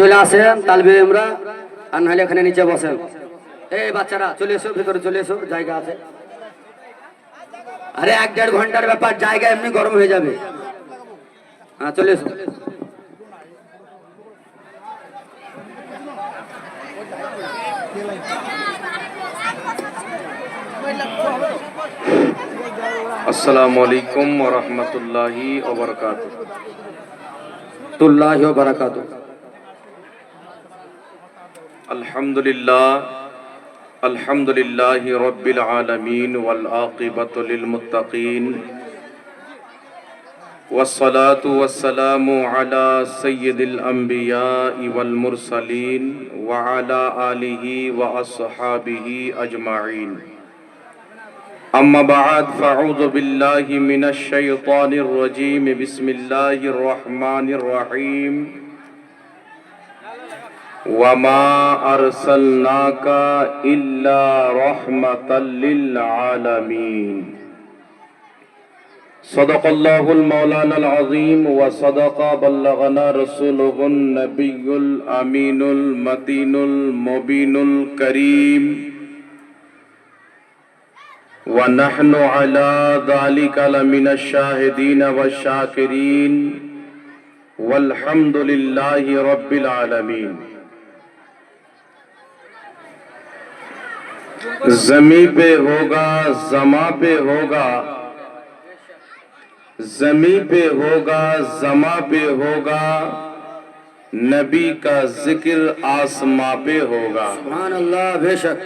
চলে আসেন তালবে আমরা আর নাহলে এখানে নিচে বসেন। এই বাচ্চারা চলে এসো, ভিতরে চলে এসো, জায়গা আছে। আরে 1-1.5 ঘন্টার ব্যাপার, জায়গা এমনি গরম হয়ে যাবে। হ্যাঁ চলে এসো। আসসালামু আলাইকুম ওয়া রাহমাতুল্লাহি ওয়া বারাকাতুহু। তুল্লাহি ওয়া বারাকাতুহু। আলহামদুলিল্লাহি রাব্বিল আলামিন ওয়াল আকিবাতু লিল মুত্তাকিন ওয়াসসালাতু ওয়াসসালামু আলা সাইয়্যিদিল আমবিয়াই ওয়াল মুরসালিন ওয়া আলা আলিহি ওয়া আসহাবিহি আজমাইন। أما بعد فأعوذ بالله من الشيطان الرجيم بسم الله الرحمن الرحيم وما أرسلناك إلا رحمة للعالمين صدق الله المولانا العظيم وصدق بلغنا رسوله النبي الأمين المتين المبين الكريم ونحن على ذلك لمن الشاهدين والشاكرين والحمد لله رب العالمين। ज़मीं पे होगा, ज़मा पे होगा, ज़मीं पे होगा, ज़मा पे होगा, नबी का जिक्र आसमां पे होगा। सुभान अल्लाह। बेशक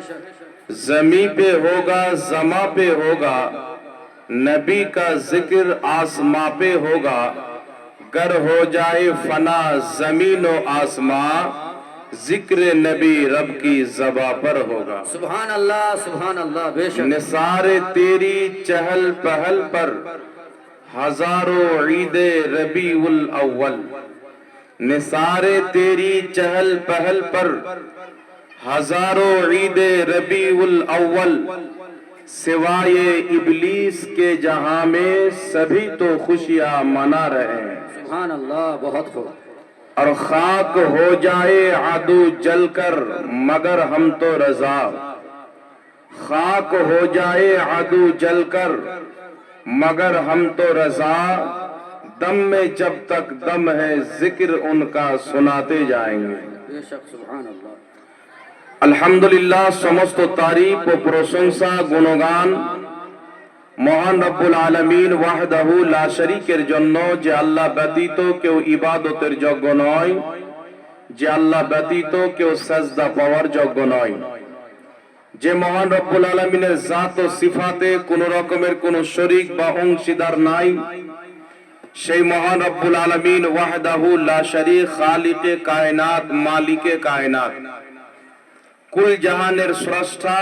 ज़मीं पे होगा, ज़मा पे होगा, नबी का जिक्र आसमां पे होगा। गर हो जाए फना ज़मीन व आसमां, जिक्र नबी रब की ज़बा पर होगा। सुभान अल्लाह, सुभान अल्लाह। बेशक निसारे तेरी चहल पहल पर हजारों ईदे रबीउल अव्वल। निसारे तेरी चहल पहल पर हजारों ईदे रबीउल अव्वल। सिवाये इबलीस के जहां में सभी तो खुशियां मना रहे हैं। सुभान अल्लाह। बहुत खूब। और खाक हो जाए आदू जलकर मगर हम तो रजा। खाक हो जाए आदू जलकर मगर हम तो रजा। दम में जब तक दम है जिक्र उनका सुनाते जाएंगे। बेशक सुभान अल्लाह। আলহামদুলিল্লাহ, সমস্ত তারিফ ও প্রশংসা গুণগান মহান রব্বুল আলামিন ওয়াহদাহু লা শরীকের জন্য, যে আল্লাহ ব্যতীত কেউ ইবাদতের যোগ্য নয়, যে আল্লাহ ব্যতীত কেউ সাজদা পাওয়ার যোগ্য নয়, যে মহান রব্বুল আলামিনের জাত ও সিফাতে কোন রকমের কোন শরীক বা অংশীদার নাই, সেই মহান রব্বুল আলামিন ওয়াহদাহু লা শরীক, খালিকে কায়নাত, মালিকে কায়নাত, কুল জাহানের স্রষ্টা,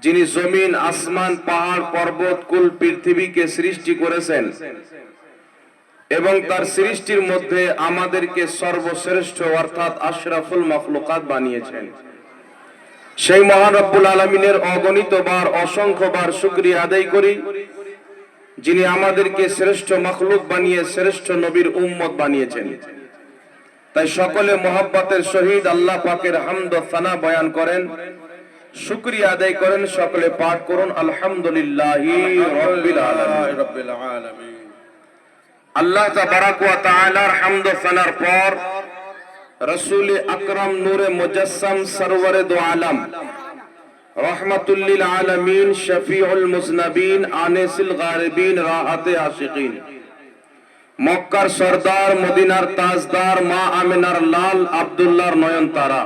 যিনি জমিন আসমান পাহাড় পর্বত কুল পৃথিবীকে সৃষ্টি করেছেন এবং তার সৃষ্টির মধ্যে আমাদেরকে সর্বশ্রেষ্ঠ অর্থাৎ আশরাফুল মাখলুকাত বানিয়েছেন। সেই মহান রব্বুল আলামিনের অগণিতবার অসংখ্যবার শুকরিয়া আদায় করি, যিনি আমাদেরকে শ্রেষ্ঠ মাখলুক বানিয়ে শ্রেষ্ঠ নবীর উম্মত বানিয়েছেন। তাই সকলে মোহাব্বতের সহিত আল্লাহ পাকের হামদ ও সানা বয়ান করেন, শুকরিয়া আদায় করেন, সকলে পাঠ করুন আলহামদুলিল্লাহি রাব্বিল আলামিন। আল্লাহ তাবারাক ওয়া তাআলার হামদ ও সানার পর রাসূল আকরাম নূরে মুজাসসাম সরওয়ারে দু আলম রাহমাতুল লিল আলামিন শফিউল মুজনবিন আনিসুল গারিবিন রাহাতে আশিকিন, মক্কার সরদার, মদিনার তাজদার, মা আমিনার লাল, আব্দুল্লাহর নয়নতারা,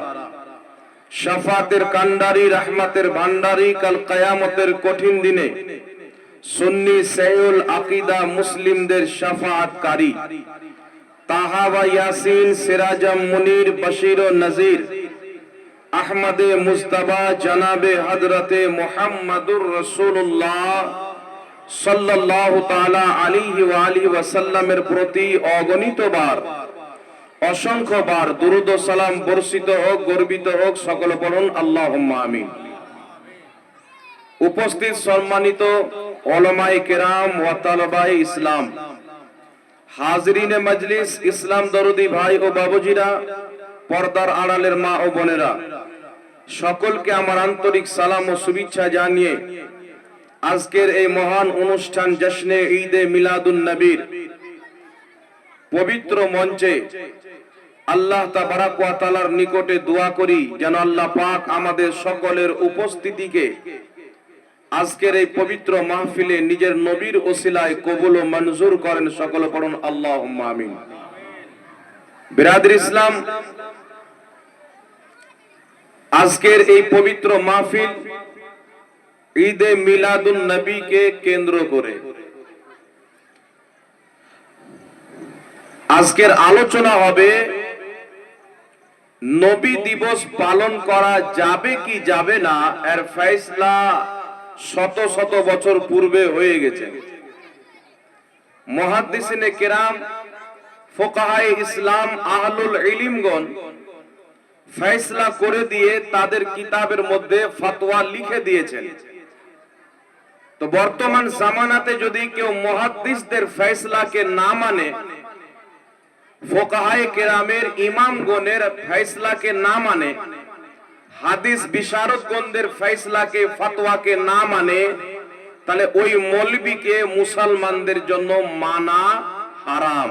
শাফাতের কান্ডারি, রহমতের ভান্ডারি, কাল কিয়ামতের কঠিন দিনে সুন্নি সাইউল আকীদা মুসলিমদের শাফাআতকারী, তাহা ওয়া ইয়াসিন, সিরাজাম মুনির, বশীর ও নজির, আহমদে মুজতবা, জনাবে হযরতে মুহাম্মদুর রাসূলুল্লাহ সাল্লাল্লাহু তাআলা আলাইহি ওয়া আলিহি ওয়াসাল্লামের প্রতি অগণিতবার অসংখ্যবার দুরূদ ও সালাম বর্ষিত হোক, গর্বিত হোক। সকল পড়ুন আল্লাহুম্মা আমিন। উপস্থিত সম্মানিত উলামায়ে কেরাম ওয়া তালাবায়ে ইসলাম, হাজরিনে মজলিস, ইসলাম দরদি ভাই ও বাবুজিরা, পর্দার আড়ালের মা ও বোনেরা, সকলকে আমার আন্তরিক সালাম ও শুভেচ্ছা জানিয়ে আজকের এই মহান অনুষ্ঠান জশ্নে ঈদে মিলাদুন নবীর পবিত্র মঞ্চে আল্লাহ তাবারাক ওয়া তাআলার নিকটে দোয়া করি যেন আল্লাহ পাক আমাদের সকলের উপস্থিতিকে আজকের এই পবিত্র মাহফিলে নিজের নবীর ওসিলায় কবুল ও মঞ্জুর করেন। সকলে পড়ুন আল্লাহুম্মা আমিন। বিরাদর ইসলাম, আজকের এই পবিত্র মাহফিল ঈদে মিলাদুন নবীকে কেন্দ্র করে আজকের আলোচনা হবে নবী দিবস পালন করা যাবে কি যাবে না, এর ফয়সালা শত শত বছর পূর্বে হয়ে গেছে। মুহাদ্দিসিনে কিরাম, ফুকাহায়ে ইসলাম, আহলুল ইলমগণ ফয়সালা করে দিয়ে তাদের কিতাবের মধ্যে ফতোয়া লিখে দিয়েছেন। তো বর্তমান জামানাতে যদি কেউ মুহাদ্দিসদের ফয়সালাকে না মানে, ফুকাহায়ে কেরামের ইমামগণের ফয়সালাকে না মানে, হাদিস বিশারদগণদের ফয়সালাকে ফতোয়াকে না মানে, তাহলে ওই মৌলবীকে মুসলমানদের জন্য মানা হারাম।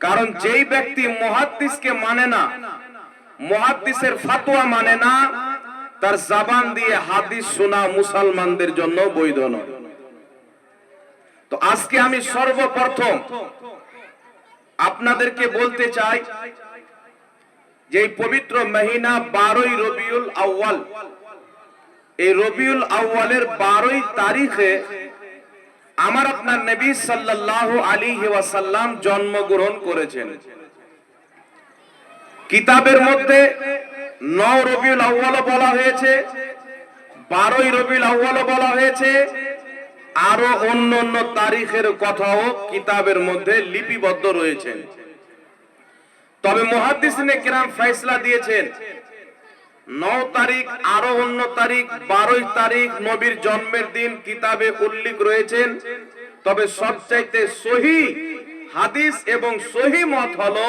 কারণ যেই ব্যক্তি মুহাদ্দিসকে মানে না, মুহাদ্দিসের ফতোয়া মানে না, তার জবান দিয়ে হাদিস শোনা মুসলমানদের জন্য বৈধ নয়। তো আজকে আমি সর্বপ্রথম আপনাদেরকে বলতে চাই যে এই পবিত্র মহিনা 12ই রবিউল আউয়াল, এই রবিউল আউয়ালের 12 তারিখে আমার আপনার নবী সাল্লাল্লাহু আলাইহি ওয়াসাল্লাম জন্মগ্রহণ করেছেন। কিতাবের মধ্যে 9 রবিউল আউয়াল বলা হয়েছে, 12ই রবিউল আউয়াল বলা হয়েছে, আরো অন্য তারিখের কথাও কিতাবের মধ্যে লিপিবদ্ধ রয়েছে। তবে মুহাদ্দিসিনে কিরাম ফয়সালা দিয়েছেন 9 তারিখ, আরো অন্য তারিখ 12 তারিখ নবীর জন্মের দিন কিতাবে উল্লেখ রয়েছেন। তবে সবচাইতে সহিহ হাদিস এবং সহিহ মত হলো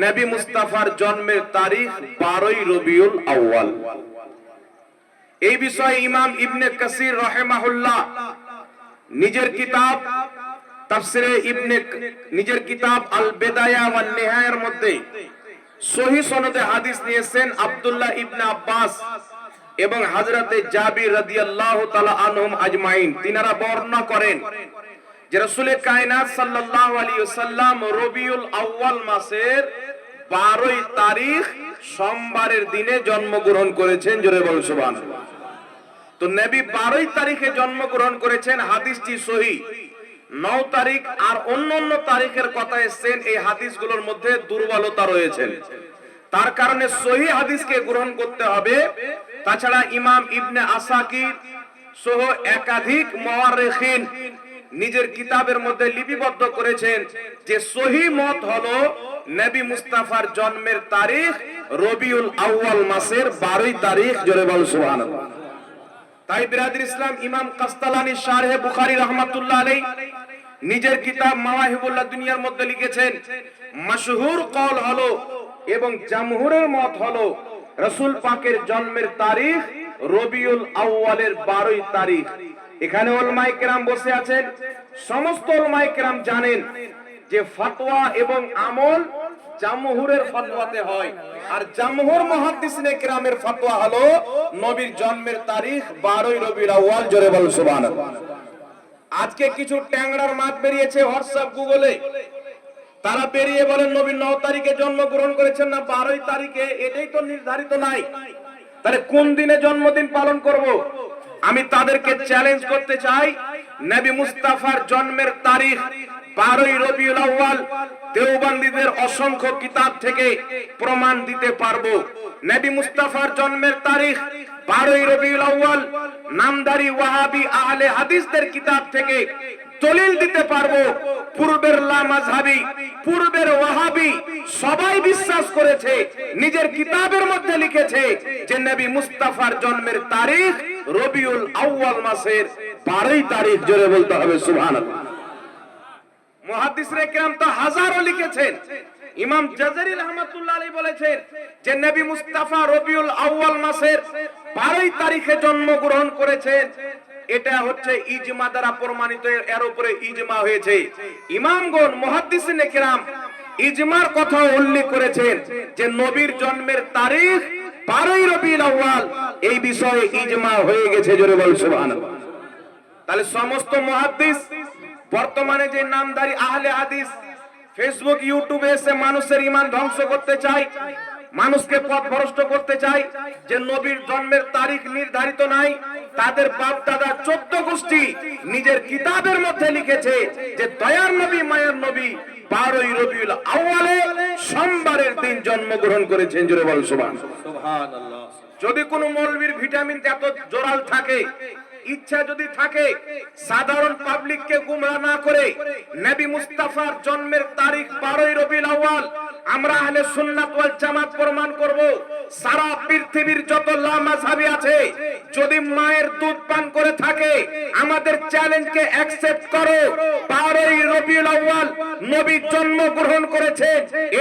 নবী মুস্তাফার জন্মের তারিখ 12ই রবিউল আউয়াল। এই বিষয়ে ইমাম ইবনে কাসির রাহিমাহুল্লাহ নিজের কিতাব তাফসিরে নিজের কিতাব আল বিদায়া ওয়ান নিহায়ার মধ্যে সহিহ সনদে হাদিস নিয়েছেন আব্দুল্লাহ ইবনে আব্বাস এবং হযরতে জাবির রাদিয়াল্লাহু তাআলা আনহুম আজমাইন। তিনারা বর্ণনা করেন যে রাসূল কায়নাত সাল্লাল্লাহু আলাইহি ওয়াসাল্লাম রবিউল আউয়াল মাসের 12 তারিখ সোমবারের দিনে জন্মগ্রহণ করেছেন। জোরে বল সুবহানাল্লাহ। তো নবী 12 তারিখে জন্মগ্রহণ করেছেন, হাদিসটি সহিহ। 9 তারিখ আর অন্য তারিখের কথা এসেছেন, এই হাদিসগুলোর মধ্যে দুর্বলতা রয়েছে। তার কারণে সহিহ হাদিসকে গ্রহণ করতে হবে। তাছাড়া ইমাম ইবনে আসাকির সহ একাধিক মুআররিখিন নিজের কিতাবের মধ্যে লিপিবদ্ধ করেছেন যে সহিহ মত হলো নবী মুস্তাফার জন্মের তারিখ রবিউল আউয়াল মাসের 12 তারিখ। জোরে বল সুবহানাল্লাহ। তাই বিরাদর ইসলাম, ইমাম কাস্তালানী শারহে বুখারী রাহমাতুল্লাহ আলাইহি নিজের কিতাব মাওয়াহিবুল্লাহ দুনিয়ার মধ্যে লিখেছেন, মাশহুর কওল হলো এবং জামহুরের মত হলো রাসূল পাকের জন্মের তারিখ রবিউল আউয়ালের 12 তারিখ। এখানে উলামায়ে কেরাম বসে আছেন, সমস্ত উলামায়ে কেরাম জানেন যে ফতোয়া এবং আমল জামহুরের ফতোয়াতে হয়, আর জামহুর মুহাদ্দিসিনে কিরামের ফতোয়া হলো নবীর জন্মের তারিখ 12ই রবিউল আউয়াল। জোরে বল সুবহানাল্লাহ। আজকে কিছু ট্যাংরার মাঠ বেরিয়েছে হোয়াটসঅ্যাপ গুগলে, তারা বেরিয়ে বলেন নবী 9 তারিখে জন্মগ্রহণ করেছেন না 12 তারিখে, এটাই তো নির্ধারিত নাই, তাহলে কোন দিনে জন্মদিন পালন করব? আমি তাদেরকে চ্যালেঞ্জ করতে চাই, নবী মুস্তাফার জন্মের তারিখ 12ই রবিউল আউয়াল দেওবন্দীদের অসংখ্য কিতাব থেকে প্রমাণ দিতে পারবো। নবী মুস্তাফার জন্মের তারিখ 12ই রবিউল আউয়াল নামদারি ওয়াহাবি আহলে হাদিসদের কিতাব থেকে দলিল দিতে পারবো। পূর্বের লামাযহাবি, পূর্বের ওয়াহাবি সবাই বিশ্বাস করেছে, নিজের কিতাবের মধ্যে লিখেছে যে নবী মুস্তাফার জন্মের তারিখ রবিউল আউয়াল মাসের 12 তারিখ। জোরে বলতে হবে সুবহানাল্লাহ। মুহাদ্দিসরে কিরাম তো হাজারো লিখেছেন। ইমাম জাজারি রাহমাতুল্লাহ আলাইহি বলেছেন যে নবী মুস্তাফা রবিউল আউয়াল মাসের 12 তারিখে জন্মগ্রহণ করেছেন। এটা হচ্ছে ইজমা দ্বারা প্রমাণিত, এর উপরে ইজমা হয়েছে। ইমামগণ মুহাদ্দিসিনে কিরাম ইজমার কথা উল্লেখ করেছেন যে নবীর জন্মের তারিখ 12 রবিউল আউয়াল, এই বিষয়ে ইজমা হয়ে গেছে। জোরে বল সুবহানাল্লাহ। তাহলে সমস্ত মুহাদ্দিস বর্তমানে যে নামধারী আহলে হাদিস ফেসবুক ইউটিউবে এসে মানুষের ঈমান ধ্বংস করতে চায়, মানুষকে পথভ্রষ্ট করতে চায়, যে নবীর জন্মের তারিখ নির্ধারিত নাই, তাদের বাপ দাদা 14 গোষ্ঠী নিজের কিতাবের মধ্যে লিখেছে যে দয়ার নবী মায়ার নবী 12 রবিউল আউয়ালে সোমবারের দিন জন্মগ্রহণ করেছেন। জোরে বল সুবহানাল্লাহ। যদি কোনো মৌলবীর ভিটামিন এত জোরাল থাকে, ইচ্ছা যদি থাকে সাধারণ পাবলিককে গুমরা না করে নবী মুস্তাফার জন্মের তারিখ 12 রবিউল আউয়াল আমরা আহলে সুন্নাত ওয়াল জামাত প্রমাণ করব। সারা পৃথিবীর যত লামাযহাবী আছে যদি মায়ের দুধ পান করে থাকে আমাদের চ্যালেঞ্জকে অ্যাকসেপ্ট করো, 12 রবিউল আউয়াল নবী জন্মগ্রহণ করেছে,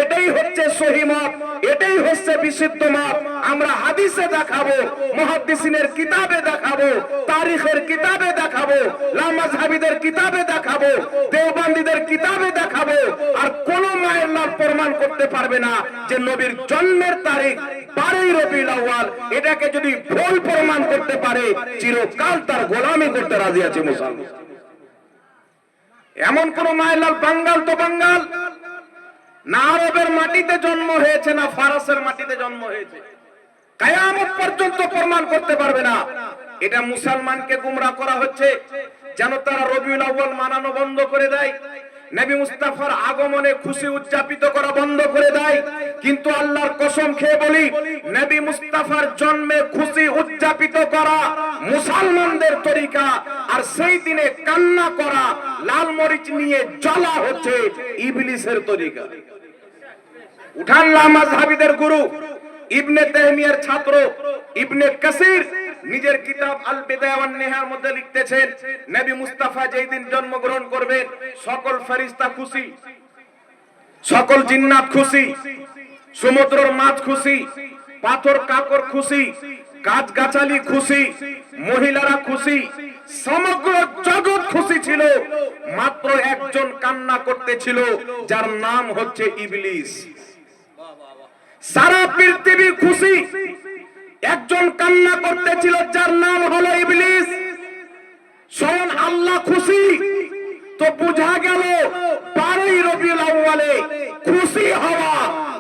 এটাই হচ্ছে সহিহ মত, এটাই হচ্ছে বিশুদ্ধ মত। আমরা হাদিসে দেখাবো, মুহাদ্দিসিনের কিতাবে দেখাবো, তারিখের কিতাবে দেখাবো, লামাযহাবীদের কিতাবে দেখাবো, দেওবন্দীদের কিতাবে দেখাবো। আর কোন মায়ের লাভ প্রমাণ করতে পারবে না যে নবীর জন্মের তারিখ 12 রবিউল আউয়াল। এটাকে যদি ভুল প্রমাণ করতে পারে চিরকাল তার গোলামি করতে রাজি আছে মুসলমান। এমন কোন মায়ের লাল বাঙ্গাল তো বাঙ্গাল, না আরবের মাটিতে জন্ম হয়েছে না ফারসের মাটিতে জন্ম হয়েছে, কিয়ামত পর্যন্ত প্রমাণ করতে পারবে না। এটা মুসলমানকে গুমরাহ করা হচ্ছে যেন তারা রবিউল আউয়াল মানানো বন্ধ করে দেয়, নবী মুস্তাফার আগমনে খুশি উদযাপিত করা বন্ধ করে দেয়। কিন্তু আল্লাহর কসম খেয়ে বলি, নবী মুস্তাফার জন্মে খুশি উদযাপিত করা মুসলমানদের তরিকা, আর সেই দিনে কান্না করা, লাল মরিচ নিয়ে জ্বলা হচ্ছে ইবলিসের তরিকা। উঠান লামাযহাবীদের গুরু ইবনে তাইমিয়ার ছাত্র ইবনে কাসির নিজের কিতাব আল বিদায়া ওয়ান নিহার মধ্যে লিখতেছেন নবী মুস্তাফা যেই দিন জন্মগ্রহণ করবেন সকল ফেরেশতা খুশি, সকল জিন্নাত খুশি, সমুদ্রের মাছ খুশি, পাথর কাকর খুশি, গাছ গাছালি খুশি, মহিলারা খুশি, সমগ্র জগৎ খুশি ছিল। মাত্র একজন কান্না করতেছিল যার নাম হচ্ছে ইবলিস। সারা পৃথিবী খুশি, একজন কান্না করতেছিল যার নাম হলো ইবলিস। স্বয়ং আল্লাহ খুশি, তো বোঝা গেল 12 রবিউল আউয়ালে খুশি হওয়া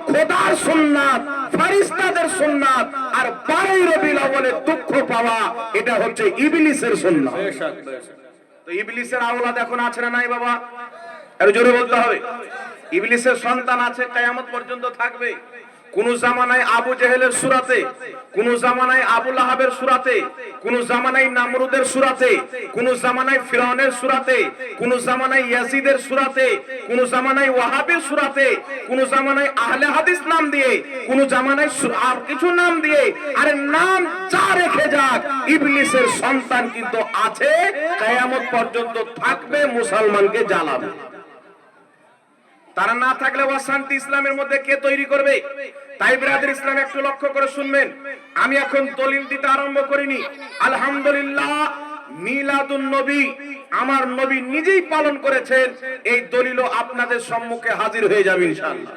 খোদার সুন্নাত, ফেরেশতাদের সুন্নাত, আর 12 রবিউল আউয়ালে দুঃখ পাওয়া এটা হচ্ছে ইবলিসের সুন্নাত। তো ইবলিসের আওলাদ এখন আছে না নাই বাবা? আর জোরে বলতে হবে। ইবলিসের সন্তান আছে, কিয়ামত পর্যন্ত থাকবে। কোন জামানায় আবু জেহেলের সূরাতে, কোন জামানায় আবু লাহাবের সূরাতে, কোন জামানায় নামরুদের সূরাতে, কোন জামানায় ফিরআউনের সূরাতে, কোন জামানায় ইয়াজিদের সূরাতে, কোন জামানায় ওয়াহাবের সূরাতে, কোন জামানায় আহলে হাদিস নাম দিয়ে, কোন জামানায় আর কিছু নাম দিয়ে, আরে নাম যা রেখে যাক, ইবলিসের সন্তান কিন্তু আছে, কিয়ামত পর্যন্ত থাকবে, মুসলমানকে জ্বালাবে। তারা না থাকলে অশান্তি ইসলামের মধ্যে কে তৈরি করবে? তাই ব্রাদার ইসলাম একটু লক্ষ্য করে শুনবেন, আমি এখন দলিল দিতে আরম্ভ করিনি। আলহামদুলিল্লাহ, মিলাদুন নবী আমার নবী নিজেই পালন করেছেন, এই দলিলও আপনাদের সম্মুখে হাজির হয়ে যাবে ইনশাআল্লাহ।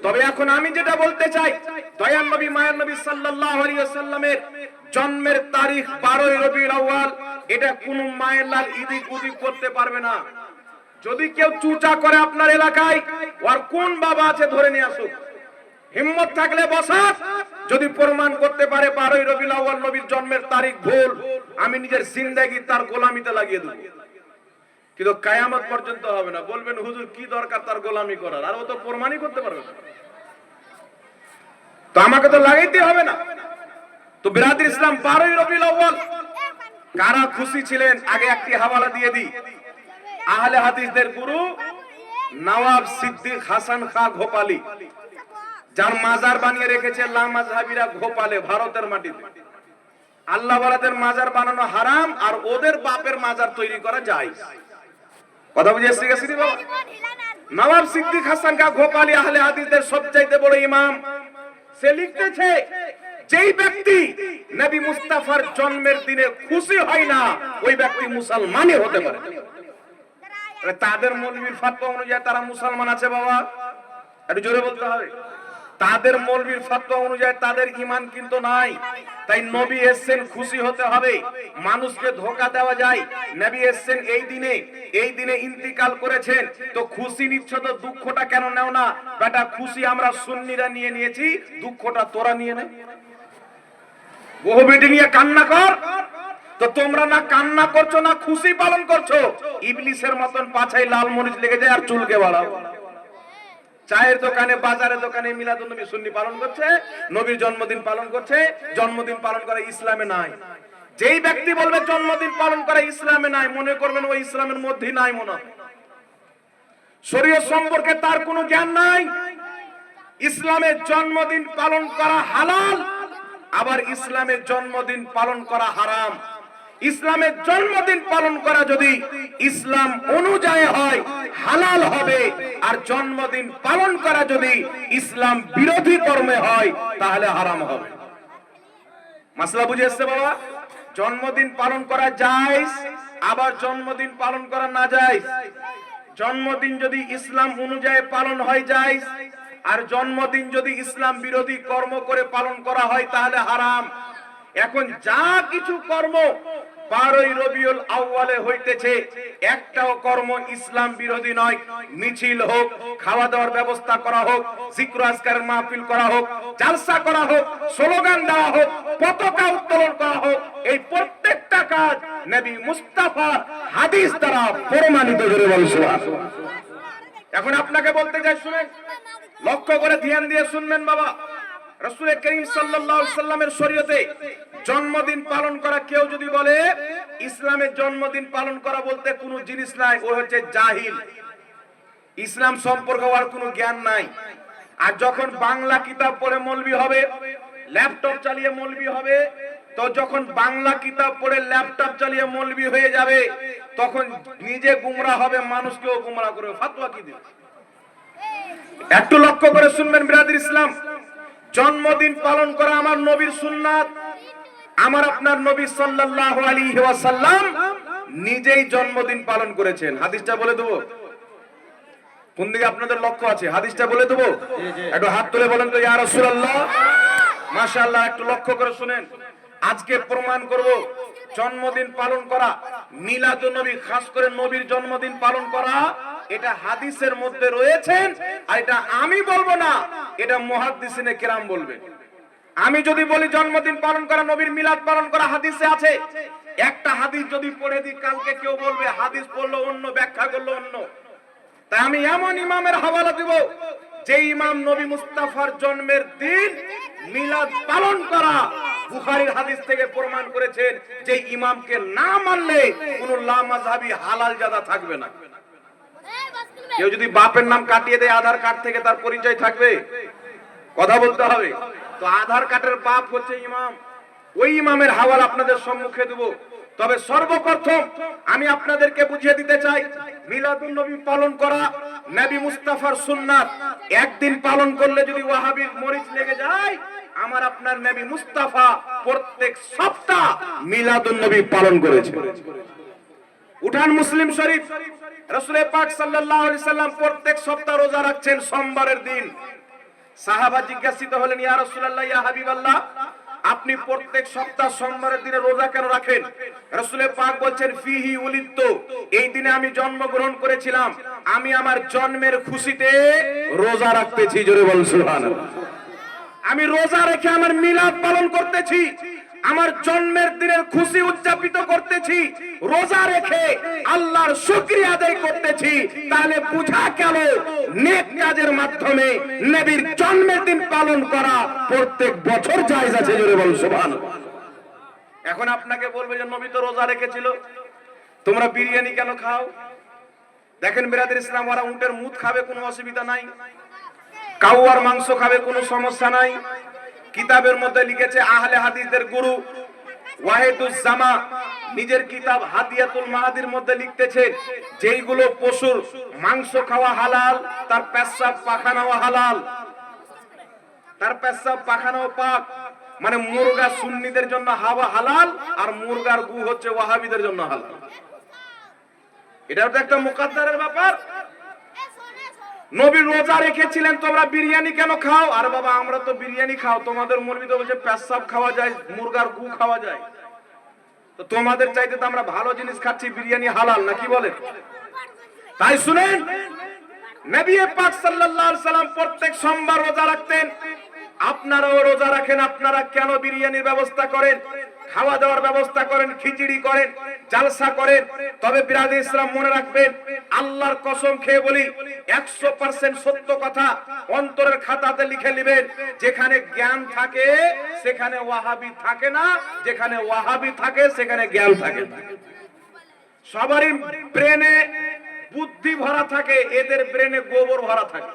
তবে এখন আমি যেটা বলতে চাই, দয়ার নবী মায়ার নবী সাল্লাল্লাহু আলাইহি ওয়াসাল্লামের জন্মের তারিখ 12 রবিউল আউয়াল, এটা কোন মায়ের লাল ইদিক উদিক করতে পারবে না। যদি কেউ চুচা করে আপনার এলাকায়, ওর কোন বাবা আছে ধরে নিয়ে আসুক, হিম্মত থাকলে বসাক। যদি প্রমাণ করতে পারে 12 রবিউল আউয়াল নবীর জন্মের তারিখ ভুল, আমি নিজের জিন্দেগি তার গোলামিতে লাগিয়ে দেব। কিন্তু কিয়ামত পর্যন্ত হবে না। বলবেন হুজুর কি দরকার তার গোলামি করার, আর ও তো প্রমাণই করতে পারবে না, তো আমাকে তো লাগাইতে হবে না। তো বিরাদর ইসলাম 12 রবিউল আউয়াল কারা খুশি ছিলেন আগে একটি হাওয়ালা দিয়ে দিই। আহলে হাদিসদের গুরু নওয়াব সিদ্দিক হাসান খাঁ ঘোপালি, যার মাজার বানিয়ে রেখেছে লামাযহাবীরা ঘোপালে, ভারতের মাটিতে। আল্লাহ ওয়ালাদের মাজার বানানো হারাম, আর ওদের বাপের মাজার তৈরি করা জায়েজ। কথা বুঝে এসে গেছি রে বাবা। নবাব সিদ্দিক হাসান কা গোপালী আহলে হাদিসদের সবচাইতে বড় ইমাম, সে লিখতেছে যেই ব্যক্তি নবী মুস্তাফার জন্মের দিনে খুশি হয় না ওই ব্যক্তি মুসলমানই হতে পারে না। তাদের মৌলবীর ফতোয়া অনুযায়ী তারা মুসলমান আছে বাবা, একটু জোরে বলতে হবে। তাদের মৌলবীর ফতোয়া অনুযায়ী তাদের ঈমান কিন্তু নাই। তাই নবী এসেছেন খুশি হতে হবে, মানুষকে ধোঁকা দেওয়া যায়। নবী এসেছেন এই দিনে ইন্তিকাল করেছেন, তো খুশি নিচ্ছ তো দুঃখটা কেন নেও না? বেটা খুশি আমরা সুন্নিরা নিয়ে নিয়েছি, দুঃখটা তোরা নিয়ে নে। বহু বেটি নিয়ে কান্না কর, তো তোমরা না কান্না করছো না খুশি পালন করছো। ইবলিসের মতন পাছায় লাল মরিচ লেগে যায় আর চুলকে বাড়াও। চায়ের দোকানে বাজারের দোকানে মিলাদুন নবী সুন্নি পালন করছে, নবীর জন্মদিন পালন করছে। জন্মদিন পালন করা ইসলামে নাই। যেই ব্যক্তি বলবে জন্মদিন পালন করা ইসলামে নাই, মনে করবেন ওই ইসলামের মধ্যেই নাই মনে হয়। শরীয়ত সম্পর্কে তার কোনো জ্ঞান নাই। ইসলামের জন্মদিন পালন করা হালাল, আবার ইসলামের জন্মদিন পালন করা হারাম। ইসলামের জন্মদিন পালন করা যদি ইসলাম অনুযায়ী হয় হালাল হবে, আর জন্মদিন পালন করা যদি ইসলাম বিরোধী কর্মে হয় তাহলে হারাম হবে। মাসলা বুঝে এসছে বাবা? জন্মদিন পালন করা জায়েজ, আবার জন্মদিন পালন করা না জায়েজ। জন্মদিন যদি ইসলাম অনুযায়ী পালন হয় জায়েজ, আর জন্মদিন যদি ইসলাম বিরোধী কর্ম করে পালন করা হয় তাহলে হারাম। এখন যা কিছু কর্ম 12ই রবিউল আউয়ালে হইতেছে, একটাও কর্ম ইসলাম বিরোধী নয়। মিছিল হোক, খাওয়া দাওয়ার ব্যবস্থা করা হোক, জিক্র আজকারের মাহফিল করা হোক, জালসা করা হোক, স্লোগান দেওয়া হোক, পতাকা উত্তোলন করা হোক, এই প্রত্যেকটা কাজ নবী মুস্তাফা হাদিস দ্বারা প্রমাণিত করে বলছে। এখন আপনাকে বলতে চাই, শুনেন, লক্ষ্য করে ধ্যান দিয়ে শুনবেন বাবা। রাসূল করিম সাল্লাল্লাহু আলাইহি সাল্লামের শরীয়তে জন্মদিন পালন করা কেউ যদি বলে ইসলামের জন্মদিন পালন করা বলতে কোনো জিনিস নাই, ও হচ্ছে জাহিল, ইসলাম সম্পর্কে ওর কোনো জ্ঞান নাই। আর যখন বাংলা কিতাব পড়ে মৌলবি হবে, ল্যাপটপ চালিয়ে মৌলবি হবে, তো যখন বাংলা কিতাব পড়ে ল্যাপটপ চালিয়ে মৌলবি হয়ে যাবে, তখন নিজে গুমরা হবে, মানুষকেও গুমরা করবে। ফতোয়া কি দিবে? একটু লক্ষ্য করে শুনবেন বিরাদর ইসলাম। জন্মদিন পালন করা আমার নবীর সুন্নাত। আমার আপনার নবী সাল্লাল্লাহু আলাইহি ওয়াসাল্লাম নিজেই জন্মদিন পালন করেছেন। হাদিসটা বলে দেবো? কোন দিকে আপনাদের লক্ষ্য আছে? হাদিসটা বলে দেবো? একটু হাত তুলে বলেন তো ইয়া রাসূলুল্লাহ। মাশাআল্লাহ, একটু লক্ষ্য করে শুনেন। আজকে প্রমাণ করব জন্মদিন পালন করা, মিলাদুন নবী, খাস করে নবীর জন্মদিন পালন করা, এটা হাদিসের মধ্যে রয়েছেন। আর এটা আমি বলবো না, এটা মুহাদ্দিসিনে কেরাম বলবেন। আমি যদি বলি জন্মদিন পালন করা, নবীর মিলাদ পালন করা হাদিসে আছে, একটা হাদিস যদি পড়ে দিই, কালকে কেউ বলবে হাদিস পড়লো অন্য, ব্যাখ্যা করলো অন্য। তাই আমি এমন ইমামের হাওয়ালা দিব যে ইমাম নবী মুস্তাফার জন্মের দিন মিলাদ পালন করা বুখারীর হাদিস থেকে প্রমাণ করেছেন, যে ইমামকে না মানলে কোনো লা মাযহাবী হালাল জাদা থাকবে না। কেউ যদি বাপের নাম কাটিয়ে দেয় আধার কার্ড থেকে, তার পরিচয় থাকবে? কথা বলতে হবে। তো আধার কার্ডের বাপ হচ্ছে ইমাম, ওই ইমামের হাওয়ালা আপনাদের সম্মুখে দেব। তবে সর্বপ্রথম আমি আপনাদেরকে বুঝিয়ে দিতে চাই, মিলাদুন নবী পালন করা নবী মুস্তাফার সুন্নাত। একদিন পালন করলে যদি ওয়াহাবীর মরিচ লেগে যায়, আমার আপনার নবী মুস্তাফা প্রত্যেক সপ্তাহ মিলাদুন নবী পালন করেছে। উঠান মুসলিম শরীফ, রাসূল পাক সাল্লাল্লাহু আলাইহি সাল্লাম প্রত্যেক সপ্তাহ রোজা রাখছেন সোমবারের দিন। সাহাবা জিজ্ঞাসিত হলেন, ইয়া রাসূলুল্লাহ, ইয়া হাবিবাল্লাহ, আপনি প্রত্যেক সপ্তাহ সোমবারের দিনে রোজা কেন রাখেন? রাসূল পাক বলছেন, ফিহি উলিদতু, এই দিনে আমি জন্মগ্রহণ করেছিলাম, আমি আমার জন্মের খুশিতে রোজা রাখতেছি। জোরে বল সুবহানাল্লাহ। আমি রোজা রেখে আমার মিলাদ পালন করতেছি, আমার জন্মের দিনের খুশি উদযাপিত করতেছি, রোজা রেখে আল্লাহর শুকরিয়া আদায় করতেছি। তাহলে বুঝা গেল নেক কাজের মাধ্যমে নবীর জন্মের দিন পালন করা প্রত্যেক বছর জায়েজ আছে। জোরে বল সুবহানাল্লাহ। এখন আপনাকে বলবে যে নবী তো রোজা রেখেছিল, তোমরা বিরিয়ানি কেন খাও? দেখেন বিরাদর ইসলাম, ওরা উটের মুত খাবে, কোনো অসুবিধা নাই, কাউয়ার মাংস খাবে, কোনো সমস্যা নাই। কিতাবের মধ্যে লিখেছে আহলে হাদিসদের গুরু ওয়াহিদুজ্জামা নিজের কিতাব হাদিয়াতুল মাহাদির মধ্যে লিখতেছেন, যেইগুলো পশুর মাংস খাওয়া হালাল তার পেশাব পাখানাও হালাল, তার পেশাব পাখানাও পাক। মানে মুরগা সুন্নিদের জন্য হাওয়া হালাল, আর মুরগার গু হচ্ছে ওয়াহাবিদের জন্য হালাল। এটা তো একটা মুকাদ্দারের ব্যাপার। নবী রোজা রেখেছিলেন, তোমরা বিরিয়ানি কেন খাও? আরে বাবা, আমরা তো বিরিয়ানি খাও, তোমাদের মৌলবি তো বলছে পেশাব খাওয়া যায়, মুরগার গু খাওয়া যায়। তো তোমাদের চাইতে তো আমরা ভালো জিনিস খাচ্ছি, বিরিয়ানি হালাল নাকি বলে? তাই শুনেন, নবী পাক সাল্লাল্লাহু আলাইহি সাল্লাম প্রত্যেক সোমবার রোজা রাখতেন। আপনারাও রোজা রাখেন, আপনারা কেন বিরিয়ানির ব্যবস্থা করেন, খাওয়া দাওয়ার ব্যবস্থা করেন, খিচুড়ি করেন, জালসা করেন? তবে বিরাদে ইসলাম মনে রাখবেন, আল্লাহর কসম খেয়ে বলি 100% সত্য কথা অন্তরের খাতাতে লিখে নেবেন, যেখানে জ্ঞান থাকে সেখানে ওয়াহাবি থাকে না, যেখানে ওয়াহাবি থাকে সেখানে জ্ঞান থাকে না। সবারই ব্রেনে বুদ্ধি ভরা থাকে, এদের ব্রেনে গোবর ভরা থাকে।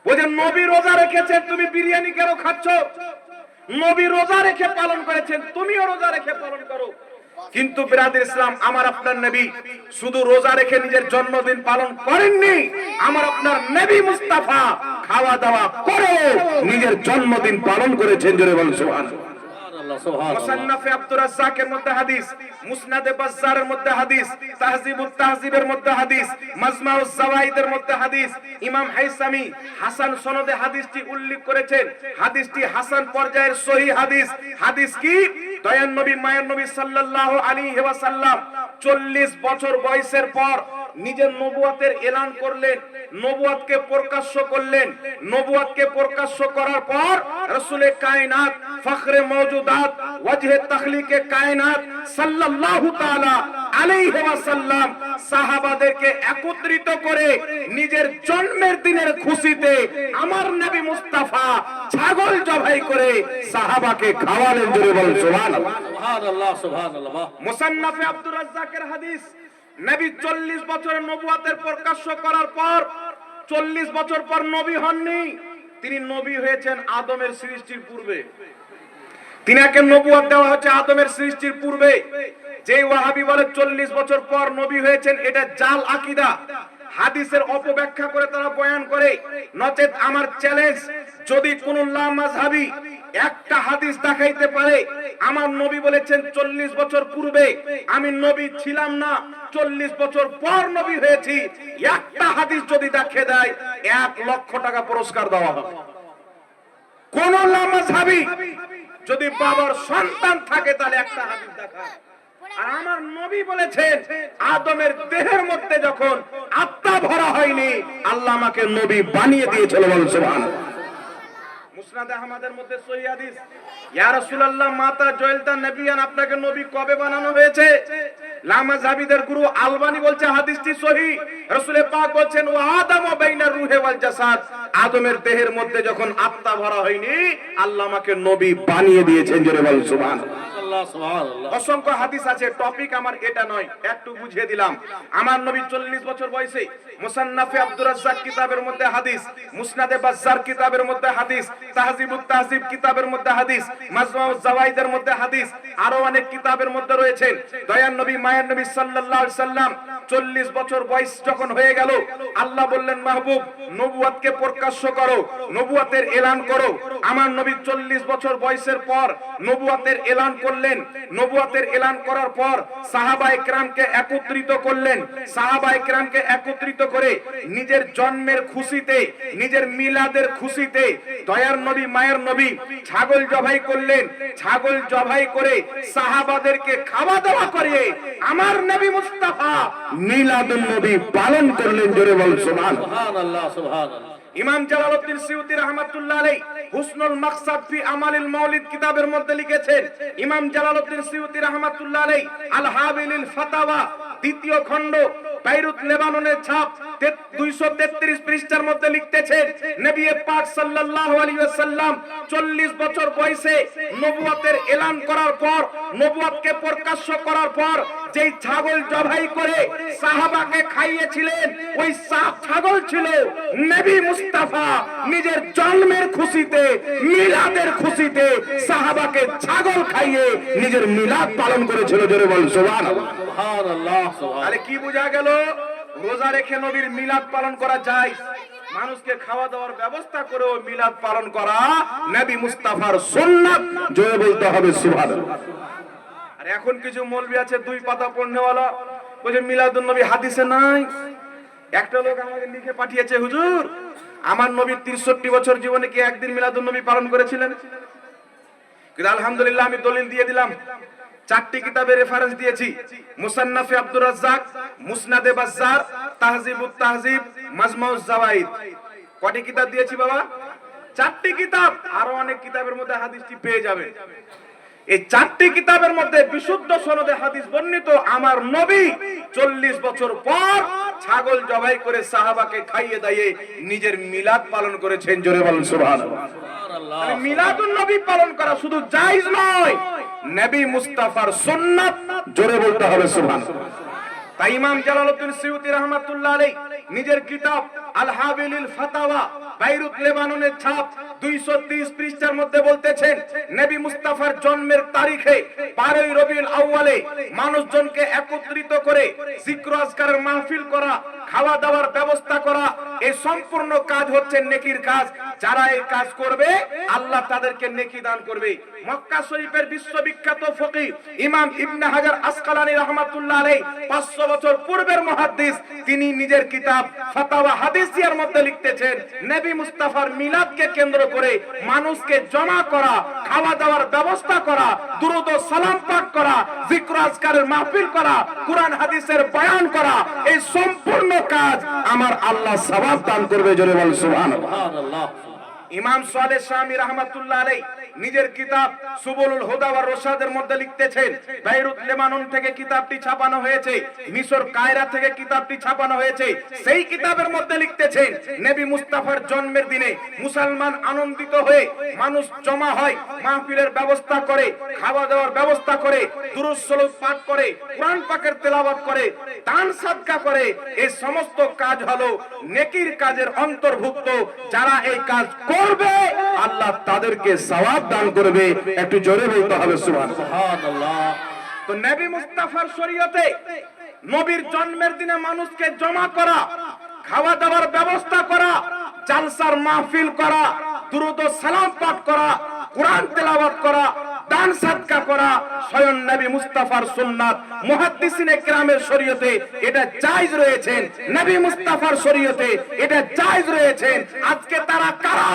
বলে নবী রোজা রেখেছেন, তুমি বিরিয়ানি কেন খাচ্ছ? নবী রোজা রেখে পালন করেছেন, তুমিও রোজা রেখে পালন করো। কিন্তু বিরাদর ইসলাম, আমার আপনার নবী শুধু রোজা রেখে নিজের জন্মদিন পালন করেননি, আমার আপনার নবী মুস্তাফা খাওয়া দাওয়া করে নিজের জন্মদিন পালন করেছেন। জোরে বলুন সুবহানাল্লাহ। মুসান্নাফে আব্দুর রাজ্জাকের মধ্যে হাদিস, মুসনাদে বাজ্জারের মধ্যে হাদিস, তাহজিবুত তাহজিবের মধ্যে হাদিস, মাজমাউজ জাওয়াইদের মধ্যে হাদিস, ইমাম হাইসামি হাসান সনদে হাদিসটি উল্লেখ করেছেন। হাদিসটি হাসান পর্যায়ের সহিহ হাদিস। হাদিস কি? দয়ার নবী মায়ের নবী সাল্লাল্লাহু আলাইহি ওয়াসাল্লাম 40 বছর বয়সের পর নিজের নবুয়তের এলান করলেন, নবুয়তকে প্রকাশ্য করলেন। নবুয়তকে প্রকাশ্য করার পর রাসূলে কায়নাত, ফখরে মওজুদাত, ওয়াজহে তাখলিকে কায়নাত সাল্লাল্লাহু তাআলা আলাইহি ওয়াসাল্লাম সাহাবাদেরকে একত্রিত করে নিজের জন্মের দিনের খুশিতে আমার নবী মুস্তাফা ছাগল জবাই করে সাহাবাকে খাওয়ালেন। জোরে বলুন সুবহানাল্লাহ। সুবহানাল্লাহ, সুবহানাল্লাহ। মুসান্নাফে আব্দুর রাজ্জাকের হাদিস, নবী 40 বছরের নবুয়তের প্রকাশ্য করার পর 40 বছর পর নবী হননি, তিনি নবী হয়েছেন আদমের সৃষ্টির পূর্বে। তিনাকে নবুয়ত দেওয়া হচ্ছে আদমের সৃষ্টির পূর্বে। যে ওয়াহাবি বলে 40 বছর পর নবী হয়েছেন, এটা জাল আকীদা। হাদিসের অপব্যাখ্যা করে তারা বয়ান করে। নচেত আমার চ্যালেঞ্জ, যদি কোন লামাযহাবী একটা হাদিস দেখাইতে পারে আমার নবী বলেছেন 40 বছর পূর্বে, আমি নবী ছিলাম না, 40 বছর পর নবী হয়েছি, একটা হাদিস যদি দেখে দেয় 1 লক্ষ টাকা পুরস্কার দেওয়া হবে। কোন লামাযহাবী যদি বাবার সন্তান থাকে তাহলে একটা হাদিস দেখায়। আর আমার নবী বলেছেন আদমের দেহের মধ্যে যখন আত্মা ভরা হয়নি, আল্লাহ আমাকে নবী বানিয়ে দিয়েছিল। বলুন সুবহানাল্লাহ। মুসনাদ আহমদের মধ্যে সহিহ হাদিস, ইয়া রাসূলুল্লাহ মাতা জয়লতা নবিয়ান, আপনাকে নবী কবে বানানো হয়েছে? লামাযহাবীদের গুরু আলবানী বলছে হাদিসটি সহিহ। রাসূল পাক বলেন ওয়া আদামু বাইনার রূহি ওয়াল জাসাদ, আদমের দেহের মধ্যে যখন আত্মা ভরা হয়নি, আল্লাহ আমাকে নবী বানিয়ে দিয়েছেন। জোরে বলুন সুবহানাল্লাহ। অসংখ্য হাদিস আছে, টপিক আমার এটা নয়, একটু বুঝিয়ে দিলাম। আমার নবী 40 বছর বয়সে মুসান্নাফে আব্দুর রাজ্জাক কিতাবের মধ্যে হাদিস, মুসনাদে বাজ্জার কিতাবের মধ্যে হাদিস, তাহজিবুত তাহজিব কিতাবের মধ্যে হাদিস, মাজমাউজ জাওয়াইদের মধ্যে হাদিস, আরো অনেক কিতাবের মধ্যে রয়েছেন। দয়ার নবী মায়ের নবী সাল্লাল্লাহু আলাইহি সাল্লাম 40 বছর বয়স যখন হয়ে গেল, আল্লাহ বললেন মাহবুব নবুয়তকে প্রকাশ্য করো, নবুয়তের এলান করো। আমার নবী 40 বছর বয়সের পর নবুয়তের এলান করলেন। নবুয়তের এলান করার পর সাহাবায়ে কেরামকে একত্রিত করলেন। সাহাবায়ে কেরামকে একত্রিত করে নিজের জন্মের খুশিতে, নিজের মিলাদের খুশিতে দয়ার নবী মায়ের নবী ছাগল জবাই করলেন। ছাগল জবাই করে সাহাবাদেরকে খাওয়া দাওয়া করে আমার নবী মুস্তাফা মিলাদুন নবী পালন করলেন। জোরে বল সুবহানাল্লাহ, সুবহানাল্লাহ। ইমাম জালালউদ্দিন সিয়ুতী রাহমাতুল্লাহ আলাইহি হুসনুল মাকসাদ ফি আমালিল মাউলিদ কিতাবের মধ্যে লিখেছেন। ইমাম জালালউদ্দিন সিয়ুতী রাহমাতুল্লাহ আলাইহি আল হাবিলিল ফাতাওয়া দ্বিতীয় খণ্ড, বাইরুত লেবাননের ছাপ, 233 পৃষ্ঠার মধ্যে লিখতেছেন নবী পাক সাল্লাল্লাহু আলাইহি ওয়াসাল্লাম 40 বছর বয়সে নবুয়তের এলান করার পর, নবুয়তকে প্রকাশ্য করার পর যেই ছাগল জবাই করে সাহাবাকে খাইয়েছিলেন, ওই ছাগল ছিল নবী মুস্তাফা নিজের জন্মের খুশিতে, মিলাদের খুশিতে সাহাবাকে ছাগল খাইয়ে নিজের মিলাদ পালন করেছিল। জোরে বল সুবহানাল্লাহ। সুবহানাল্লাহ আরে কি বোঝা গেল? রোজা রেখে নবীর মিলাদ পালন করা যায়, মানুষকে খাওয়া দাওয়ার ব্যবস্থা করেও মিলাদ পালন করা নবী মুস্তাফার সুন্নাত। জোরে বলতে হবে সুবহানাল্লাহ। আর এখন কিছু মৌলবি আছে দুই পাতা পড়নেওয়ালা, বলে মিলাদুন নবী হাদিসে নাই। একটা লোক আমাকে লিখে পাঠিয়েছে, হুজুর আমার নবী 63 বছর জীবনে কি একদিন মিলাদুন নবী পালন করেছিলেন? কিন্তু আলহামদুলিল্লাহ আমি দলিল দিয়ে দিলাম, 4টি কিতাবের রেফারেন্স দিয়েছি, মুসান্নাফে আব্দুর রাজ্জাক, মুসনাদে বাজ্জার, তাহজিবুত তাহজিব, মাজমাউজ জাওয়াইদ। কয়টি কিতাব দিয়েছি বাবা? 4টি কিতাব। আরো অনেক কিতাবের মধ্যে হাদিসটি পেয়ে যাবেন। এই 4টি কিতাবের মধ্যে বিশুদ্ধ সনদে হাদিস বর্ণিত, আমার নবী 40 বছর পর ছাগল জবাই করে সাহাবাকে খাইয়ে দাইয়ে নিজের মিলাদ পালন করেছেন। জোরে বলুন সুবহানাল্লাহ। মানে মিলাদুন নবী পালন করা শুধু জায়েজ নয়, নবী মুস্তাফার সুন্নাত। জোরে বলতে হবে সুবহানাল্লাহ। তাই ইমাম জালালউদ্দিন সিয়ুতি রাহমাতুল্লাহ আলাইহি নিজের কিতাব আল হাবিলিল ফাতাওয়া, বাইরুত লেবাননের ছাপ, 230 পৃষ্ঠার মধ্যে বলতেছেন, নবী মুস্তাফার জন্মের তারিখে 12ই রবিউল আউয়ালে মানুষজনকে একত্রিত করে জিক্র আজকারের মাহফিল করা, খাওয়া দাওয়ার ব্যবস্থা করা, এই সম্পূর্ণ কাজ হচ্ছে নেকির কাজ। যারা এই কাজ করবে আল্লাহ তাদেরকে নেকি দান করবে। মক্কা শরীফের বিশ্ববিখ্যাত ফকিহ ইমাম ইবনে হাজার আসকালানী রাহমাতুল্লাহ আলাইহি 500 বছর পূর্বের মুহাদ্দিস, তিনি নিজের কিতাব ফাতাওয়া হাদিসিয়ার মধ্যে লিখতেছেন, নবী মুস্তাফার মিলাদকে কেন্দ্র করে মানুষকে জমা করা, খাওয়া দাওয়ার ব্যবস্থা করা, দুরূদ ও সালাম পাঠ করা, জিক্র আজকারের মাহফিল করা, কুরআন হাদিসের বয়ান করা, এই সম্পূর্ণ কাজ আমার আল্লাহ সওয়াব দান করবে। জোরে বল সুবহানাল্লাহ। সুবহানাল্লাহ। ইমাম সালেহ শামী রাহমাতুল্লাহ আলাইহি নিজের কিতাব সুবুলুল হুদা ওয়ার রশাদের মধ্যে লিখতেছেন, বাইরুত লেবানন থেকে কিতাবটি ছাপানো হয়েছে, মিশর কায়রা থেকে কিতাবটি ছাপানো হয়েছে। সেই কিতাবের মধ্যে লিখতেছেন, নবী মুস্তাফার জন্মের দিনে মুসলমান আনন্দিত হয়ে মানুষ জমা হয়, মাহফিলের ব্যবস্থা করে, খাওয়া দাওয়ার ব্যবস্থা করে, দুরূদ শরীফ পাঠ করে, কুরআন পাকের তেলাওয়াত করে, দান সাদকা করে। এই সমস্ত কাজ হলো নেকির কাজের অন্তর্ভুক্ত। যারা এই কাজ করবে আল্লাহ তাদেরকে সওয়াব দান করবে। একটু জোরে বলতে হবে সুবহানাল্লাহ। সুবহানাল্লাহ। তো নবী মুস্তাফার শরীয়তে নবীর জন্মের দিনে মানুষকে জমা করা, খাওয়া দাওয়ার ব্যবস্থা করা, জালসার মাহফিল করা, দুরূদ ও সালাম পাঠ করা, কুরআন তেলাওয়াত করা, দান সাদকা করা স্বয়ং নবী মুস্তাফার সুন্নাত। মুহাদ্দিসিনে কেরামের শরীয়তে এটা জায়েজ রয়েছে, নবী মুস্তাফার শরীয়তে এটা জায়েজ রয়েছে। আজকে তারা কারা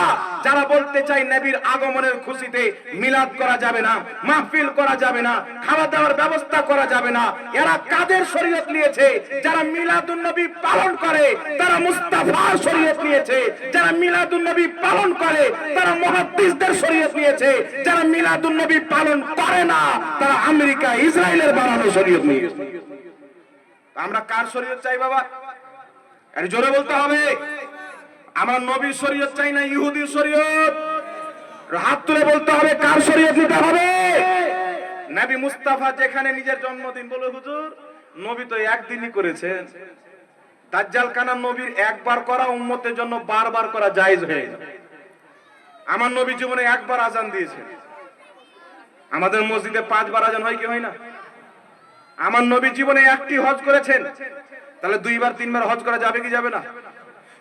যারা বলতে চায় নবীর আগমনের খুশিতে মিলাদ করা যাবে না, মাহফিল করা যাবে না, খাওয়া দাওয়ার ব্যবস্থা করা যাবে না? এরা কাদের শরীয়ত নিয়েছে? যারা মিলাদুন নবী পালন করে তারা মুস্তাফার শরীয়ত নিয়েছে। যারা মিলাদুন নবী পালন করে তারা মুহাদ্দিসদের শরীয়ত নিয়েছে। যারা মিলাদুন নবী পালন করে না তারা আমেরিকা ইসরায়েলের বানানো শরীয়ত নিয়েছে। আমরা কার শরীয়ত চাই বাবা? আরে জোরে বলতে হবে। আমরা নবীর শরীয়ত চাই না ইহুদির শরীয়ত? হাত তুলে বলতে হবে কার শরীয়ত নিতে হবে? নবী মুস্তাফা যেখানে নিজের জন্মদিন বলে, হুজুর নবী তো একদিনই করেছেন। দাজ্জাল কানা নবীর একবার করা উম্মতের জন্য বারবার করা জায়েজ হয়ে যাবে। আমার নবী জীবনে একবার আজান দিয়েছেন। আমাদের মসজিদে 5 বার আজান হয় কি হয় না? আমার নবী জীবনে একটি হজ করেছেন, তাহলে 2 বার 3 বার হজ করা যাবে কি যাবে না?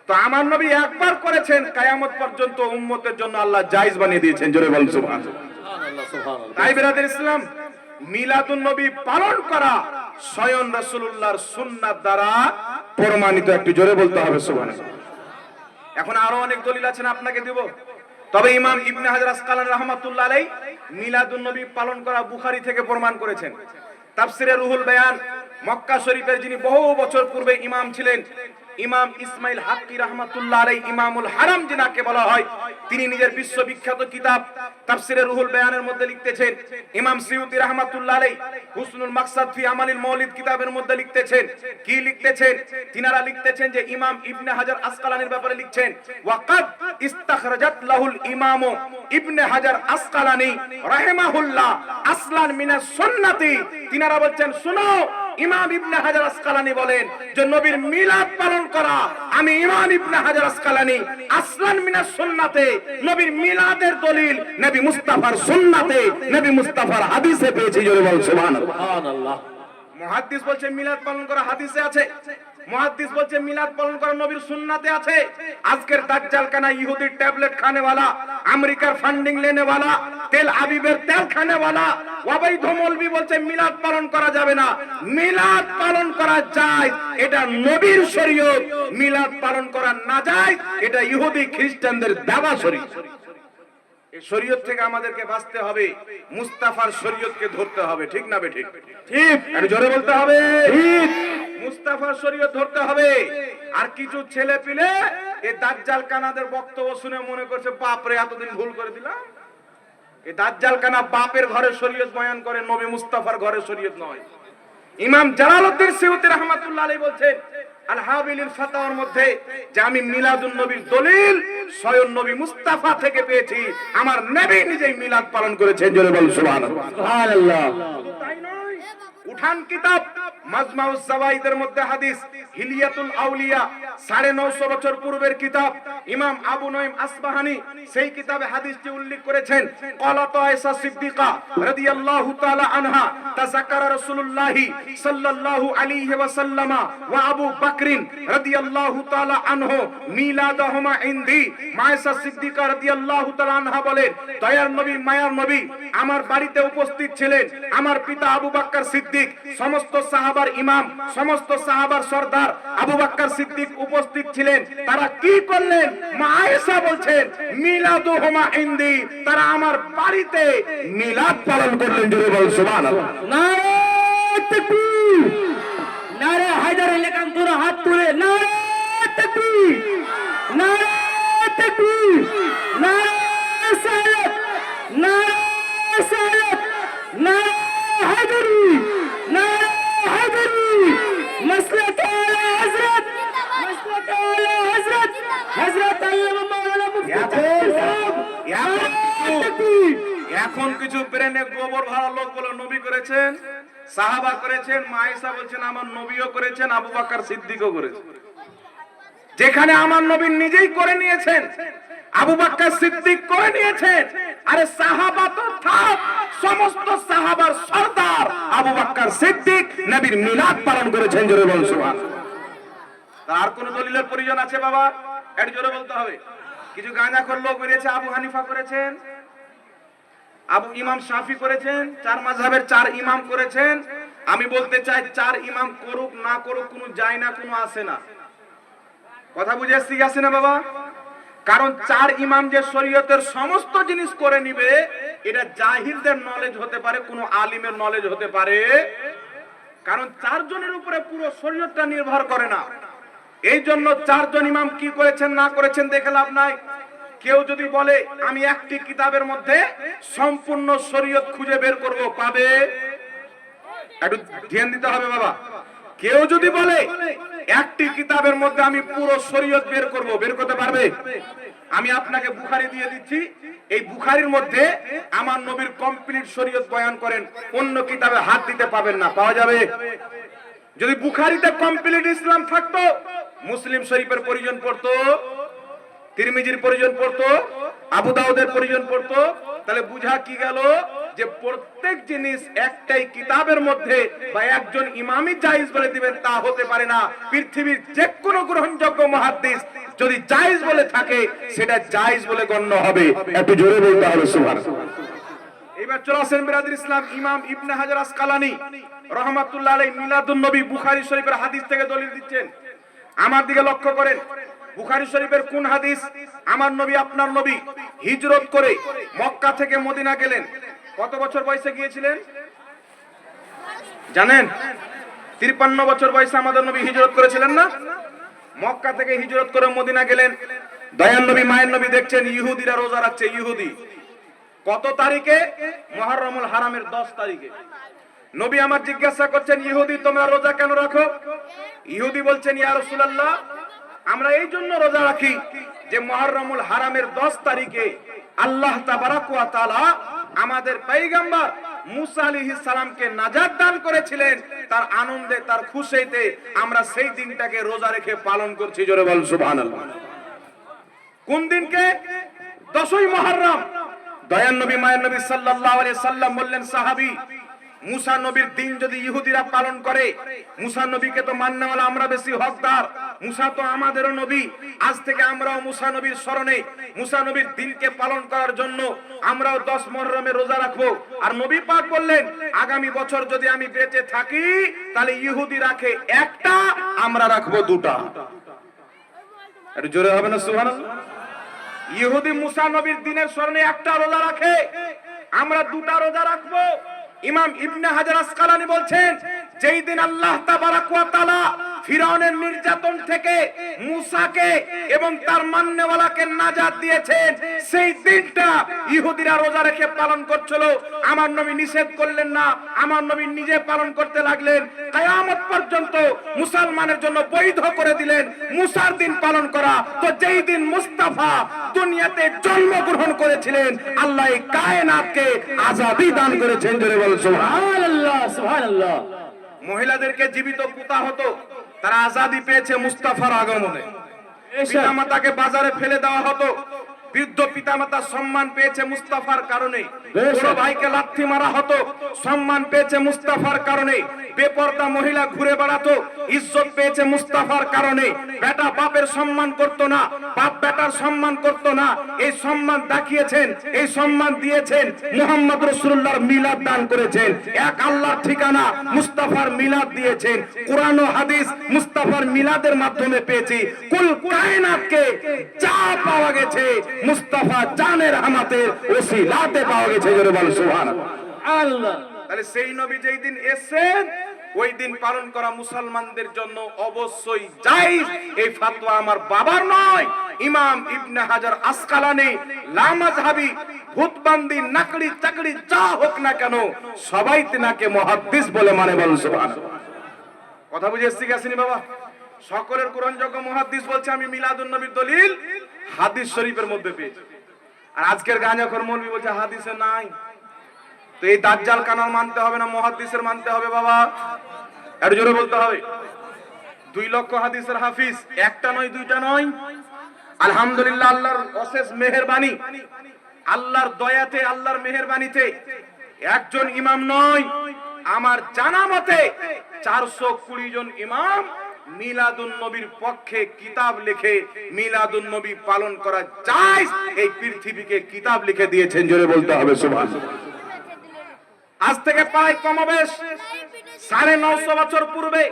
তো আমার নবী একবার করেছেন, কিয়ামত পর্যন্ত উম্মতের জন্য আল্লাহ জায়েজ বানিয়ে দিয়েছেন। জোরে বলুন সুবহানাল্লাহ। সুবহানাল্লাহ। সুবহানাল্লাহ। তাই বিরাদর ইসলাম, মিলাদুন নবী পালন করা স্বয়ং রাসূলুল্লাহর সুন্নাত দ্বারা প্রমাণিত। একটু জোরে বলতে হবে সুবহানাল্লাহ। এখন আরো অনেক দলিল আছেন, আপনাকে দেব। তবে ইমাম ইবনে হাজার আসকালানী রাহমাতুল্লাহ আলাইহি মিলাদুন নবী পালন করা বুখারী থেকে প্রমাণ করেছেন। তাফসিরে রুহুল বায়ান, মক্কা শরীফের যিনি বহু বছর পূর্বে ইমাম ছিলেন, ইমাম ইসমাইল হাক্কি রাহমাতুল্লাহ আলাইহি, ইমামুল হারাম যিনাকে বলা হয়, তিনি নিজের বিশ্ববিখ্যাত কিতাব তাফসিরে রুহুল বায়ানের মধ্যে লিখতেছেন, ইমাম সিয়ুতি রাহমাতুল্লাহ আলাইহি হুসনুল মাকসাদ ফি আমালিল মাউলিদ কিতাবের মধ্যে লিখতেছেন, কি লিখতেছেন? তিনারা লিখতেছেন যে ইমাম ইবনে হাজার আসকালানির ব্যাপারে লিখছেন, ওয়াকাদ ইস্তাখরাজাত লাহুল ইমাম ইবনে হাজার আসকালানি রাহিমাহুল্লাহ আসলান মিনাস সুন্নতি। তিনারা বলছেন, শুনো ইমাম ইবনে হাজার আসকালানী বলেন যে নবীর মিলাদ পালন করা আমি ইমাম ইবনে হাজার আসকালানী আসলান মিনাস সুন্নাতে, নবীর মিলাদের দলিল নবী মুস্তাফার সুন্নাতে, নবী মুস্তাফার হাদিসে পেয়েছি। জোরে বল সুবহানাল্লাহ। সুবহানাল্লাহ। মুহাদ্দিস বলছে মিলাদ পালন করা হাদিসে আছে, মুহাদ্দিস বলছে মিলাদ পালন করা নবীর সুন্নাতে আছে। আজকের দাজ্জাল কানা ইহুদির ট্যাবলেট খানেওয়ালা, আমেরিকার ফান্ডিং লেনেওয়ালা, তেল আবিবের তেল খানেওয়ালা অবৈধ মৌলবি বলছে মিলাদ পালন করা যাবে না। মিলাদ পালন করা যায়, এটা নবীর শরীয়ত। মিলাদ পালন করা না যায়, এটা ইহুদি খ্রিস্টানদের দেওয়া শরীয়ত। এই শরীয়ত থেকে আমাদেরকে বাঁচতে হবে, মুস্তাফার শরীয়তকে ধরতে হবে। ঠিক না বেঠিক? ঠিক। একটু জোরে বলতে হবে। ঠিক। মুস্তাফার শরীয়ত ধরতে হবে। আর কিছু ছেলে পিলে এই দাজ্জাল কানাদের বক্তব্য শুনে মনে করছে বাপ রে এতদিন ভুল করে দিলাম। এই দাজ্জাল কানা বাপের ঘরে শরীয়ত বয়ান করে, নবী মুস্তাফার ঘরে শরীয়ত নয়। ইমাম জালালউদ্দিন সিয়ুতি রাহমাতুল্লাহ আলাইহি বলছেন আল হাবিলিল ফাতাওয়ার মধ্যে যে আমি মিলাদুন নবীর দলিল স্বয়ং নবী মুস্তাফা থেকে পেয়েছি। আমার নবী নিজেই মিলাদ পালন করেছেন। জোরে বল সুবহানাল্লাহ। সুবহানাল্লাহ। তাই নয়, উঠান কিতাব মাজমাউজ জাওয়াইদের মধ্যে হাদিস হিলিয়াতুল আউলিয়া 950 বছর পূর্বের কিতাব, ইমাম আবু নঈম আসবাহানি সেই কিতাবে হাদিসটি উল্লেখ করেছেন। ক্বালাত আয়েশা সিদ্দিকা রাদিয়াল্লাহু তাআলা আনহা তাযাক্কারা রাসূলুল্লাহি সাল্লাল্লাহু আলাইহি ওয়াসাল্লাম ওয়া আবু বকরিন রাদিয়াল্লাহু তাআলা আনহু মিলাদাহুমা ইনদি। আয়েশা সিদ্দিকা রাদিয়াল্লাহু তাআলা আনহা বলেন, দয়ার নবী মায়ার নবী আমার বাড়িতে উপস্থিত ছিলেন। আমার পিতা আবু বকর সিদ্দিক, সমস্ত সাহাবার ইমাম, সমস্ত সাহাবার সরদার আবু বকর সিদ্দিক উপস্থিত ছিলেন। তারা কি করলেন? মা আয়েশা বলছেন মিলাদুহুমা ইনদি, তারা আমার বাড়িতে মিলাদ পালন করলেন। জোরে বল সুবহানাল্লাহ। নারে তাকবীর, নারে হায়দার এলাকান তোরা হাত তুলে নারে তাকবীর, নারে তাকবীর, নারে সালাত, নারে সালাত, নারে হায়দারি, নারে হায়দারি, মাসলাক আলা হযরত, মাসলাক আলা হযরত, হযরত আল্লামা মাওলানা মুফতি এখন কিছু ব্রেনে গোবর ভরা লোক বলে নবী করেছেন, সাহাবা করেছেন, মা আয়েশা বলছেন আমার নবীও করেছেন, আবু বকর সিদ্দিকও করেছেন। যেখানে আমার নবী নিজেই করে নিয়েছেন, আবু বকর সিদ্দিক করে নিয়েছেন, আরে সাহাবা তো থাক, সমস্ত সাহাবার সরদার আবু বকর সিদ্দিক নবীর মিলাদ পালন করেছেন। জোরে বল সুবহানাল্লাহ। আর কোন দলিলের প্রয়োজন আছে বাবা? এর জোরে বলতে হবে। কিছু গাঁজাখোর লোক বেরিয়েছে, আবু হানিফা করেছেন, আবু ইমাম শাফি করেছেন, 4 মাযহাবের 4 ইমাম করেছেন। আমি বলতে চাই 4 ইমাম করুক না করুক কোনো যায় না, কোনো আসে না। কথা বুঝে আসছে আসে না বাবা? কারণ 4 ইমাম যে শরীয়তের সমস্ত জিনিস করে নিবে, এটা জাহিলদের নলেজ হতে পারে, কোনো আলিমের নলেজ হতে পারে। কারণ 4 জনের উপরে পুরো শরীয়তটা নির্ভর করে না। এই জন্য 4 জন ইমাম কি করেছেন না করেছেন দেখে লাভ নাই। কেউ যদি বলে আমি একটি কিতাবের মধ্যে সম্পূর্ণ শরীয়ত খুঁজে বের করব, পাবে? একটু ধ্যান দিতে হবে বাবা। কেউ যদি বলে একটি কিতাবের মধ্যে আমি পুরো শরীয়ত বের করব, বের করতে পারবে? আমি আপনাকে বুখারী দিয়ে দিচ্ছি, এই বুখারীর মধ্যে আমার নবীর কমপ্লিট শরীয়ত বয়ান করেন, অন্য কিতাবে হাত দিতে পাবেন না, পাওয়া যাবে? যদি বুখারীতে কমপ্লিট ইসলাম থাকতো, মুসলিম শরীফের প্রয়োজন পড়তো, তিরমিজির প্রয়োজন পড়তো, আবু দাউদের প্রয়োজন পড়তো, তাহলে বুঝা কি গেল যে প্রত্যেক জিনিস একটাই কিতাবের মধ্যে বা একজন ইমামই জায়েজ বলে দিবেন তা হতে পারে না। পৃথিবীর যে কোনো গ্রহণযোগ্য মুহাদ্দিস যদি জায়েজ বলে থাকে, সেটা জায়েজ বলে গণ্য হবে। একটু জোরে বলতে হবে সুবহানাল্লাহ। এবার চলে আসেন বিরাদর ইসলাম, ইমাম ইবনে হাজার আসকালানী রাহমাতুল্লাহ আলাইহি মিলাদুন নবী বুখারী শরীফের হাদিস থেকে দলিল দিচ্ছেন। আমার দিকে লক্ষ্য করেন, বুখারী শরীফের কোন হাদিস? আমার নবী আপনার নবী হিজরত করে মক্কা থেকে মদিনা গেলেন। কত বছর বয়সে গিয়েছিলেন জানেন? 53 বছর বয়সে আমাদের নবী হিজরত করেছিলেন না? মক্কা থেকে হিজরত করে মদিনা গেলেন। দয়ার নবী মায়ের নবী দেখছেন ইহুদিরা রোজা রাখছে। ইহুদি কত তারিখে? মুহররমুল হারামের 10 তারিখে। নবী আমার জিজ্ঞাসা করছেন, ইহুদি তোমরা রোজা কেন রাখো? ইহুদি বলছেন, ইয়া রাসূলুল্লাহ আমরা এই জন্য রোজা রাখি যে মুহররমুল হারামের 10 তারিখে আল্লাহ তাবারাক ওয়া তাআলা আমাদের পয়গম্বর মুসা আলাইহিস সালামকে নাজাত দান করেছিলেন, তার আনন্দে তার খুশিতে আমরা সেই দিনটাকে রোজা রেখে পালন করছি। জোরে বল সুবহানাল্লাহ। কোন দিনকে? 10ই মুহররম। দয়ার নবী মায়ের নবী সাল্লাল্লাহু আলাইহি সাল্লাম বললেন, সাহাবী, মুসা নবীর দিন যদি ইহুদিরা পালন করে, মুসা নবীকে তো মাননেওয়ালা আমরা বেশি হকদার, মুসা তো আমাদেরও নবী, আজ থেকে আমরাও মুসা নবীর স্মরণে মুসা নবীর দিনকে পালন করার জন্য আমরাও 10 মুহররমে রোজা রাখবো। আর নবী পাক বললেন, আগামী বছর যদি আমি বেঁচে থাকি তাহলে ইহুদি রাখে একটা, আমরা রাখবো দুটা। একটু জোরে হবে না সুবহানাল্লাহ? ইহুদি মুসা নবীর দিনের স্মরণে একটা রোজা রাখে, আমরা দুটা রোজা রাখবো। ইমাম ইবনে হাজার আসকালানী বলছেন, যেই দিন আল্লাহ তাবারাক ওয়া তাআলা ফিরাউনের নির্যাতন থেকে মুসাকে এবং তার মান্যওয়ালাকে নাজাত দিয়েছেন, সেই দিনটা ইহুদিরা রোজা রেখে পালন করছিল। আমার নবী নিষেধ করলেন না, আমার নবী নিজে পালন করতে লাগলেন। কিয়ামত পর্যন্ত মুসলমানের জন্য বৈধ করে দিলেন মুসার দিন পালন করা। তো যেই দিন মুস্তাফা দুনিয়াতে জন্মগ্রহণ করেছিলেন, আল্লাহ এই কায়নাতকে আযাদি দান করেছেন। জোরে বল সুবহানাল্লাহ, সুবহানাল্লাহ। মহিলাদেরকে জীবিত পুতা হতো, তারা আজাদি পেয়েছে মুস্তাফার আগমনে। পিতামাতাকে বাজারে ফেলে দেওয়া হতো, বৃদ্ধ পিতামাতা সম্মান পেয়েছে মুস্তাফার কারণে। বড় ভাইকে লাথি মারা হতো, সম্মান পেয়েছে মুস্তাফার কারণে। বেপরদা মহিলা ঘুরে বেড়াতো, ইজ্জত পেয়েছে মুস্তাফার কারণে। বেটা বাপের সম্মান করত না, বাপ বেটার সম্মান করত না। এই সম্মান দেখিয়েছেন, এই সম্মান দিয়েছেন, মুহাম্মদ রাসূলুল্লাহর মিলাদ দান করেছেন। এক আল্লাহর ঠিকানা মুস্তাফার মিলাদ দিয়েছেন। কোরআন ও হাদিস মুস্তাফার মিলাদের মাধ্যমে পেয়েছি। কুল কায়নাতকে যা পাওয়া গেছে মুস্তাফা জানের রহমতের ওসিলাতে পাওয়া গেছে। জোরে বল সুবহানাল্লাহ। তাহলে সেই নবী যেই দিন এসেছেন, ওই দিন পালন করা মুসলমানদের জন্য অবশ্যই জায়েজ। এই ফতোয়া আমার বাবার নয়, ইমাম ইবনে হাজার আসকালানী লা মাযহাবী ভূতবান্দি নাকড়ি চাকড়ি যা হোক না কেন সবাই তিনাকে মুহাদ্দিস বলে মানে। বল সুবহানাল্লাহ। কথা বুঝে এসছি গেছিনি বাবা? সকলের গ্রহণযোগ্য মুহাদ্দিস বলছে আমি মিলাদুন নবীর দলিল হাদিস শরীফের মধ্যে পেয়েছি। আর আজকের গাঁজাখোর মৌলবি বলছে হাদিসে নাই। তো এই দাজ্জাল কানাল মানতে হবে না মুহাদ্দিসের মানতে হবে বাবা? এর জোরে বলতে হবে। 2 লক্ষ হাদিসের হাফিজ, একটা নয় দুইটা নয়। আলহামদুলিল্লাহ, আল্লাহর অশেষ মেহেরবানি, আল্লাহর দয়াতে, আল্লাহর মেহেরবানিতে একজন ইমাম নয়, আমার জানা মতে 420 জন ইমাম মিলাদুন নবীর পক্ষে কিতাব লিখে মিলাদুন নবী পালন করা জায়েজ এই পৃথিবীকে কিতাব লিখে দিয়েছেন। জোরে বলতে হবে সুবহানাল্লাহ। আজ থেকে প্রায় কমবেশ 950 বছর পূর্বে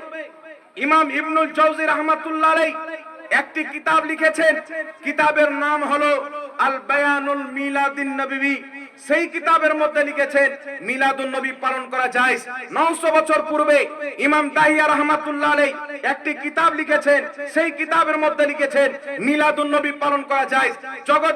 ইমাম ইবনুল জাওজি রাহমাতুল্লাহ আলাইহি একটি কিতাব লিখেছেন। কিতাবের নাম হলো আল বায়ানুল মিলাদিন নববী। সেই কিতাবের মধ্যে লিখেছেন মিলাদুন নবী পালন করা জায়েজ। 900 বছর পূর্বে ইমাম দাহিয়া রাহমাতুল্লাহ আলাইহি একটি কিতাব লিখেছেন। সেই কিতাবের মধ্যে লিখেছেন মিলাদুন নবী পালন করা জায়েজ। জগৎ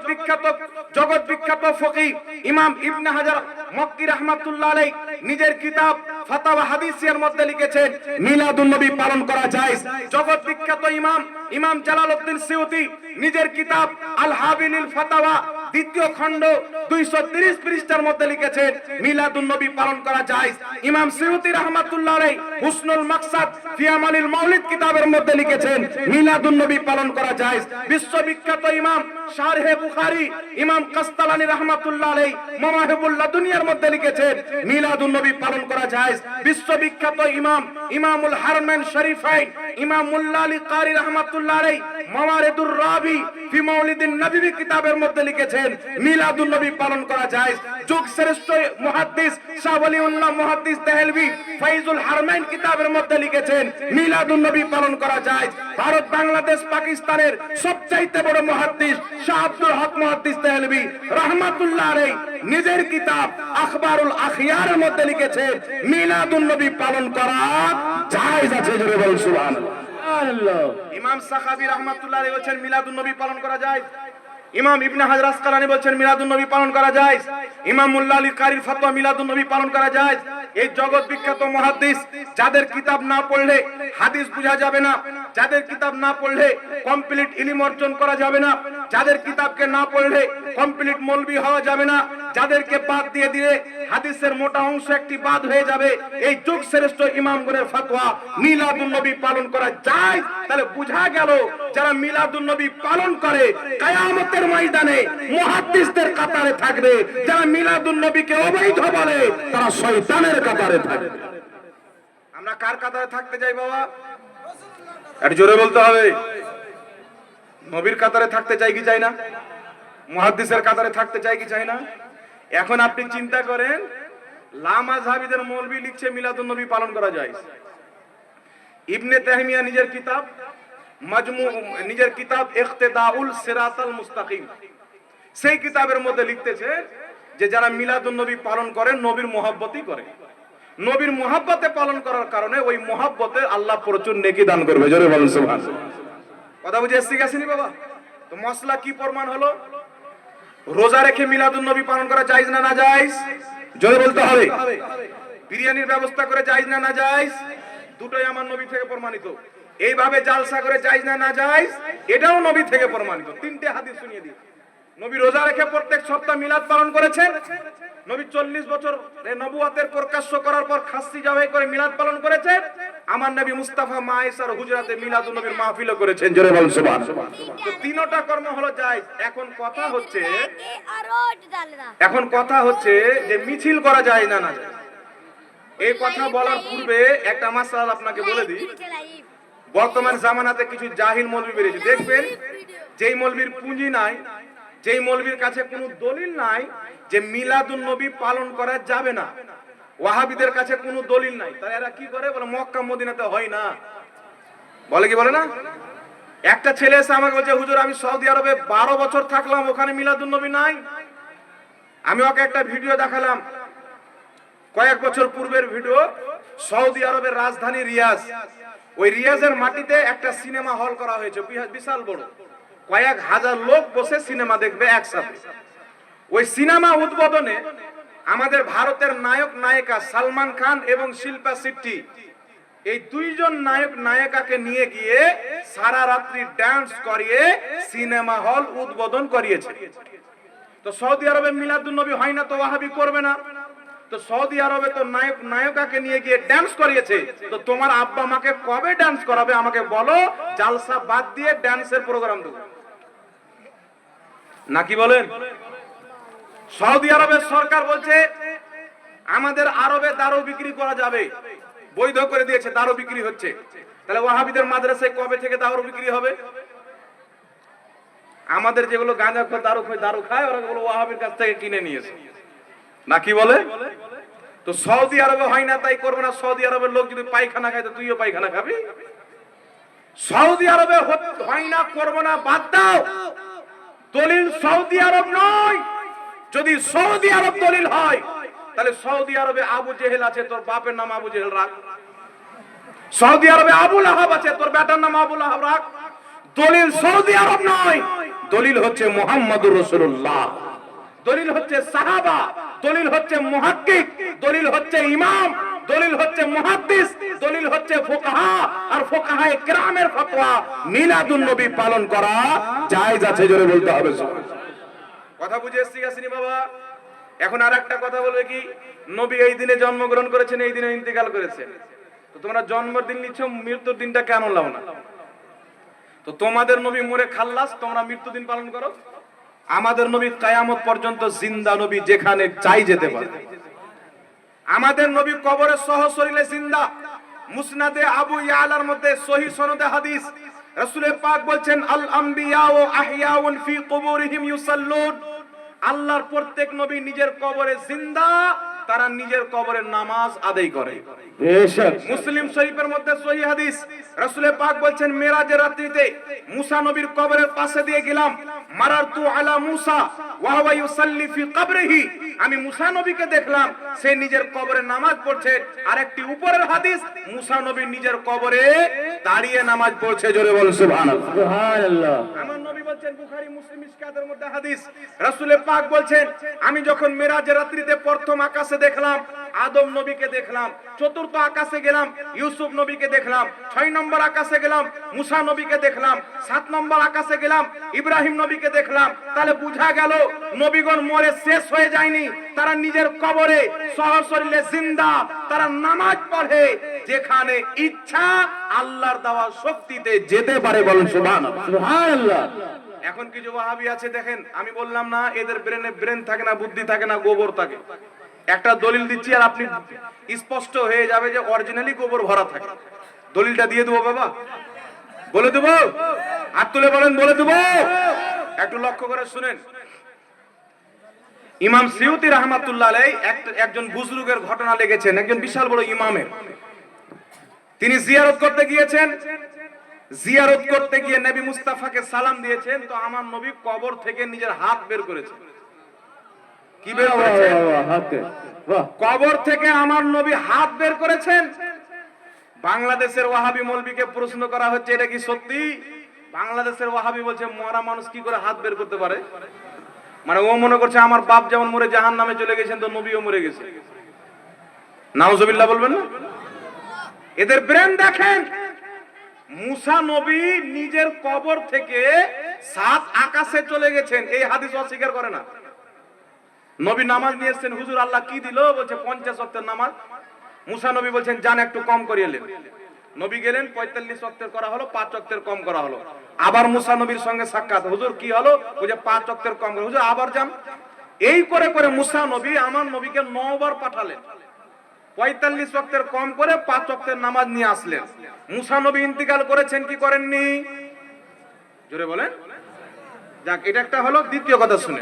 বিখ্যাত ফকিহ ইমাম ইবনে হাজার মক্কি রাহমাতুল্লাহ আলাইহি নিজের কিতাব ফাতাওয়া হাদিসিয়ার মধ্যে লিখেছেন মিলাদুন নবী পালন করা জায়েজ। জগৎ বিখ্যাত ইমাম জালালউদ্দিন সিউতি নিজের কিতাব আল হাবিলিল ফাতাওয়া দ্বিতীয় খণ্ড 230 পৃষ্ঠার মধ্যে লিখেছেন মিলাদুন নবী পালন করা জায়েজ। ইমাম সিউতি রাহমাতুল্লাহ আলাইহি হুসনুল মাকসাদ ফি আমালিল মাউলিদ কিতাবের মধ্যে লিখেছেন মিলাদুন নবী পালন করা জায়েজ। বিশ্ববিখ্যাত ইমাম শারহে বুখারী ইমাম কাসতালানী রাহমাতুল্লাহ আলাইহি মাওয়াহিবুল লাদুনিয়ার মধ্যে লিখেছেন মিলাদুন নবী পালন করা জায়েজ। বিশ্ববিখ্যাত ইমামুল হারমাইন শরীফাইন ইমাম মুল্লা আলী কারি রাহমাতুল্লাহ আলাইহি মাওয়ারিদুর রাবি ফি মাউলিদিন নবী কিতাবের মধ্যে লিখেছেন মিলাদুন নবী পালন করা জায়েজ। যুগ শ্রেষ্ঠ মুহাদ্দিস শাহ ওয়ালিউল্লাহ মুহাদ্দিস দেহলভী ফাইজুল হারমাইন কিতাবের মধ্যে লিখেছেন মিলাদুন নবী পালন করা জায়েজ। ভারত, বাংলাদেশ, পাকিস্তানের সবচাইতে বড় মুহাদ্দিস শাহ আব্দুল হক মুহাদ্দিস দেহলভী রাহমাতুল্লাহ আলাইহি নিজের কিতাব আখবারুল আখিয়ারের মধ্যে লিখেছেন মিলাদুন নবী পালন করা জায়েজ আছে। জোরে বল সুবহানাল্লাহ। ইমাম সাখাবী রাহমাতুল্লাহ আলাইহি বলেন মিলাদুন নবী পালন করা জায়েজ। ইমাম ইবনে হাজার আসকালানী বলেন মিলাদুন নবী পালন করা জায়েজ। ইমাম মুল্লা আলী কারির ফতোয়া মিলাদুন নবী পালন করা জায়েজ। এই জগৎ বিখ্যাত মুহাদ্দিস, যাদের কিতাব না পড়লে হাদিস বোঝা যাবে না, যাদের কিতাব না পড়লে কমপ্লিট ইলম অর্জন করা যাবে না, যাদের কিতাবকে না পড়লে কমপ্লিট মৌলবি হওয়া যাবে না, যাদেরকে বাদ দিয়ে দিলে হাদিসের মোটা অংশ একটি বাদ হয়ে যাবে। এই যুগ শ্রেষ্ঠ ইমামগণের ফতোয়া মিলাদুন নবী পালন করা যায়। তাহলে বোঝা গেল যারা মিলাদুন নবী পালন করে কিয়ামতের ময়দানে মুহাদ্দিসদের কাতারে থাকবে, যারা মিলাদুন নবীকে অবৈধ বলে তারা শয়তানের কাতারে থাকবে। আমরা কার কাতারে থাকতে যাই বাবা? একটু জোরে বলতে হবে। নবীর কাতারে থাকতে চাই কি চাই না? মুহাদ্দিসের কাতারে থাকতে চাই কি চাই না? এখন আপনি চিন্তা করেন, লামাযহাবীদের মৌলবী লিখছে মিলাদুন নবী পালন করা যায়। ইবনে তাইমিয়া নিজের কিতাব ইখতিদাউল সিরাতাল মুস্তাকিম, সেই কিতাবের মধ্যে লিখতেছে যে যারা মিলাদুন নবী পালন করে নবীর মুহাব্বতই করে। নবীর মুহাব্বতে পালন করার কারণে ওই মুহাব্বতে আল্লাহ প্রচুর নেকি দান করবে। জোরে বলেন সুবহানাল্লাহ। কথা বুঝে এসে গেছেনি বাবা? তো মশলা কি প্রমাণ হলো? রোজা রেখে মিলাদুন নবী পালন করা জায়েজ না না জায়েজ? জোরে বলতে হবে। বিরিয়ানির ব্যবস্থা করে জায়েজ না না জায়েজ? দুটোই আমার নবী থেকে প্রমাণিত। এইভাবে জালসা করে জায়েজ না না জায়েজ? এটাও নবী থেকে প্রমাণিত। তিনটে হাদিস শুনিয়ে দিই। নবী রোজা রেখে প্রত্যেক সপ্তাহ মিলাদ পালন করেছেন। নবী 40 বছর নবুয়তের প্রকাশ্য করার পর খাসি জবাই করে মিলাদ পালন করেছেন। আমার নবী মুস্তাফা মা আয়েশার হুজরাতে মিলাদুন নবীর মাহফিলও করেছেন। জোরে বলুন সুবহানাল্লাহ। তো তিনটা কর্ম হলো জায়েজ। এখন কথা হচ্ছে যে মিছিল করা যায় না না। এই কথা বলার পূর্বে একটা মাসআলা আপনাকে বলে দিই। বর্তমান জামানাতে কিছু জাহিল মৌলবী বেরিয়েছে, দেখবেন যেই মৌলবীর পুঁজি নাই, যেই মৌলবীর কাছে কোনো দলিল নাই যে মিলাদুন নবী পালন করা যাবে না, ওয়াহাবিদের কাছে কোনো দলিল নাই, তারা এরা কি করে বলে মক্কা মদিনাতে হয় না, বলে কি বলে না? একটা ছেলে এসে আমাকে বলছে, হুজুর আমি সৌদি আরবে 12 বছর থাকলাম, ওখানে মিলাদুন নবী নাই। আমি ওকে একটা ভিডিও দেখালাম, কয়েক বছর পূর্বের ভিডিও। সৌদি আরবের রাজধানী রিয়াজ, ওই রিয়াজের মাটিতে একটা সিনেমা হল করা হয়েছে, বিশাল বড়, কয়েক হাজার লোক বসে সিনেমা দেখবে একসাথে। ওই সিনেমা উদ্বোধনে আমাদের ভারতের নায়ক নায়িকা সালমান খান এবং শিল্পা শেট্টি, এই দুইজন নায়ক নায়িকাকে নিয়ে গিয়ে সারা রাত্রি ডান্স করিয়ে সিনেমা হল উদ্বোধন করিয়েছে। তো সৌদি আরবে মিলাদুন নবী হয় না, তো ওয়াহাবি করবে না। তো সৌদি আরবে তো নায়ক নায়িকাকে নিয়ে গিয়ে ডান্স করিয়েছে, তো তোমার আব্বা আমাকে কবে ডান্স করাবে আমাকে বলো, জালসা বাদ দিয়ে ডান্সের প্রোগ্রাম দেবো নাকি বলেন? সৌদি আরবের সরকার বলছে আমাদের আরবে দারু বিক্রি করা যাবে, বৈধ করে দিয়েছে, দারু বিক্রি হচ্ছে। তাহলে ওয়াহাবিদের মাদ্রাসায় কবে থেকে দারু বিক্রি হবে? আমাদের যেগুলো গাঁজা খোর দারু খায় ওরা গুলো ওয়াহাবির কাছ থেকে কিনে নিয়েছে নাকি বলে? তো সৌদি আরবে হয় না তাই করবে না। সৌদি আরবের লোক যদি পায়খানা খায় তো তুইও পায়খানা খাবি? সৌদি আরবে হয় না, করবো না, বাদ দাও। দলিল সৌদি আরব নয়। যদি সৌদি আরব দলিল হয় তাহলে সৌদি আরবে আবু জেহেল আছে, তোর বাপের নাম আবু জেহেল রাখ। সৌদি আরবে আবুল আহাব আছে, তোর বেটার নাম আবুল আহাব রাখ। দলিল সৌদি আরব নয়, দলিল হচ্ছে মুহাম্মদুর রাসূলুল্লাহ, দলিল হচ্ছে সাহাবা, দলিল হচ্ছে মুহাক্কিক, দলিল হচ্ছে ইমাম, দলিল হচ্ছে মুহাদ্দিস, দলিল হচ্ছে ফুকাহা। আর ফুকাহায়ে কেরামের ফতোয়া মিলাদুন নবী পালন করা জায়েজ আছে। জোরে বলতে হবে। কথা বুঝে এসছি আসেনি বাবা? এখন আর একটা কথা বলবে কি, নবী এই দিনে জন্মগ্রহণ করেছেন, এই দিনে ইন্তেকাল করেছেন, তো তোমরা জন্মদিন নিচ্ছ, মৃত্যুর দিনটা কেন লাও না? তো তোমাদের নবী মরে খাল্লাস, তোমরা মৃত্যুদিন পালন করো। আমাদের নবী কিয়ামত পর্যন্ত জিন্দা নবী, যেখানে চাই যেতে পারে। আমাদের নবী কবরে সহশরীরে জিন্দা। মুসনাদে আবু ইয়ালার মধ্যে সহিহ সনদে হাদিস, রাসূল পাক বলছেন, আল আম্বিয়া ও আহিয়াউন ফি কুবুরিহিম ইউসাল্লুন। আল্লাহর প্রত্যেক নবী নিজের কবরে জিন্দা, তারা নিজের কবরে নামাজ আদায় করে। মুসলিম শরীফের মধ্যে সহিহ হাদিস, রাসূল পাক বলছেন, মেরাজের রাত্রিতে মুসা নবীর কবরের পাশে দিয়ে গেলাম, মারারতু আলা মুসা ওয়া হুয়া ইউসাল্লি ফি কবরিহি। আমি মুসা নবীকে দেখলাম, সে নিজের কবরে নামাজ পড়ছে। আরেকটি উপরের হাদিস, মুসা নবী নিজের কবরে দাঁড়িয়ে নামাজ পড়ছে। জোরে বল সুবহানাল্লাহ। সুবহানাল্লাহ। আমার নবী হচ্ছেন বুখারী মুসলিম ইসকাতের মধ্যে হাদিস, রাসূল পাক বলছেন আমি যখন মেরাজের রাত্রিতে প্রথম আকাশে দেখলাম আদম নবীকে দেখলাম, চতুর্থ আকাশে গেলাম ইউসুফ নবীকে দেখলাম, 6 নম্বর আকাশে গেলাম মুসা নবীকে দেখলাম, 7 নম্বর আকাশে গেলাম ইব্রাহিম নবীকে দেখলাম। তাহলে বোঝা গেল নবীগণ মরে শেষ হয়ে যায়নি, তারা নিজের কবরে সহশরীরে জিন্দা, তারা নামাজ পড়ে, যেখানে ইচ্ছা আল্লাহর দেওয়া শক্তিতে যেতে পারে। বলুন সুবহানাল্লাহ। সুবহানাল্লাহ। এখন কিছু ওয়াহাবি আছে দেখেন, আমি বললাম না এদের ব্রেন থাকে না, বুদ্ধি থাকে না, গোবর থাকে। একটা দলিল দিচ্ছি আর আপনি স্পষ্ট হয়ে যাবে যে অরিজিনালি গোবর ভরা থাকে। দলিলটা দিয়ে দেবো বাবা, বলে দেবো, হাত তুলে বলেন বলে দেবো। একটু লক্ষ্য করে শুনেন, ইমাম সিউতি রাহমাতুল্লাহ আলাইহি একজন বুজরুগের ঘটনা লিখেছেন। একজন বিশাল বড় ইমামের, তিনি জিয়ারত করতে গিয়েছেন, জিয়ারত করতে গিয়ে নবী মুস্তাফাকে সালাম দিয়েছেন, তো আমার নবী কবর থেকে নিজের হাত বের করেছেন। কি বের করেছেন? কবর থেকে আমার নবী হাত বের করেছেন। বাংলাদেশের ওয়াহাবি মৌলবীকে প্রশ্ন করা হচ্ছে এটা কি সত্যি? বাংলাদেশের ওয়াহাবি বলছে মরা মানুষ কি করে হাত বের করতে পারে? মানে ও মনে করছে আমার বাপ যেমন মরে জাহান্নামে চলে গেছেন তো নবীও মরে গেছে। নাউজুবিল্লাহ বলবেন না? এদের ব্রেন দেখেন, মুসা নবী নিজের কবর থেকে 7 আকাশে চলে গেছেন, এই হাদিস অস্বীকার করে না। নবী নামাজ নিয়ে এসেছেন, হুজুর আল্লাহ কি দিল? বলছে 50 ওয়াক্তের নামাজ। মুসা নবী বলছেন জান একটু কম করিয়েলেন। নবী গেলেন, 45 ওয়াক্তের করা হলো, 5 ওয়াক্তের কম করা হলো। আবার মুসা নবীর সঙ্গে সাক্ষাৎ, হুজুর কি হলো? বলছে 5 ওয়াক্তের কম করে। হুজুর আবার যান। এই করে করে মুসা নবী আমার নবীকে 9 বার পাঠালেন। 45 ওয়াক্তের কম করে 5 ওয়াক্তের নামাজ নিয়ে আসলেন। মুসা নবী ইন্তিকাল করেছেন কি করেননি? জোরে বলেন। যাক, এটা একটা হলো। দ্বিতীয় কথা শুনে,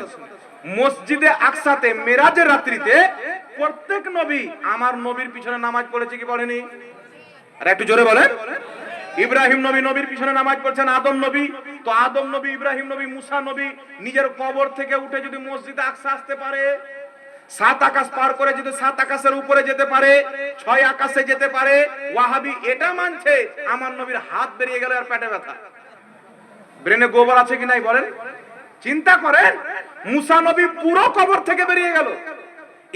মসজিদে আকসাতে মেরাজের রাত্রিতে প্রত্যেক নবী আমার নবীর পিছনে নামাজ পড়েছে কি পড়েনি? আর একটু জোরে বলেন। ইব্রাহিম নবী নবীর পিছনে নামাজ পড়ছেন, আদম নবী, তো আদম নবী, ইব্রাহিম নবী, মুসা নবী নিজের কবর থেকে উঠে যদি মসজিদে আকসা আসতে পারে, 7 আকাশ পার করে যদি 7 আকাশের উপরে যেতে পারে, 6 আকাশে যেতে পারে, ওয়াহাবি এটা মানছে আমার নবীর হাত বেরিয়ে গেল আর পেটে ব্যথা। ব্রেনে গোবর আছে কি নাই বলেন? চিন্তা করেন, মুসা নবী পুরো কবর থেকে বেরিয়ে গেল,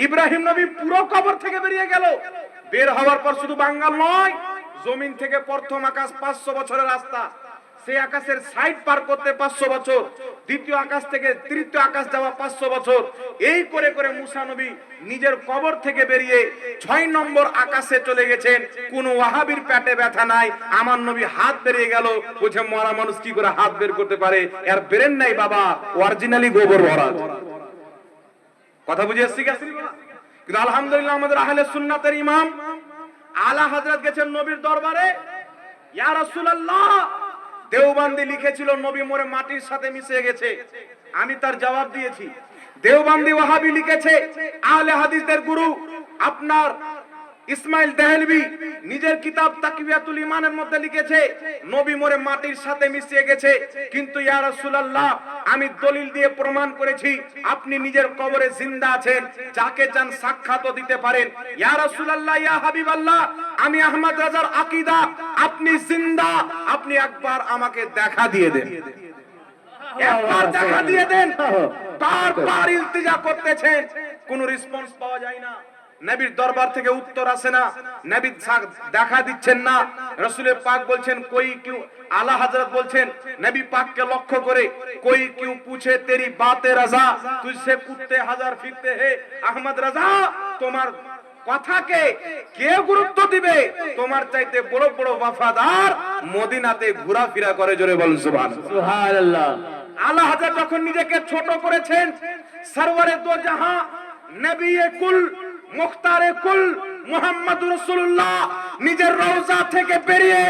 ইব্রাহিম নবী পুরো কবর থেকে বেরিয়ে গেল। বের হওয়ার পর শুধু বাঙ্গাল নয়, জমিন থেকে প্রথম আকাশ 500 বছরের রাস্তা, সেই আকাশের সাইড পার করতে 500 বছর, দ্বিতীয় আকাশ থেকে তৃতীয় আকাশ যাওয়া 500 বছর। এই করে করে মুসা নবী নিজের কবর থেকে বেরিয়ে 6 নম্বর আকাশে চলে গেছেন। কোন ওয়াহাবির পেটে ব্যথা নাই, আমার নবী হাত বেরিয়ে গেল। বুঝে মরা মানুষ কি করে হাত বের করতে পারে? এর ব্রেন নাই বাবা, অরিজিনালি গোবর ভরা। কথা বুঝে এসছি কি? কিন্তু আলহামদুলিল্লাহ আমাদের আহলে সুন্নাতের ইমাম আলা হযরত গেছেন নবীর দরবারে, ইয়া রাসূলুল্লাহ, দেওবন্দি লিখেছিল নবী মরে মাটির সাথে মিশে গেছে। আমি তার জবাব দিয়েছি। দেওবন্দি ওয়াহাবি লিখেছে, আহলে হাদিসদের গুরু আপনার ইসমাইল দেহলভি নিজের কিতাব তাকওয়াতুল ঈমানের মধ্যে লিখেছে নবী মরে মাটির সাথে মিশে গেছে। কিন্তু ইয়া রাসূলুল্লাহ, আমি দলিল দিয়ে প্রমাণ করেছি আপনি নিজের কবরে জিন্দা আছেন, যাকে চান সাক্ষাৎও দিতে পারেন। ইয়া রাসূলুল্লাহ, ইয়া হাবিবাল্লাহ, আমি আহমদ রাজার আকীদা, আপনি জিন্দা, আপনি একবার আমাকে দেখা দিয়ে দেন, একবার দেখা দিয়ে দেন। বারবার ইলতিজা করতেছেন, কোনো রেসপন্স পাওয়া যায় না। নবীর দরবার থেকে উত্তর আসে না, নবী দেখা দিচ্ছেন না। রাসূলের পাক বলছেন কোই কিউ, আলা হযরত বলছেন নবী পাককে লক্ষ্য করে, কোই কিউ পুছে তেরি বাতে রাজা, তুঝসে কুত্তে হাজার ফিরতে হে আহমদ রাজা, তোমার কথাকে কে গুরুত্ব দিবে? তোমার চাইতে বড় বড় ওয়াফাদার মদিনাতে ঘোরাফেরা করে। জোরে বলেন সুবহানাল্লাহ। সুবহানাল্লাহ। আলা হযরত যখন নিজেকে ছোট করেছেন, সরওয়ারে দো জাহাঁ, নবী কুল, মুখতারে কুল মুহাম্মদুর রাসূলুল্লাহ নিজের রওজা থেকে বেরিয়ে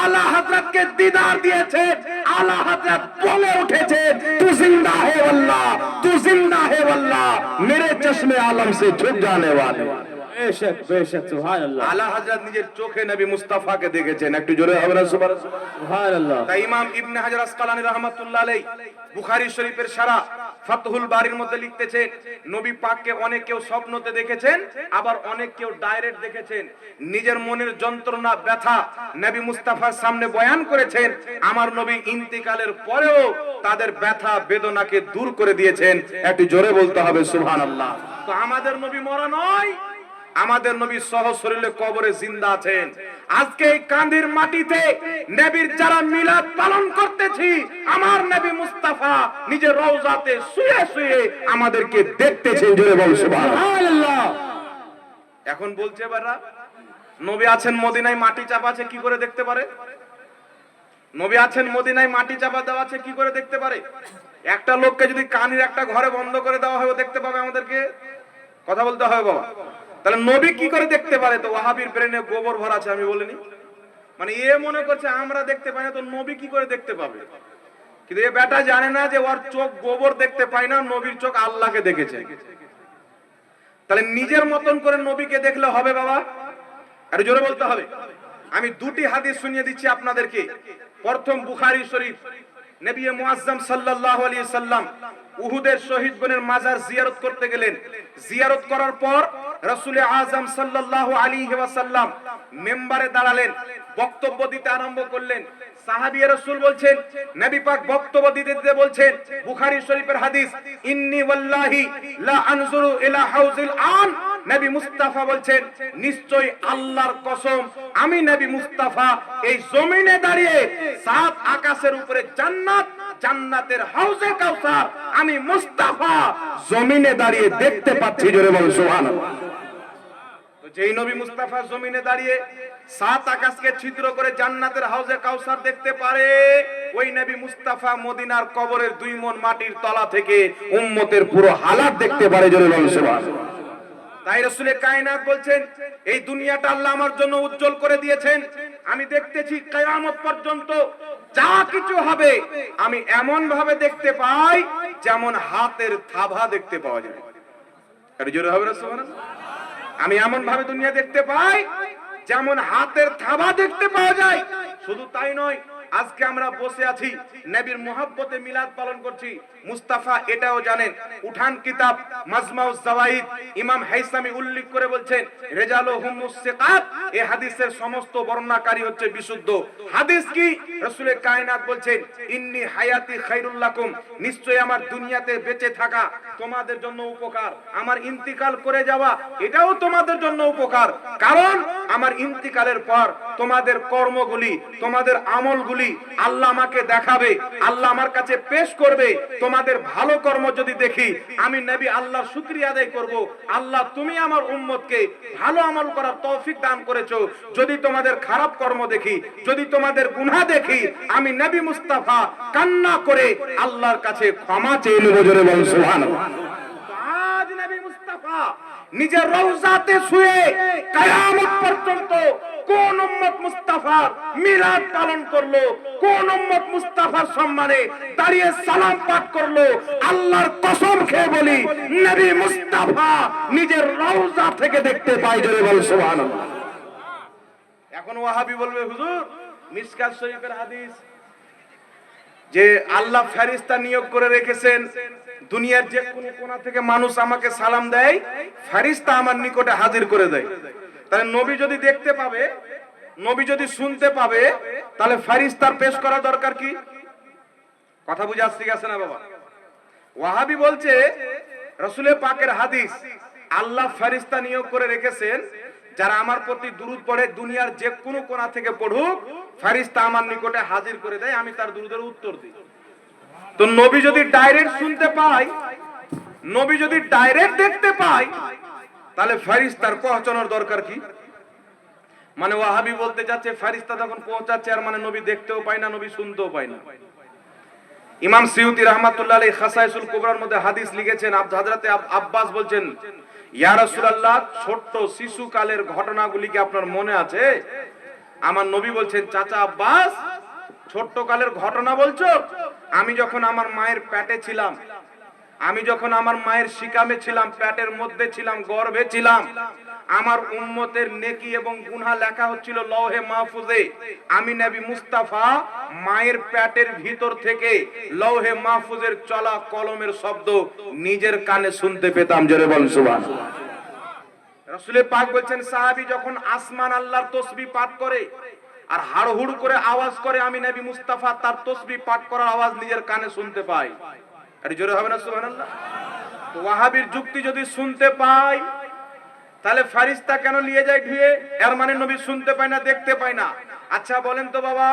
আলা হযরতকে দিদার দিয়েছেন। আলা হযরত বলে উঠেছে, তু জিন্দা হে আল্লাহ, তু জিন্দা হে আল্লাহ, মেরে চশমে আলম সে ঝুক জানে ওয়ালে। বেশক বেশক সুবহানাল্লাহ আলা হযরত নিজের চোখে নবী মুস্তাফাকে দেখেছেন, একটু জোরে হবে না সুবহানাল্লাহ? সুবহানাল্লাহ তাই ইমাম ইবনে হাজার আসকালানী রাহমাতুল্লাহ আলাইহি বুখারী শরীফের সারা ফাতহুল বারীর মধ্যে লিখতেছেন, নবী পাককে অনেক কেউ স্বপ্নতে দেখেছেন, আবার অনেক কেউ ডাইরেক্ট দেখেছেন। নিজের মনের যন্ত্রণা ব্যথা নবী মুস্তাফার সামনে বয়ান করেছেন। আমার নবী ইন্তিকালের পরেও তাদের ব্যথা বেদনাকে দূর করে দিয়েছেন, একটু জোরে বলতে হবে সুবহানাল্লাহ। তো আমাদের নবী মরা নয়, আমাদের নবী সহ শরীরে কবরে জিন্দা আছেন। আজকে এই কান্দির মাটিতে নবীর যারা মিলাদ পালন করতেছি, আমার নবী মুস্তাফা নিজের রওজাতে শুয়ে শুয়ে আমাদেরকে দেখতেছেন, জোরে বল সুবহানাল্লাহ। এখন বলছে এবারা নবী আছেন মদিনায়, মাটি চাপা আছে, কি করে দেখতে পারে? নবী আছেন মদিনায়, মাটি চাপা দেওয়া আছে, কি করে দেখতে পারে? একটা লোককে যদি কানির একটা ঘরে বন্ধ করে দেওয়া হয়, ও দেখতে পাবে আমাদেরকে? কথা বলতে হবে বাবা। তাহলে নবী কি করে দেখতে পারে? তো ওয়াহাবির ব্রেনে গোবর ভরা আছে, আমি বলিনি? মানে এ মনে করছে আমরা দেখতে পাই না, তো নবী কি করে দেখতে পাবে? কিন্তু এ বেটা জানে না যে ওর চোখ গোবর দেখতে পায় না, নবীর চোখ আল্লাহকে দেখেছে। তাহলে নিজের মতন করে নবীকে দেখলে হবে বাবা? আর জোরে বলতে হবে। আমি দুটি হাদিস শুনিয়ে দিচ্ছি আপনাদেরকে। প্রথম বুখারী শরীফ, নবী মুআজ্জম সাল্লাল্লাহু আলাইহি সাল্লাম উহুদের শহীদগণের মাজার জিয়ারত করতে গেলেন। জিয়ারত করার পর রাসূল আযম সাল্লাল্লাহু আলাইহি ওয়াসাল্লাম মিম্বারে দাঁড়ালেন, বক্তব্য দিতে আরম্ভ করলেন। সাহাবীয়ে রাসূল বলছেন, নবী পাক বক্তব্য দিতে দিতে বলছেন, বুখারী শরীফের হাদিস, ইন্নী ওয়াল্লাহি লা আনজুরু ইলা হাউজিল আন। নবী মুস্তাফা বলছেন, নিশ্চয় আল্লাহর কসম, আমি নবী মুস্তাফা এই জমিনে দাঁড়িয়ে সাত আকাশের উপরে জান্নাত, জান্নাতের হাউজে কাউসার আমি মুস্তাফা জমিনে দাঁড়িয়ে দেখতে পাচ্ছি, জোরে বল সুবহানাল্লাহ। তো যেই নবী মুস্তাফা জমিনে দাঁড়িয়ে সাত আকাশকে ছিদ্র করে জান্নাতের হাউজে কাউসার দেখতে পারে, ওই নবী মুস্তাফা মদিনার কবরের 2 মণ মাটির তলা থেকে উম্মতের পুরো হালাত দেখতে পারে, জোরে বল সুবহানাল্লাহ। তাই রাসূলে কায়নাত বলছেন, এই দুনিয়াটা আল্লাহ আমার জন্য উজ্জ্বল করে দিয়েছেন। আমি দেখতেছি কিয়ামত পর্যন্ত যা কিছু হবে আমি এমন ভাবে দেখতে পাই যেমন হাতের থাবা দেখতে পাওয়া যায়। আর জোরে হবে না সুবহানাল্লাহ। আমি এমন ভাবে দুনিয়া দেখতে পাই যেমন হাতের থাবা দেখতে পাওয়া যায়। শুধু তাই নয়, আজকে আমরা বসে আছি নবীর মুহাব্বতে মিলাদ পালন করছি। মুস্তাফা এটাও জানেন। উঠান কিতাব মাজমাউজ জাওয়াইদ ইমাম হাইসামি উল্লেখ করে বলছেন, রিজালুহুম মুসসিকাত, এই হাদিসের সমস্ত বর্ণনাকারী হচ্ছে বিশুদ্ধ। হাদিস কি? রাসূলে কায়নাত বলছেন, ইন্নী হায়াতি খায়রুল লাকুম, নিশ্চয় আমার দুনিয়াতে বেঁচে থাকা তোমাদের জন্য উপকার, আমার ইন্তিকাল করে যাওয়া এটাও তোমাদের জন্য উপকার। কারণ আমার ইন্তিকালের পর তোমাদের কর্মগুলি, তোমাদের আমলগুলি আল্লাহ আমাকে দেখাবে, আল্লাহ আমার কাছে পেশ করবে। তোমাদের ভালো কর্ম যদি দেখি, আমি নবী আল্লাহর শুকরিয়া আদায় করব, আল্লাহ তুমি আমার উম্মতকে ভালো আমল করার তৌফিক দান করেছো। যদি তোমাদের খারাপ কর্ম দেখি, যদি তোমাদের গুনাহ দেখি, আমি নবী মুস্তাফা কান্না করে আল্লাহর কাছে ক্ষমা চেয়ে নেব, জোরে বল সুবহানাল্লাহ। আজ নবী মুস্তাফা নিজের রওজাতে শুয়ে কিয়ামত পর্যন্ত কোন উম্মত মুস্তাফার মিলাদ পালন করলো, কোন উম্মত মুস্তাফার সম্মানে দাঁড়িয়ে সালাম পাঠ করলো, আল্লাহর কসম খেয়ে বলি নবী মুস্তাফা নিজের রওজা থেকে দেখতে পাই, জোরে বল সুবহানাল্লাহ। এখন ওয়াহাবি বলবে, হুজুর মিশকাত শরীফের হাদিস যে আল্লাহ ফেরেশতা নিয়োগ করে রেখেছেন, দুনিয়ার যে কোন কোণা থেকে মানুষ আমাকে সালাম দেয়, ফেরেশতা আমার নিকটে হাজির করে দেয়। তাহলে নবী যদি দেখতে পাবে, নবী যদি শুনতে পাবে, তাহলে ফেরেশতার পেশ করা দরকার কি? কথা বুঝে আসছে গেছে না বাবা? ওয়াহাবি বলছে, রাসূলে পাকের হাদিস, আল্লাহ ফেরেশতা নিয়োগ করে রেখেছেন, যারা আমার প্রতি দুরূদ পড়ে দুনিয়ার যে কোনো কোণা থেকে পড়ুক, ফেরেশতা আমার নিকটে হাজির করে দেয়, আমি তার দুরূদের উত্তর দিই। তো নবী যদি ডাইরেক্ট শুনতে পায়, নবী যদি ডাইরেক্ট দেখতে পায়, তাহলে ফেরেশতার পৌঁছানোর দরকার কি? মানে ওয়াহাবি বলতে যাচ্ছে ফেরেশতা যখন পৌঁছাচ্ছে, আর মানে নবী দেখতেও পায় না, নবী শুনতেও পায় না। ইমাম সিউতি রাহমাতুল্লাহ আলাইহি খাসাইসুল কুবরার মধ্যে হাদিস লিখেছেন, হযরতে আব্বাস বলছেন, ইয়া রাসূলুল্লাহ, ছোট্ট শিশুকালের ঘটনাগুলি কি আপনার মনে আছে? আমার নবী বলছেন, চাচা আব্বাস, ছোট্ট কালের ঘটনা বলছো? আমি যখন আমার মায়ের পেটে ছিলাম, আমি যখন আমার মায়ের শিকামে ছিলাম, পেটের মধ্যে ছিলাম, গর্ভে ছিলাম, আমার উম্মতের নেকি এবং গুনাহ লেখা হচ্ছিল লৌহে মাহফুজে। আমি নবী মুস্তাফা মায়ের পেটের ভিতর থেকে লৌহে মাহফুজের চলা কলমের শব্দ নিজের কানে শুনতে পেতাম। জোরে বল সুবহানাল্লাহ। রাসূল পাক বলছেন, সাহাবী যখন আসমান আল্লাহর তাসবিহ পাঠ করে আর হাড়হুড় করে আওয়াজ করে, আমি নবী মুস্তাফা তার তাসবিহ পাঠ করার আওয়াজ নিজের কানে শুনতে পাই। আর জোরে হবে না সুবহানাল্লাহ? তো ওয়াহাবীর যুক্তি যদি শুনতে পাই, তাহলে ফেরেশতা কেন নিয়ে যায় ধুয়ে? এর মানে নবী শুনতে পায় না, দেখতে পায় না। আচ্ছা বলেন তো বাবা,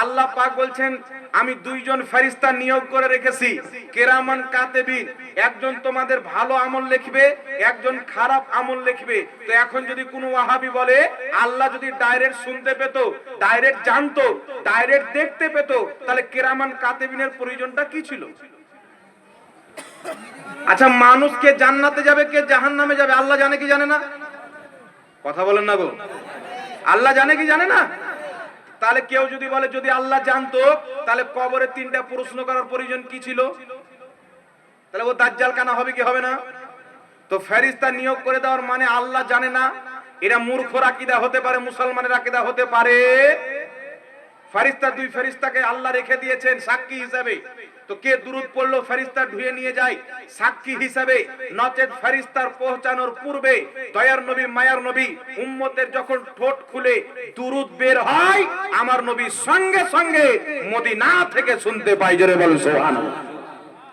আল্লাহ পাক বলছেন আমি দুইজন ফেরেশতা নিয়োগ করে রেখেছি, কিরামান কাতিবিন, একজন তোমাদের ভালো আমল লিখবে, একজন খারাপ আমল লিখবে। তো এখন যদি কোনো ওয়াহাবী বলে আল্লাহ যদি ডাইরেক্ট শুনতে পেত, ডাইরেক্ট জানতো, ডাইরেক্ট দেখতে পেত, তাহলে কিরামান কাতিবিনের প্রয়োজনটা কি ছিল? আচ্ছা, মানুষ কে জান্নাতে যাবে, কে জাহান্নামে যাবে আল্লাহ জানে কি জানে না? কথা বলেন না গো। আল্লাহ জানে কি জানে না? তাহলে কেউ যদি বলে যদি আল্লাহ জানতো, তাহলে কবরে 3টা প্রশ্ন করার প্রয়োজন কি ছিল? তাহলে ও দাজ্জাল কানা হবে কি হবে না? তো ফেরেশতা নিয়োগ করে দেওয়ার মানে আল্লাহ জানে না, এটা মূর্খর আকীদা হতে পারে, মুসলমানের আকীদা হতে পারে। ফেরেশতা, দুই ফেরেশতাকে আল্লাহ রেখে দিয়েছেন সাক্ষী হিসাবে। তো কে দুরূদ পড়লো ফেরেশতা ধুয়ে নিয়ে যায় সাক্ষী হিসাবে। নচেত ফেরেশতার পৌঁছানোর পূর্বে দয়ার নবী, মায়ার নবী, উম্মতের যখন ঠোঁট খুলে দুরূদ বের হয়, আমার নবী সঙ্গে সঙ্গে মদিনা থেকে শুনতে পাই। জোরে বল সুবহানাল্লাহ।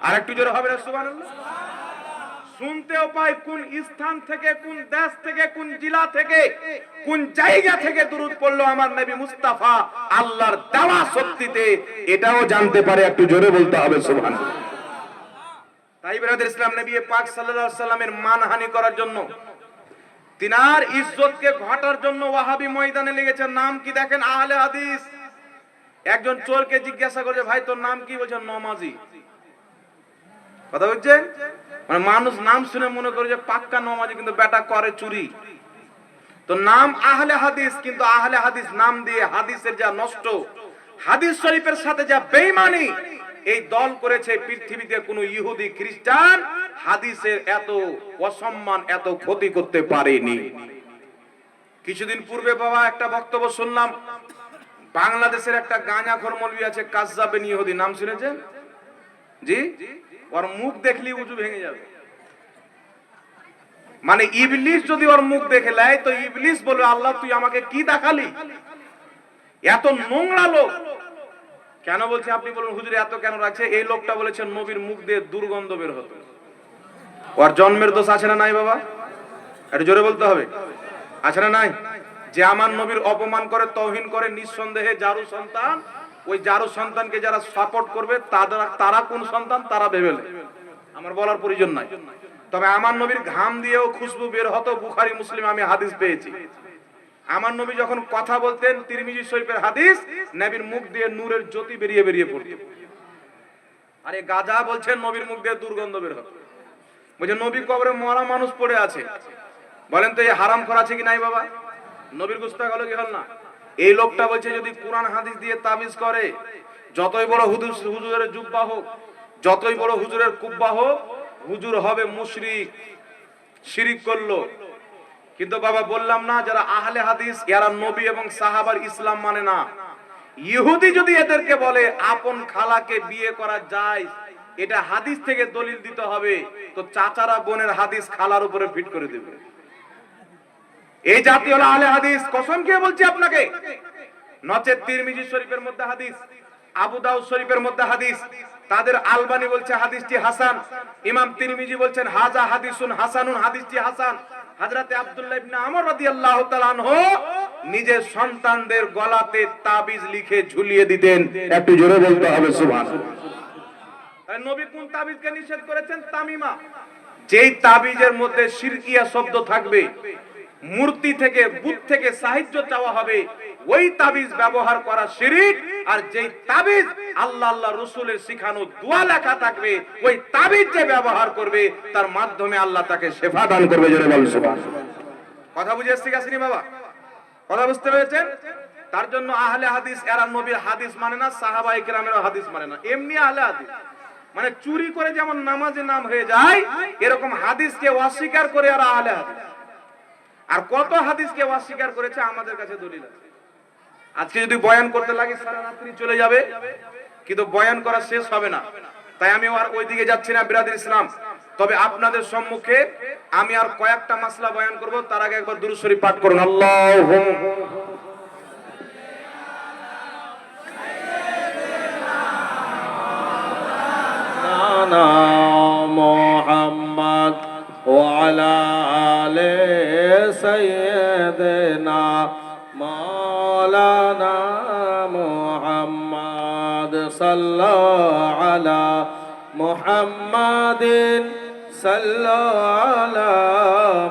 আর একটু জোরে হবে না সুবহানাল্লাহ? শুনতেও পাই কোন স্থান থেকে, কোন দেশ থেকে, কোন জেলা থেকে, কোন জায়গা থেকে দুরূদ পড়লো আমার নবী মুস্তাফা আল্লাহর দেওয়া শক্তিতে, এটাও জানতে পারে। একটু জোরে বলতে হবে সুবহানাল্লাহ। তাই ব্রাদার ইসলাম, নবী পাক সাল্লাল্লাহু আলাইহি সাল্লামের মানহানি করার জন্য, তিনার ইজ্জতকে ঘটার জন্য ওয়াহাবী ময়দানে লেগেছে। নাম কি দেখেন? আহলে হাদিস। একজন চোরকে জিজ্ঞাসা করছে, ভাই তোর নাম কি? বলছে নমাজি। কথা হচ্ছে, মানে মানুষ নাম শুনে মনে করে যে পাক্কা নমাজি, কিন্তু বেটা করে চুরি। তো নাম আহলে হাদিস, কিন্তু আহলে হাদিস নাম দিয়ে হাদিসের যা নষ্ট, হাদিস শরীফের সাথে যা বেঈমানি এই দল করেছে, পৃথিবীতে কোনো ইহুদি খ্রিস্টান হাদিসের এত অসম্মান, এত ক্ষতি করতে পারেনি। কিছুদিন পূর্বে বাবা একটা বক্তব্য শুনলাম, বাংলাদেশের একটা গাঁজাখোর মৌলবি আছে, কাজ্জাবেন ইহুদি, নাম শুনেছেন? জি, ওর মুখ দেখলি উজু ভেঙে যাবে। মানে ইবলিস যদি ওর মুখ দেখে লাই, তো ইবলিস বলবে আল্লাহ তুই আমাকে কি দেখালি? এত নোংরা লোক। কেন বলছে আপনি বলুন, হুজুর এত কেন রাখছে? এই লোকটা বলেছেন নবীর মুখ দিয়ে দুর্গন্ধ বের হতো। ওর জন্মের দোষ আছে না নাই বাবা? একটু জোরে বলতে হবে, আছে না নাই? যে আমার নবীর অপমান করে, তৌহিন করে, নিঃসন্দেহে জারু সন্তান। ওই জারু সন্তানকে যারা সাপোর্ট করবে, তারা কোন সন্তান তারা ভেবে নেয়, আমার বলার প্রয়োজন নাই। তবে আমার নবীর ঘাম দিয়েও খুশবু বের হতো, বুখারী মুসলিম আমি হাদিস পেয়েছি। আমার নবী যখন কথা বলতেন, তিরমিজি শরীফের হাদিস, নবীর মুখ দিয়ে নূরের জ্যোতি বেরিয়ে বেরিয়ে পড়তো। আরে গাজা বলছেন নবীর মুখ দিয়ে দুর্গন্ধ বের হতো। বলছে নবী কবরে মরা মানুষ পড়ে আছে, বলেন তো এই হারাম করা আছে কি নাই বাবা? নবীর গুস্তাখ হলো কি হল না? এই লোকটা বলছে যদি কোরআন হাদিস দিয়ে তাবিজ করে, যতই বড় হুজুরের জুব্বা হোক, যতই বড় হুজুরের কুব্বা হোক, হুজুর হবে মুশরিক, শিরিক করলো। কিন্তু বাবা বললাম না, যারা আহলে হাদিস এরা নবী এবং সাহাবার ইসলাম মানে না। ইহুদি যদি এদেরকে বলে আপন খালাকে বিয়ে করা যায়, এটা হাদিস থেকে দলিল দিতে হবে, তো চাচারা বোনের হাদিস খালার উপরে ফিট করে দেবে। এই জাতি হলো আহলে হাদিস, কসম খেয়ে বলছি আপনাকে। নচেত তিরমিজি শরীফের মধ্যে হাদিস, আবু দাউদ শরীফের মধ্যে হাদিস, তাদের আলবানি বলছে হাদিসটি হাসান, ইমাম তিরমিজি বলছেন হাজা হাদিসুন হাসানুন, হাদিসটি হাসান। হযরতে আব্দুল্লাহ ইবনে আমর রাদিয়াল্লাহু তাআলা আনহু নিজের সন্তানদের গলাতে তাবিজ লিখে ঝুলিয়ে দিতেন। একটু জোরে বলতে হবে সুবহানাল্লাহ। তাই নবী কোন তাবিজকে নিষেধ করেছেন? তামিমা। যেই তাবিজের মধ্যে শিরকিয়া শব্দ থাকবে, মূর্তি থেকে, বুত থেকে সাহায্য চাওয়া হবে, ওই তাবিজ ব্যবহার করা শিরক। আর যেই তাবিজ আল্লাহ আল্লাহ রাসূলের শিখানো দোয়া লেখা থাকবে, ওই তাবিজ যে ব্যবহার করবে, তার মাধ্যমে আল্লাহ তাকে শিফা দান করবে। জোরে বলুন সুবহানাল্লাহ। কথা বুঝে এসেছে কাছেনি বাবা? কথা বুঝতে পেরেছেন? তার জন্য আহলে হাদিস এরা নবীর হাদিস মানে না, সাহাবায়ে কেরামের হাদিস মানে না। এমনি আহলে হাদিস মানে চুরি করে যেমন নামাজে নাম হয়ে যায়, এরকম হাদিসকে অস্বীকার করে এরা আহলে হাদিস। আর কত হাদিস কেউ অস্বীকার করেছে, আমাদের কাছে দলিল আছে। আজকে যদি বয়ান করতে লাগি সারা রাত্রি চলে যাবে, কিন্তু বয়ান করা শেষ হবে না। তাই আমি আর ওইদিকে যাচ্ছি না বিরাদর ইসলাম। তবে আপনাদের সম্মুখে আমি আর কয়েকটা মাসলা বয়ান করব, তার আগে একবার দুরূদ শরীফ পাঠ করুন। আল্লাহুম্মা মুহাম্মদ ওয়া আলা আলি সাইয়্যিদিনা মাওলানা মুহাম্মদ সাল্লাল্লাহু আলা মুহাম্মাদিন সাল্লাল্লাহু আলা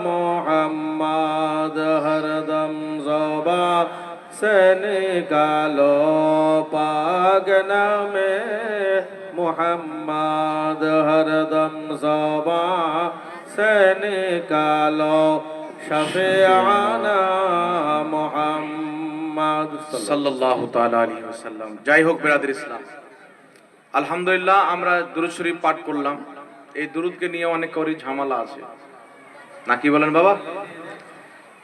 মুহাম্মদ হরদম ज़ुबा से निकालो पाक नामे मुहम्मद हरदम ज़ुबा से निकालो शफीआना मुहम्मद সাল্লাল্লাহু তাআলা আলাইহি ওয়াসাল্লাম। যাই হোক বিরাদর ইসলাম, আলহামদুলিল্লাহ আমরা দুরূদ শরীফ পাঠ করলাম। এই দুরূদকে নিয়ে অনেক করি ঝামেলা আছে নাকি বলেন বাবা?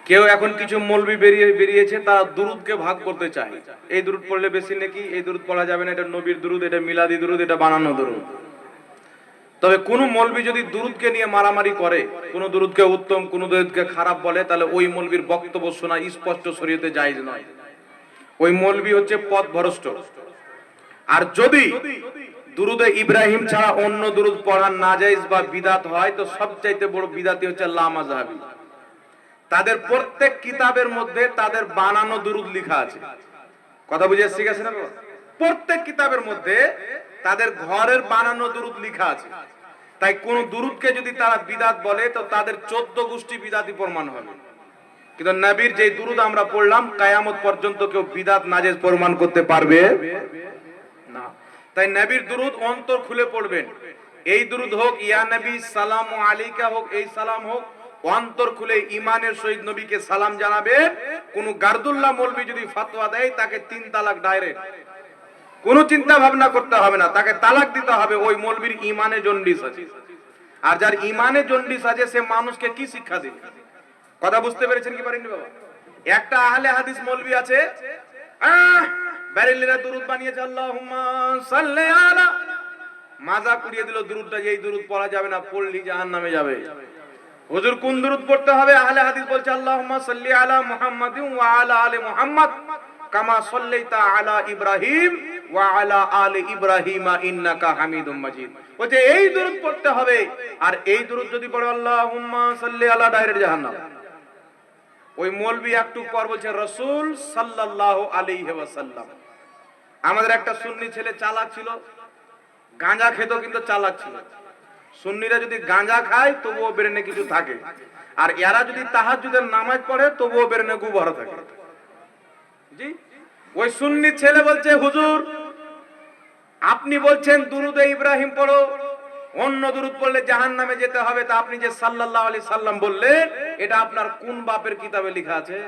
কেউ এখন কিছু মৌলবি বেরিয়েছে, তারা দুরূদকে ভাগ করতে চায়। এই দুরূদ পড়লে বেশি নাকি, এই দুরূদ পড়া যাবে না, এটা নবীর দুরূদ, এটা মিলাদি দুরূদ, এটা বানানো দুরূদ। তবে কোন মৌলবি যদি দুরূদকে নিয়ে মারামারি করে, কোন দুরূদকে উত্তম কোন দুরূদকে খারাপ বলে, তাহলে ওই মৌলবির বক্তব্য শোনা স্পষ্ট শরীয়তে জায়েজ নয়। ওই মৌলবি হচ্ছে পথভ্রষ্ট। আর যদি দুরূদে ইব্রাহিম ছাড়া অন্য দুরূদ পড়া নাজায়েজ বা বিদআত হয়, তো সবচাইতে বড় বিদআতি হচ্ছে লামাযহাবী। তাদের প্রত্যেক কিতাবের মধ্যে তাদের বানানো দুরূদ লেখা আছে। কথা বুঝে এসে গেছে না? প্রত্যেক কিতাবের মধ্যে তাদের ঘরের বানানো দুরূদ লেখা আছে। তাই কোন দুরূদকে যদি তারা বিদআত বলে, তো তাদের 14 গোষ্ঠী বিদআতি প্রমাণ হবে। কিন্তু নবীর যে দুরূদ আমরা পড়লাম, কিয়ামত পর্যন্ত কেউ বিদআত নাজায়েজ প্রমাণ করতে পারবে না। তাই নবীর দুরূদ অন্তর খুলে পড়বেন। এই দুরূদ হোক ইয়া নবী সালামু আলাইকা হোক, এই সালাম হোক, অন্তর খুলে ঈমানের সহিত নবীকে সালাম জানাবেন। কোন গারদুল্লাহ মৌলবি যদি ফতোয়া দেয়, তাকে 3 তালাক ডাইরেক্ট, কোনো চিন্তা ভাবনা করতে হবে না, তাকে তালাক দিতে হবে। ওই মৌলবির ঈমানে জন্ডিস আছে। আর যার ঈমানে জন্ডিস আছে, সে মানুষকে কি শিক্ষা দেবে? কথা বুঝতে পেরেছেন কি পারেননি বাবা? একটা আহলে হাদিস মৌলবি আছে, বেরেলিরা দুরূদ বানিয়েছে, আল্লাহুম্মা সাল্লি আলা, মাজা কুড়িয়ে দিল দুরূদটা, এই দুরূদ পড়া যাবে না, পড়লি জাহান্নামে যাবে। হুজুর কোন দুরূদ পড়তে হবে? আহলে হাদিস বলছে আল্লাহুম্মা সাল্লি আলা মুহাম্মাদিন ওয়া আলা আলি মুহাম্মাদ কামা সাল্লাইতা আলা ইব্রাহিম ওয়া আলা আলি ইব্রাহিম ইন্নাকা হামিদুম মাজিদ। বলছে এই দুরূদ পড়তে হবে। আর এই দুরূদ যদি পড়ো আল্লাহুম্মা সাল্লি আলা, ডাইরেক্ট জাহান্নাম। ওই মৌলবি একটু পর বলছে রাসূল সাল্লাল্লাহু আলাইহি ওয়াসাল্লাম। আমাদের একটা সুন্নি ছেলে চালাক ছিল, গাঁজা খেত কিন্তু চালাক ছিল। সুন্নিরা যদি গাঁজা খায় তবুও ব্রেনে কিছু থাকে, আর এরা যদি তাহাজ্জুদের নামাজ পড়ে তবুও ব্রেনে গু ভরা থাকে। জি, ওই সুন্নি ছেলে বলছে হুজুর আপনি বলছেন দুরূদে ইব্রাহিম পড়ো, অন্য দুরূদ পড়লে জাহান্নামে যেতে হবে, তা আপনি যে সাল্লাল্লাহু আলাইহি সাল্লাম বললেন, এটা আপনার কোন বাপের কিতাবে লেখা আছে?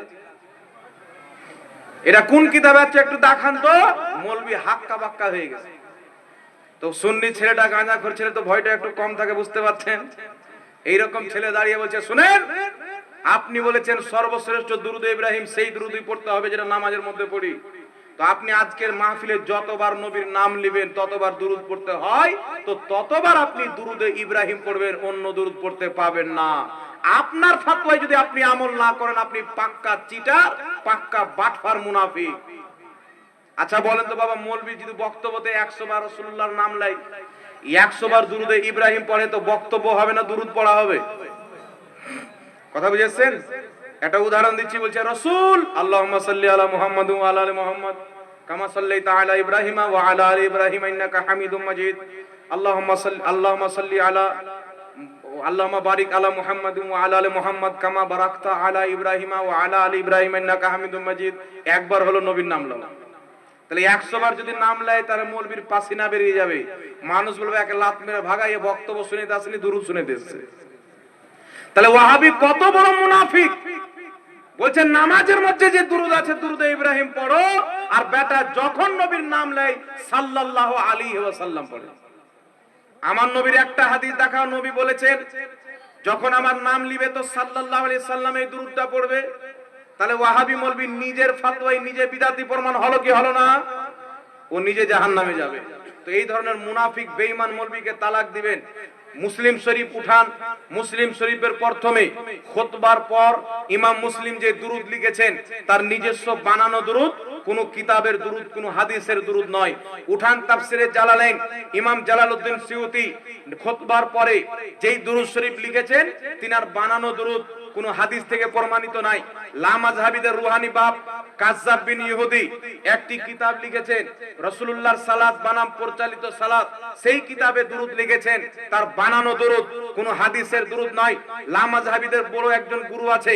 এটা কোন কিতাবে আছে একটু দেখান তো। মৌলবি হাক্কা বাক্কা হয়ে গেছে। তো সুন্নি ছেলেটা গাঁজাখোর ছেলে, তো ভয়টা একটু কম থাকে, বুঝতে পারছেন? এইরকম ছেলে দাঁড়িয়ে বলছে শুনেন, আপনি বলেছেন সর্বশ্রেষ্ঠ দুরূদে ইব্রাহিম, সেই দুরূদই পড়তে হবে যেটা নামাজের মধ্যে পড়ি। তো আপনি আজকের মাহফিলে যতবার নবীর নাম নেবেন, ততবার দুরূদ পড়তে হয়, তো ততবার আপনি দুরূদে ইব্রাহিম পড়বেন, অন্য দুরূদ পড়তে পাবেন না। আপনার ফতোয়ায় যদি আপনি আমল না করেন, আপনি পাক্কা চিটার, পাক্কা বাটফার, মুনাফিক। আচ্ছা বলেন তো বাবা, মৌলবি যদি বক্তব্যতে 100 বার রাসূলুল্লাহর নাম লাই, 100 বার দুরূদে ইব্রাহিম পড়ে, তো বক্তব্য হবে না দুরূদ পড়া হবে? কথা বুঝেছেন? একটা উদাহরণ দিচ্ছি, বলছে রাসূল আল্লাহুম্মা সাল্লি আলা মুহাম্মাদ ওয়া আলা আলি মুহাম্মাদ কামা সাল্লাইতা আলা ইব্রাহিম ওয়া আলা আলি ইব্রাহিম ইন্নাকা হামিদুম মাজিদ। আল্লাহুম্মা সাল্লি আলা আল্লাহুম্মা বারিক আলা মুহাম্মাদ ওয়া আলা আলি মুহাম্মাদ কামা বারাকতা আলা ইব্রাহিম ওয়া আলা আলি ইব্রাহিম ইন্নাকা হামিদুম মাজিদ। একবার হলো নবীর নাম লও। তাহলে 100 বার যদি নাম লাই, তার মৌলবীর পাসিনা বেরিয়ে যাবে। মানুষ বলবে একে লাত মেরে ভাগাইয়ে বক্তব্য শুনিতে আসেনি, দুরূদ শুনিতে এসেছে। তাহলে ওয়াহাবি কত বড় মুনাফিক! বলছে নামাজের মধ্যে যে দুরূদ আছে, দুরূদে ইব্রাহিম পড়ো, আর বেটা যখন নবীর নাম লাই সাল্লাল্লাহু আলাইহি ওয়াসাল্লাম পড়ে। আমার নবীর একটা হাদিস দেখাও, নবী বলেছেন যখন আমার নাম লিবে তো সাল্লাল্লাহু আলাইহি সাল্লাম এই দুরূদটা পড়বে। তাহলে ওয়াহাবি মৌলবি নিজের ফতোয়ায় নিজে বিদআতি প্রমাণ হলো কি হলো না? ও নিজে জাহান্নামে যাবে। তো এই ধরনের মুনাফিক বেঈমান মৌলবীকে তালাক দিবেন। মুসলিম শরীফ উঠান, মুসলিম শরীফের প্রথমে খুতবার পর ইমাম মুসলিম যে দুরূদ লিখেছেন তার নিজস্ব বানানো দুরূদ, কোন কিতাবের দুরূদ, কোন হাদিসের দুরূদ নয়। উঠান তাফসিরে জালালাইন, ইমাম জালালউদ্দিন সিয়ুতি খুতবার পরে যেই দুরূদ শরীফ লিখেছেন তিনার বানানো দুরূদ, কোন হাদিস থেকে প্রমাণিত নাই। লামাযহাবীদের রুহানি বাপ কাজ্জাব বিন ইহুদি একটি কিতাব লিখেছেন, রাসূলুল্লাহর সালাত বানাম পরিচালিত সালাত, সেই কিতাবে দুরূদ লিখেছেন, তার বানানো দুরূদ, কোন হাদিসের দুরূদ নয়। লামাযহাবীদের বড় একজন গুরু আছে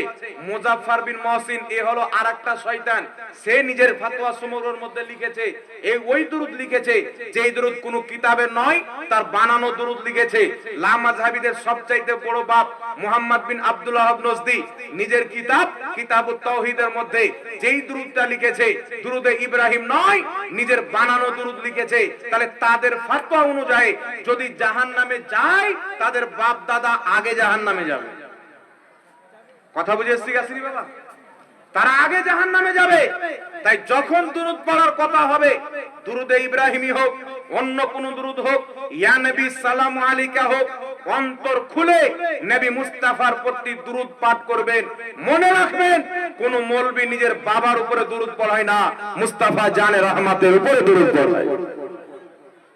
মুজাফফর বিন মুহসিন, এ হলো আরেকটা শয়তান, সে নিজের ফতোয়া সমূহের মধ্যে লিখেছে এই ওই দুরূদ লিখেছে যেই দুরূদ কোন কিতাবের নয়, তার বানানো দুরূদ লিখেছে। লামাযহাবীদের সবচাইতে বড় বাপ মুহাম্মদ বিন আব্দুল ওয়াহাব নজদি নিজের কিতাব কিতাবুত তাওহীদের মধ্যে যেই দুরূদটা লিখেছে দুরূদে ইব্রাহিম নয়, নিজের বানানো দুরূদ লিখেছে। তাহলে তাদের ফতোয়া অনুযায়ী যদি জাহান্নামে যায় তাদের বাপ দাদা আগে জাহান্নামে যাবে। কথা বুঝে এসছি গাছিরি বাবা? তারা আগে জাহান্নামে যাবে। তাই যখন দুরূদ পড়ার কথা হবে, দুরূদে ইব্রাহিমী হোক, অন্য কোন দুরূদ হোক, ইয়া নবী সালামু আলাইকা হোক, অন্তর খুলে নবী মুস্তাফার প্রতি দুরূদ পাঠ করবেন। মনে রাখবেন কোন মৌলবি নিজের বাবার উপরে দুরূদ পড়ায় না, মুস্তাফা জানে রহমাতের উপরে দুরূদ পড়ায়।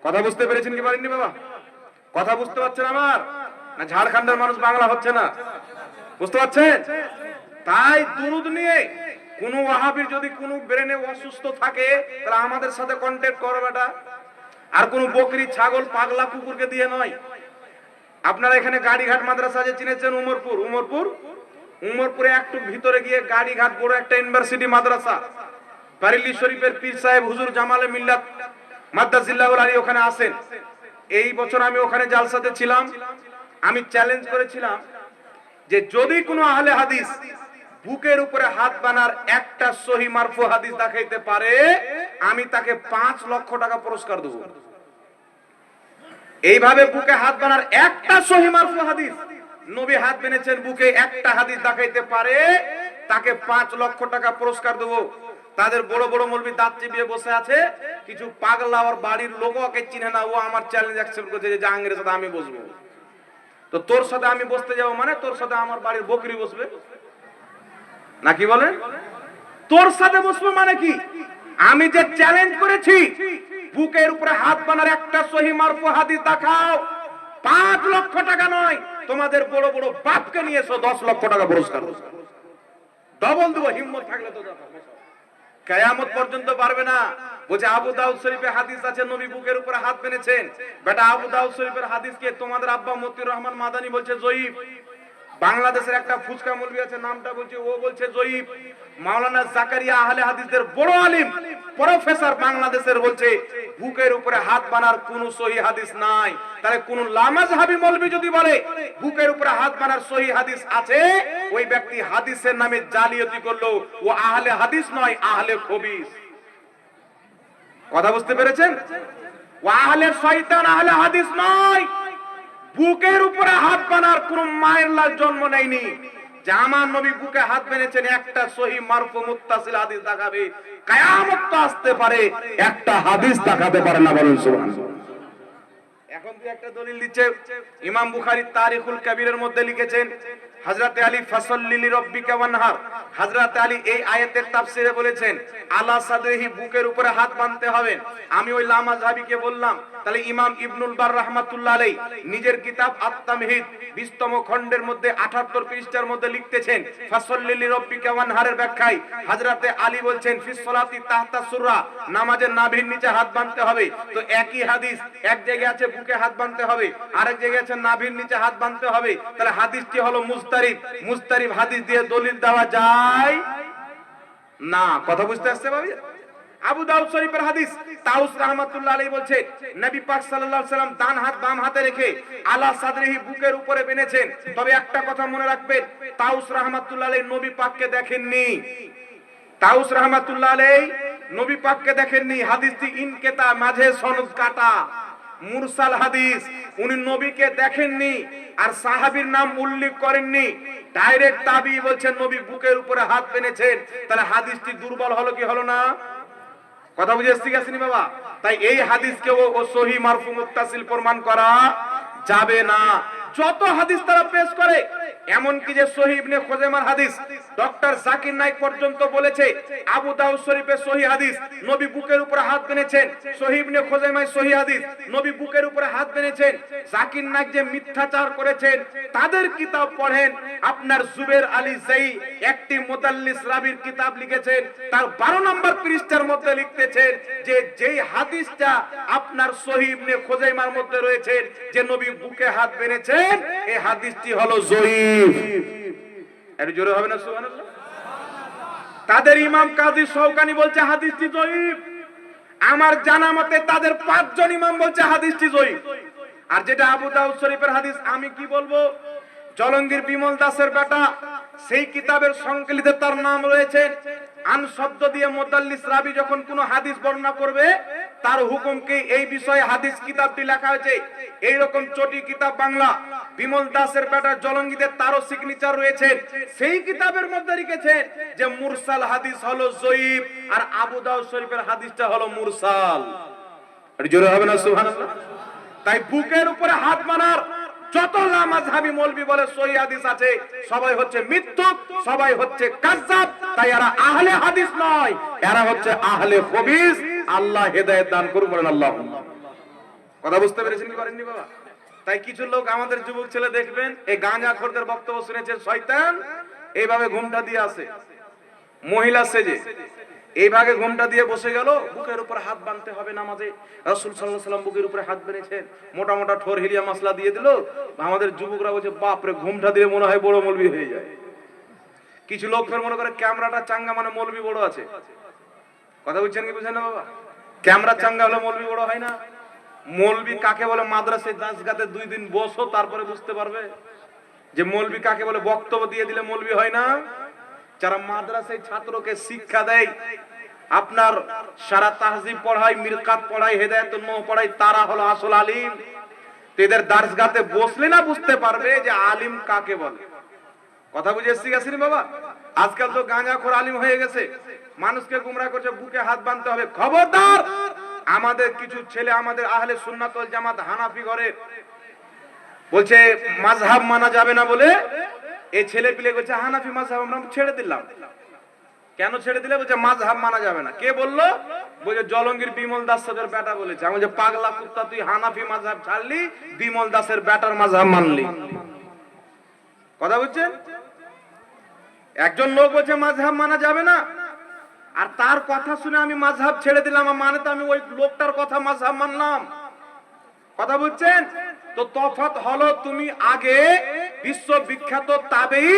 কথা বুঝতে পেরেছেন কি পারেননি বাবা? কথা বুঝতে পারছেন আমার? না ঝাড়খণ্ডের মানুষ বাংলা হচ্ছে না? বুঝতে পারছেন? তাই দুরূদ নিয়ে কোন ওয়াহাবীর যদি কোন ব্রেনে অসুস্থ থাকে তাহলে আমাদের সাথে কন্টাক্ট করো বেটা। আর কোন বকরি ছাগল পাগলা কুকুরকে দিয়ে নয়। আপনারা এখানে গাড়িঘাট মাদ্রাসা যে চিনেছেন, উমরপুরে একটু ভিতরে গিয়ে গাড়িঘাট বড় একটা ইউনিভার্সিটি মাদ্রাসা, বারেলী শরীফের পীর সাহেব হুজুর জামালে মিল্লাত মাদ্দাজিল্লাহুল আলী ওখানে আছেন। এই বছর আমি ওখানে জালসাতে ছিলাম। আমি চ্যালেঞ্জ করেছিলাম যে যদি কোনো আহলে হাদিস বুকের উপরে হাত বানার একটা সহি মারফু হাদিস দেখাইতে পারে, আমি তাকে 5 লক্ষ টাকা পুরস্কার দেব। এইভাবে বুকে হাত বানার একটা সহি মারফু হাদিস, নবী হাত বেনেছেন বুকে, একটা হাদিস দেখাইতে পারে, তাকে 5 লক্ষ টাকা পুরস্কার দেব। তাদের বড় বড় মৌলবি দাঁত চিবিয়ে বসে আছে, কিছু পাগলা ওর বাড়ির লোক ওকে চিনে না, ও আমার চ্যালেঞ্জ অ্যাকসেপ্ট করেছে যে জাহাঙ্গীরের সাথে আমি বসবো। তো তোর সাথে আমি বসতে যাবো মানে তোর সাথে আমার বাড়ির বকরি বসবে নাকি বলেন? তোর সাথে বসবো মানে কি? আমি যে চ্যালেঞ্জ করেছি বুকের উপরে হাত বানার একটা সহি মারফু হাদিস দেখাও, 5 লক্ষ টাকা নয়, তোমাদের বড় বড় বাপকে নিয়ে এসো, 10 লক্ষ টাকা পুরস্কার ডবল দেবো, হিম্মত থাকলে তো দেখো। কিয়ামত পর্যন্ত পারবে না। বলছে আবু দাউদ শরীফে হাদিস আছে নবী বুকের উপরে হাত বেনেছেন। বেটা আবু দাউদ শরীফের হাদিস কে তোমাদের আব্বা মতিউর রহমান মাদানী বলছে জয়ীফ। বাংলাদেশের একটা ফুচকা মৌলবি আছে, নামটা বলছে, ও বলছে জয়ীফ। মাওলানা জাকারিয়া আহলে হাদিসদের বড় আলিম প্রফেসর বাংলাদেশের বলছে বুকের উপরে হাত বানার কোন সহি হাদিস নাই। তাহলে কোন লামাযহাবী মৌলবি যদি বলে বুকের উপরে হাত বানার সহি হাদিস আছে, ওই ব্যক্তি হাদিসের নামে জালিয়াতি করলো, ও আহলে হাদিস নয়, আহলে খবিস। কথা বুঝতে পেরেছেন? ও আহলে শয়তান, আহলে হাদিস নয়। বুকের উপরে হাত বানার কোন মায়ের লাল জন্ম নেয়নি যে আমার নবী বুকে হাত বেনেছেন, একটা সহি মারফু মুত্তাসিল হাদিস দেখাবে। কিয়ামত তো আসতে পারে, একটা হাদিস দেখাতে পারে না, বলুন সুবহানাল্লাহ। এখন তুই একটা দলিল দিচ্ছে, ইমাম বুখারী তারিখুল কবিরের মধ্যে লিখেছেন হযরত আলী ফাসাল্লি লিরাব্বিকা ওয়ানহার। হযরত আলী এই আয়াতের তাফসিরে বলেছেন আলা সাদরিহি, বুকের উপরে হাত বাঁধতে হবে। আমি ওই লামাযহাবীকে বললাম, তাহলে ইমাম ইবনুল বার রাহমাতুল্লাহ আলাইহি নিজের কিতাব আত-তামহিদ 20তম খণ্ডের মধ্যে 78 পৃষ্ঠার মধ্যে লিখতেছেন ফাসাল্লি লিরাব্বিকা ওয়ানহারের ব্যাখ্যায় হযরত আলী বলছেন ফিস সালাতি তাহতা সুররা, নামাজের নাভির নিচে হাত বাঁধতে হবে। তো একই হাদিস, এক জায়গায় আছে বুকে হাত বাঁধতে হবে, আরেক জায়গায় আছে নাভির নিচে হাত বাঁধতে হবে। তাহলে হাদিসটি হলো মুস্তারিব হাদিস দিয়ে দলিল দেওয়া যায় না। কথা বুঝতে আসছে ভাবি? আবু দাউদ শরীফের হাদিস, তাউস রাহমাতুল্লাহ আলাইহি বলছে নবী পাক সাল্লাল্লাহু আলাইহি সাল্লাম ডান হাত বাম হাতে রেখে আলা সাদরিহি, বুকের উপরে বেনেছেন। তবে একটা কথা মনে রাখবেন, তাউস রাহমাতুল্লাহ আলাইহি নবী পাককে দেখেননি। তাউস রাহমাতুল্লাহ আলাইহি নবী পাককে দেখেননি। হাদিসটি ইনকেতা, মাঝে সনদ কাটা, মুরসাল হাদিস। উনি নবীকে দেখেননি। আর সাহাবীর নাম উল্লেখ করেননি, ডাইরেক্ট তাবি বলছেন নবী বুকের উপরে হাত বেঁধেছেন, তাহলে হাদিসটি দুর্বল হলো কি হলো না? কথা বুঝে এসছি গেছেনি বাবা? তাই এই হাদিসকে ও সহিহ মারফু মুত্তাসিল প্রমাণ করা যাবে না। যত হাদিস তারা পেশ করে, এমন কি যে সহিহ ইবনে খুজাইমার হাদিস ডক্টর জাকির নায়েক পর্যন্ত বলেছে, আবু দাউদ শরীফের সহিহ হাদিস নবী বুকের উপরে হাত বেঁধেছেন, সহিহ ইবনে খুজাইমার সহিহ হাদিস নবী বুকের উপরে হাত বেঁধেছেন। জাকির নায়েক যে মিথ্যাচার করেছেন তাদের কিতাব পড়েন। আপনার জুবের আলী জাই একটি মুদাল্লিস রাবির কিতাব লিখেছেন, তার 12 নম্বর পৃষ্ঠার মধ্যে লিখতেছেন যে যেই হাদিসটা আপনার সহিহ ইবনে খুজাইমার মধ্যে রয়েছে যে নবী বুকে হাত বেঁধেছেন, এই হাদিসটি হলো জয়ীফ। এর জোরে হবে না সুবহানাল্লাহ? তাদের ইমাম কাজী শওকানি বলছে হাদিসটি জয়ীফ। আমার জানা মতে তাদের 5 জন ইমাম বলছে হাদিসটি জয়ীফ। আর যেটা আবু দাউদ শরীফের হাদিস, আমি কি বলবো, জলঙ্গির বিমল দাসের বেটা সেই কিতাবের সংকলিতে তার নাম রয়েছে। আন শব্দ দিয়ে মুদাল্লিস রাবি যখন কোন হাদিস বর্ণনা করবে তার হুকুমকে এই বিষয়ে হাদিস কিতাবটি লেখা হয়েছে। এই রকম চটি কিতাব বাংলা বিমল দাসের বেটা জলঙ্গিতে তারও সিগনেচার রয়েছে। সেই কিতাবের মধ্যে লিখেছেন যে মুরসাল হাদিস হলো জয়ীফ, আর আবু দাউদ শরীফের হাদিসটা হলো মুরসাল। আর জোরে হবে না সুবহানাল্লাহ? তাই বুকের উপরে হাত মানার যত লামাযহাবী মৌলবি বলে সহিহ হাদিস আছে, সবাই হচ্ছে মিথ্যুক, সবাই হচ্ছে কাযযাব। তাই এরা আহলে হাদিস নয়, এরা হচ্ছে আহলে খবিস। আল্লাহ হেদায়েত দান করুন, বলেন আল্লাহুম্মা। কথা বুঝতে পেরেছেন কি পারেননি বাবা? তাই কিছু লোক আমাদের যুবক ছেলে দেখবেন এই গাঁজাখোরদের বক্তব্য শুনেছেন, শয়তান এইভাবে ঘুমটা দিয়ে আসে, মহিলা সেজে এইভাবে ঘুমটা দিয়ে বসে গেল, বুকের উপর হাত বাঁধতে হবে নামাজে। রাসূল সাল্লাল্লাহু আলাইহি ওয়াসাল্লাম বুকের উপরে হাত বেঁধেছেন, মোটা মোটা ঠোর হিলিয়া মশলা দিয়ে দিল। আমাদের যুবকরা বলছে বাপ রে, ঘুমটা দিয়ে মনে হয় বড় মৌলবি হয়ে যায়। কিছু লোক ফের মনে করে ক্যামেরাটা চাঙ্গা মানে মৌলবি বড় আছে। কথা বুঝছেন কি বুঝেন না বাবা? ক্যামেরা চাঙ্গা হলে মৌলবি বড় হয় না। মৌলবি কাকে বলে মাদ্রাসায় দাসগাতে 2 দিন বসো, তারপরে বুঝতে পারবে যে মৌলবি কাকে বলে। বক্তব্য দিয়ে দিলে মৌলবি হয় না। যারা মাদ্রাসায় ছাত্রকে শিক্ষা দেয়, আপনার সারা তাহজিব পড়ায়, মিরকাত পড়ায়, হেদায়েতুন নূহ পড়ায়, তারা হলো আসল আলিম। এদের দার্সগাতে বসলে না বুঝতে পারবে যে আলিম কাকে বলে। কথা বুঝে এসছি গেছেন বাবা? আজকাল তো গাঁজাখোর আলিম হয়ে গেছে, মানুষকে গুমরাহ করছে, বুকে হাত বাঁধতে হবে। খবরদার! আমাদের কিছু ছেলে আমাদের আহলে সুন্নাত ওয়াল জামাত হানাফি ঘরে বলছে মাযহাব মানা যাবে না বলে, এই ছেলে পিলে বলছে হানাফি মাযহাব আমরা ছেড়ে দিলাম। কেন ছেড়ে দিলে? বলছে মাযহাব মানা যাবে না। কে বললো? বলছে জলঙ্গির বিমল দাস সাহেবের বেটা বলেছে। আমি বলছি পাগলা কুত্তা, তুই হানাফি মাযহাব ছাড়লি, বিমল দাসের বেটার মাযহাব মানলি। কথা বুঝছেন? একজন লোক বলছে মাযহাব মানা যাবে না, আর তার কথা শুনে আমি মাযহাব ছেড়ে দিলাম, মানে তো আমি ওই লোকটার কথা মাযহাব মানলাম। কথা বুঝছেন? তো তফাৎ হলো, তুমি আগে বিশ্ববিখ্যাত তাবেঈ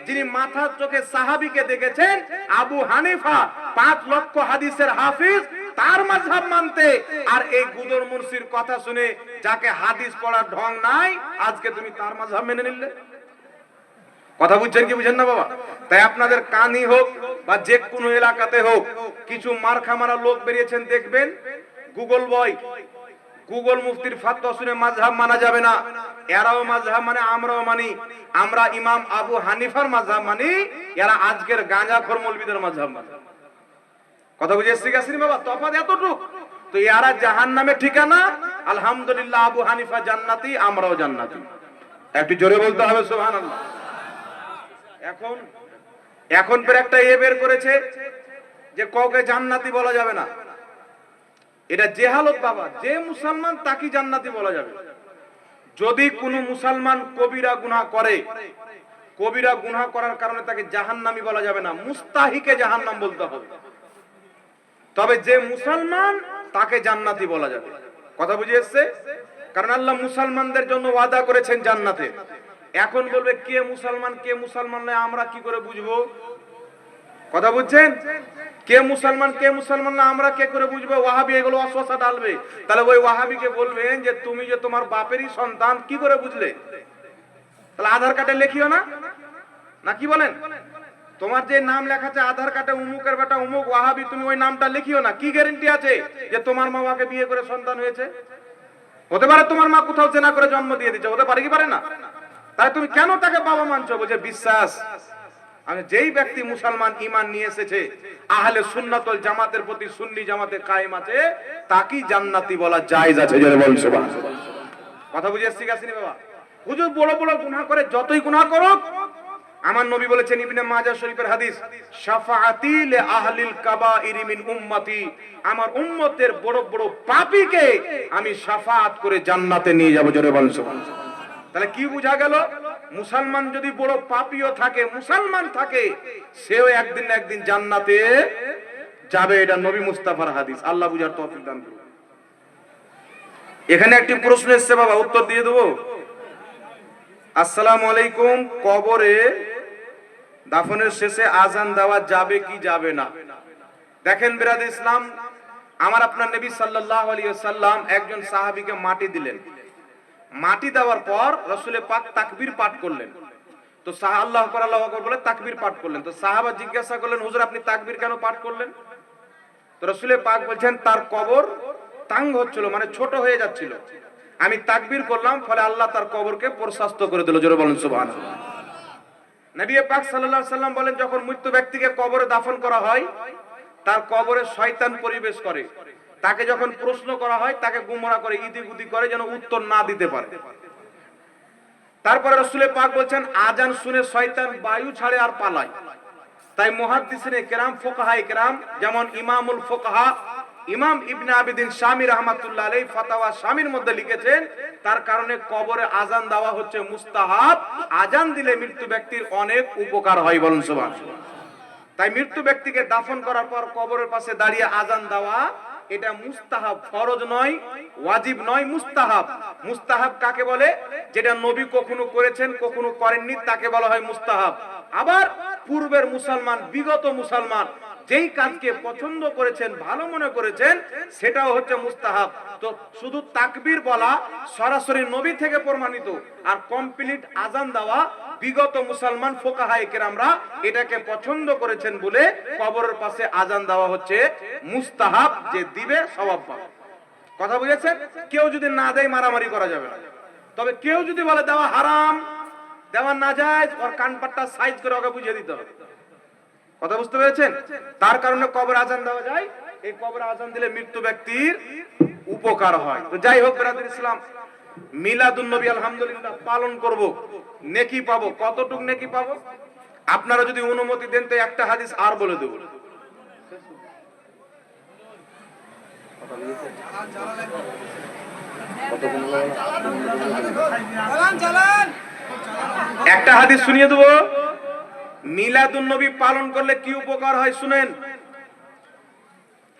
যিনি মাথার চোখে সাহাবীকে দেখেছেন আবু হানিফা, 5 লক্ষ হাদিসের হাফিজ, তার মাযহাব মানতে, আর এই গুদর মুর্শির কথা শুনে যাকে হাদিস পড়ার ঢং নাই, আজকে তুমি তার মাযহাব মেনে নিলে। কথা বুঝছেন কি বুঝেন না বাবা? তাই আপনাদের কানই হোক বা যে কোনো এলাকাতে হোক, কিছু মারখা মারা লোক বেরিয়েছেন দেখবেন, গুগল বয়, গুগল মুফতির ফাতোয়া শুনে মাযহাব মানা যাবে না। এরাও মাযহাব মানে, আমরাও মানি। আমরা ইমাম আবু হানিফার মাযহাব মানি, এরা আজকের গাঁজাখোর মৌলবীদের মাযহাব মানে। কথা বুঝে এসছি গেছেন বাবা? তফাৎ এতটুক। তো এরা জাহান্নামে ঠিকানা, আলহামদুলিল্লাহ আবু হানিফা জান্নাতি, আমরাও জান্নাতি। একটু জোরে বলতে হবে সুবহানাল্লাহ। এখন পর একটা বের করেছে যে কাউকে জান্নাতি বলা যাবে না। এটা জেহালত বাবা। যে মুসলমান তাকে জান্নাতি বলা যাবে। যদি কোনো মুসলমান কবিরা গুনাহ করে, কবিরা গুনাহ করার কারণে তাকে জাহান্নামী বলা যাবে না, মুস্তাহিকে জাহান্নাম বলতে হবে। তবে যে মুসলমান তাকে জান্নাতি বলা যাবে। কথা বুঝে এসছে? কারণ আল্লাহ মুসলমানদের জন্য ওয়াদা করেছেন জান্নাতে। এখন বলবে কে মুসলমান কে মুসলমান নয়, আমরা কি করে বুঝবো? কথা বুঝছেন? কে মুসলমান কে মুসলমান না আমরা কে করে বুঝবো? ওয়াহাবি এগুলো অশ্বাসা ডালবে। তাহলে ওই ওয়াহাবিকে বলবেন যে তুমি যে তোমার বাপেরই সন্তান, কি করে বুঝলে? তাহলে আধার কার্ডে লিখিও না, না কি বলেন? তোমার যে নাম লেখা আছে আধার কার্ডে উমুকের বেটা উমুক ওয়াহাবি, তুমি ওই নামটা লিখিও না। কি গ্যারান্টি আছে যে তোমার মা বাবাকে বিয়ে করে সন্তান হয়েছে? হতে পারে তোমার মা কোথাও জেনা করে জন্ম দিয়ে দিচ্ছে, হতে পারে কি পারে না? তাই তুমি কেন তাকে বাবা মানছো? বলছে বিশ্বাস, আমি যেই ব্যক্তি মুসলমান ইমান নিয়ে এসেছে, আহলে সুন্নাত ওয়াল জামাতের প্রতি সুন্নি জামাতে কায়েম আছে, তাকেই জান্নাতি বলা জায়েজ আছে। জোরে বলুন সুবহানাল্লাহ। কথা বুঝে এসছি আসেনি বাবা? হুজুর বড় বড় গুনাহ করে, যতই গুনাহ করুক, আমার নবী বলেছেন ইবনে মাজাহ শরীফের হাদিস, শাফাআতি লি আহলিল কাবাইরি মিন উম্মতি, আমার উম্মতের বড় বড় পাপীকে আমি শাফাআত করে জান্নাতে নিয়ে যাব। জোরে বলুন সুবহানাল্লাহ। তাহলে কি বোঝা গেল? মুসলমান যদি বড় পাপীও থাকে, মুসলমান থাকে, সেও একদিন না একদিন জান্নাতে যাবে। এটা নবী মুস্তাফার হাদিস। আল্লাহ বুঝার তৌফিক দান করুন। এখানে একটি প্রশ্ন এসেছে বাবা, উত্তর দিয়ে দেবো। আসসালামু আলাইকুম, কবরে দাফনের শেষে আজান দেওয়া যাবে কি যাবে না? দেখেন বিরাদর ইসলাম, আমার আপনার নবী সাল্লাল্লাহু আলাইহি ওয়াসাল্লাম একজন সাহাবীকে মাটি দিলেন। মাটি দেওয়ার পর রাসূলে পাক তাকবীর পাঠ করলেন। তো আল্লাহু আকবার আল্লাহু আকবার বলে তাকবীর পাঠ করলেন। তো সাহাবা জিজ্ঞাসা করলেন, হুজুর আপনি তাকবীর কেন পাঠ করলেন? তো রাসূলে পাক বলছেন, তার কবর তাঙ্গ হচ্ছিল, মানে ছোট হয়ে যাচ্ছিল, আমি তাকবীর করলাম, ফলে আল্লাহ তার কবরকে প্রশস্ত করে দিল। জোরে বলেন সুবহানাল্লাহ। নবী পাক সাল্লাল্লাহু আলাইহি ওয়াসাল্লাম বলেন, যখন মৃত্যু ব্যক্তিকে কবরে দাফন করা হয়, তার কবরে শয়তান পরিবেশ করে, তাকে যখন প্রশ্ন করা হয় তাকে গুমরা করে, ইদিগুদি করে, যেন উত্তর না দিতে পারে। তারপরে রাসূলে পাক বলছেন, আজান শুনে শয়তান বায়ু ছাড়ে আর পালায়। তাই মুহাদ্দিসিনে কেরাম, ফুকাহায়ে কেরাম, যেমন ইমামুল ফুকাহা ইমাম ইবনে আবিদিন শামী রাহমাতুল্লাহ আলাইহি ফাতাওয়া শামীর মধ্যে লিখেছেন, তার কারণে কবরে আজান দেওয়া হচ্ছে মুস্তাহাব। আজান দিলে মৃত্যু ব্যক্তির অনেক উপকার হয়। বলুন সুবহানাল্লাহ। তাই মৃত্যু ব্যক্তিকে দাফন করার পর কবরের পাশে দাঁড়িয়ে আজান দেওয়া, এটা মুস্তাহাব, ফরজ নয়, ওয়াজিব নয়, মুস্তাহাব। মুস্তাহাব কাকে বলে? যেটা নবী কখনো করেছেন, কখনো করেননি, তাকে বলা হয় মুস্তাহাব। আবার পূর্বের মুসলমান, বিগত মুসলমান যেই কাজকে পছন্দ করেছেন, ভালো মনে করেছেন, সেটাও হচ্ছে মুস্তাহাব। তো শুধু তাকবীর বলা সরাসরি নবী থেকে প্রমাণিত, আর কমপ্লিট আজান দেওয়া বিগত মুসলমান ফুকাহায়ে কেরামরা এটাকে পছন্দ করেছেন বলে কবরের পাশে আজান দেওয়া হচ্ছে মুস্তাহাব, যে দিবে সওয়াব পাবে। কথা বুঝেছেন? কেউ যদি না দেয় মারামারি করা যাবে না। তবে কেউ যদি বলে দেওয়া হারাম, দেওয়া নাজায়েজ, ওর কানপাটটা সাইজ করে ওকে বুঝিয়ে দিতে হবে। কথা বুঝতে পেরেছেন? তার কারণে কবরে আজান দেওয়া যায়। এই কবরে আজান দিলে মৃত্যু ব্যক্তির উপকার হয়। তো যাই হোক বিরাদর ইসলাম, মিলাদুন নবী আলহামদুলিল্লাহ পালন করব, নেকি পাবো। কতটুক নেকি পাবো? আপনারা যদি অনুমতি দেন তো একটা হাদিস আর বলে দেব। একটা হাদিস শুনিয়ে দেব। মিলাদুন নবী পালন করলে কি উপকার হয় শুনেন।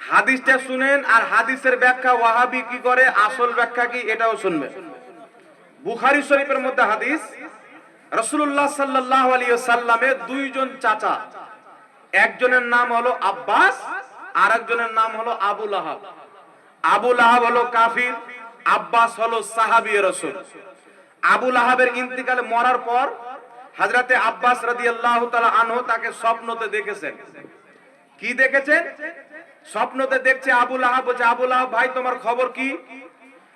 হাদিসটা শুনেন, আর হাদিসের ব্যাখ্যা ওয়াহাবি কি করে, আসল ব্যাখ্যা কি, এটাও শুনবেন। বুখারী শরীফের মধ্যে হাদিস, রাসূলুল্লাহ সাল্লাল্লাহু আলাইহি ওয়াসাল্লামের দুইজন চাচা, একজনের নাম হলো আব্বাস, আর একজনের নাম হলো আবু লাহাব। আবু লাহাব হলো কাফির, আব্বাস হলো সাহাবী রাসূল। আবু লাহাবের ইন্তিকালে মরার পর হযরতে আব্বাস রাদিয়াল্লাহু তাআলা আনহু তাকে স্বপ্নতে দেখেছেন। কি দেখেছেন? স্বপ্নতে দেখছে আবু লাহাব, বলছে আবু লাহাব ভাই তোমার খবর কি?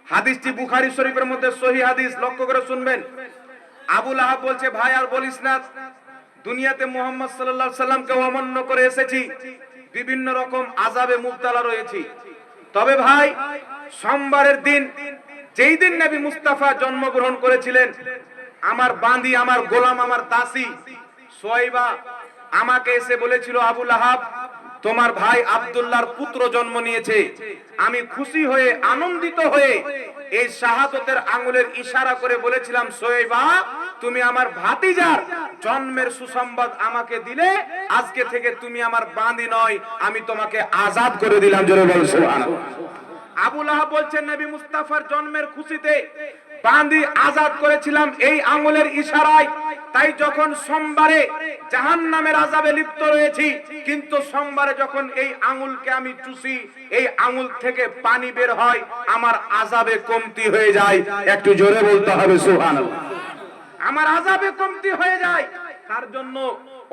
হাদিসটি বুখারী শরীফের মধ্যে সহিহ হাদিস, লক্ষ্য করে শুনবেন। আবু লাহাব বলছে ভাই আর বলিস না, দুনিয়াতে মুহাম্মদ সাল্লাল্লাহু আলাইহি সাল্লামকে অমান্য করে এসেছি, বিভিন্ন রকম আযাবে মুবতালা রয়েছি। তবে ভাই সোমবারের দিন, যেই দিন নবী মুস্তাফা জন্মগ্রহণ করেছিলেন, আমার বাঁধি, আমার গোলাম, আমার দাসী সুয়াইবা আমাকে এসে বলেছিল, আবু লাহাব তোমার ভাই আব্দুল্লাহর পুত্র জন্ম নিয়েছে। আমি খুশি হয়ে, আনন্দিত হয়ে এই শাহাদাতের আঙ্গুলের ইশারা করে বলেছিলাম, সুয়াইবা তুমি আমার ভাতিজার জন্মের সুসংবাদ আমাকে দিলে, আজকে থেকে তুমি আমার বাঁধি নয়, আমি তোমাকে আজাদ করে দিলাম। জোরে বল সুবহানাল্লাহ। আবু লাহাব বলছেন নবী মুস্তাফার জন্মের খুশিতে বাঁধি আজাদ করেছিলাম এই আঙ্গুলের ইশারায়। তাই যখন সোমবারে জাহান্নামের আযাবে লিপ্ত রয়েছি, কিন্তু সোমবারে যখন এই আঙ্গুলকে আমি চুষি, এই আঙ্গুল থেকে পানি বের হয়, আমার আযাবে কমতি হয়ে যায়। একটু জোরে বলতে হবে সুবহানাল্লাহ। আমার আযাবে কমতি হয়ে যায়। তার জন্য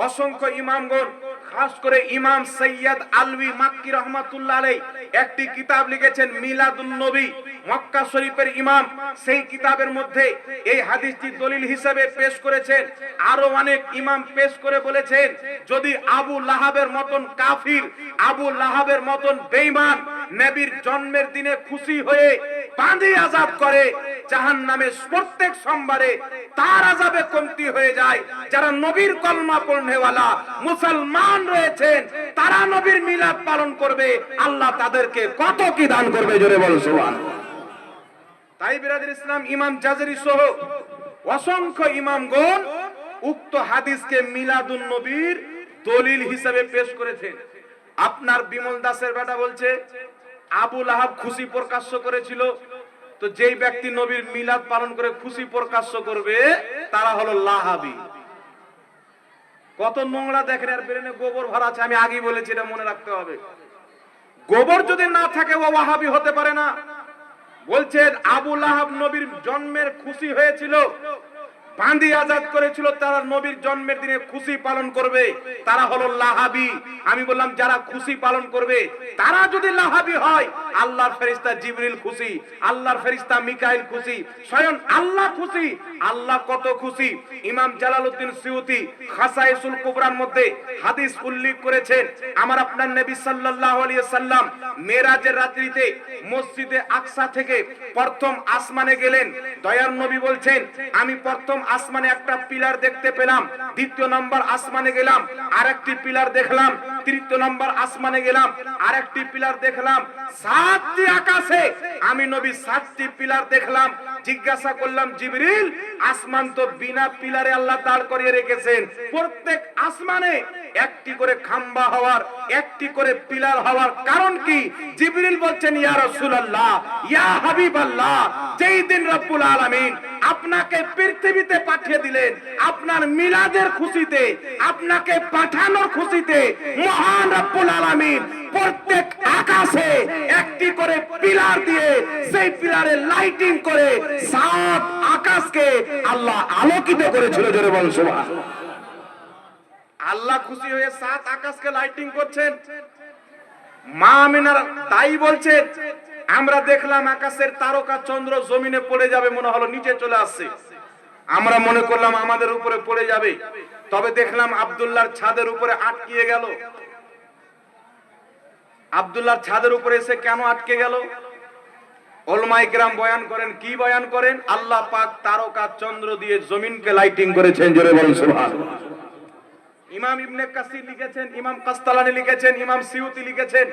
অসংখ্য ইমামগণ, খাস করে ইমাম সৈয়দ আলভী মাক্কি রহমাতুল্লাহ আলাইহি একটি কিতাব লিখেছেন মিলাদুন নবী, মক্কা শরীফের ইমাম সেই কিতাবের মধ্যে এই হাদিসটি দলিল হিসেবে পেশ করেছেন। আরো অনেক ইমাম পেশ করে বলেছেন, যদি আবু লাহাবের মতন কাফির, আবু লাহাবের মতন বেঈমান নবীর জন্মের দিনে খুশি হয়ে বাঁধি আযাব করে, জাহান্নামে প্রত্যেক সোমবারে তার আযাবে কমতি হয়ে যায়। যারা নবীর কলমা পড়নেওয়ালা মুসলমান রয়েছেন, তারা নবীর মিলাদ পালন করবে, আল্লাহ তাদেরকে কত কি দান করবে, জোরে বল সুবহানাল্লাহ। তাই বিরাদর ইসলাম, ইমাম জাজরি সহ অসংখ্য ইমামগণ উক্ত হাদিসকে মিলাদুন নবীর দলিল হিসেবে পেশ করেছেন। আপনার বিমল দাসের বেটা বলছে আবু লাহাব খুশি প্রকাশ্য করেছিল, তো যেই ব্যক্তি নবীর মিলাদ পালন করে খুশি প্রকাশ্য করবে তারা হলো লাহাবি। কত নোংরা দেখেন, আর ব্রেনে গোবর ভরা আছে। আমি আগেই বলেছি, এটা মনে রাখতে হবে। গোবর যদি না থাকে ও ওয়াহাবি হতে পারে না। বলছেন আবু লাহাব নবীর জন্মের খুশি হয়েছিল, বাঁধি আজাদ করেছিল, তারা নবীর জন্মের দিনে খুশি পালন করবে, তারা হলো লাহাবি। আমি বললাম যারা খুশি পালন করবে তারা যদি লাহাবি হয়, আল্লাহর ফেরেশতা জিবরিল খুশি, আল্লাহর ফেরেশতা মিকাইল খুশি, স্বয়ং আল্লাহ খুশি। আল্লাহ কত খুশি! ইমাম জালালউদ্দিন সিউতি খাসাইসুল কুবরার মধ্যে হাদিস উল্লেখ করেছেন, আমার আপনার নবী সাল্লাল্লাহু আলাইহি সাল্লাম মেরাজের রাত্রিতে মসজিদে আকসা থেকে প্রথম আসমানে গেলেন। দয়ার নবী বলছেন, আমি প্রথম আসমানে একটা পিলার দেখতে পেলাম, দ্বিতীয় নম্বর আসমানে গেলাম আরেকটি পিলার দেখলাম, তৃতীয় নম্বর আসমানে গেলাম আরেকটি পিলার দেখলাম, সাতটি আকাশে আমি নবী সাতটি পিলার দেখলাম। জিজ্ঞাসা করলাম, জিবরিল, আসমান তো বিনা পিলারে আল্লাহ দাঁড় করিয়ে রেখেছেন, প্রত্যেক আসমানে একটি করে খাম্বা হওয়ার, একটি করে পিলার হওয়ার কারণ কি? জিবরিল বলছেন, ইয়া রাসূলুল্লাহ, ইয়া হাবিবাল্লাহ, যেই দিন রব্বুল আলামিন আপনাকে পৃথিবীতে পাঠিয়ে দিলেন আপনার মিলাদের খুশিতে, আপনাকে পাঠানোর খুশিতে, মহান রব্বুল আলামিন প্রত্যেক আকাশে একটি করে পিলার দিয়ে সেই পিলারে লাইটিং করে সাত আকাশকে আল্লাহ আলোকিত করেছিল, জোরে বল সুবহানাল্লাহ। আল্লাহ খুশি হয়ে সাত আকাশকে লাইটিং করছেন। মা আমিনার তাই বলছেন, আমরা দেখলাম আকাশের তারকা চন্দ্র জমিনে পড়ে যাবে, মনে হলো নিচে চলে আসছে, আমরা মনে করলাম আমাদের উপরে পড়ে যাবে, তবে দেখলাম আব্দুল্লাহর ছাদের উপরে আটকিয়ে গেল। আব্দুল্লাহর ছাদের উপরে এসে কেন আটকে গেল? উলামায়ে কেরাম বয়ান করেন, কি বয়ান করেন? আল্লাহ পাক তারকা চন্দ্র দিয়ে জমিনকে লাইটিং করেছেন, জোরে বলুন সুবহানাল্লাহ। ইমাম ইবনে কাসির লিখেছেন, ইমাম কাস্তালানি লিখেছেন, ইমাম সিউতি লিখেছেন,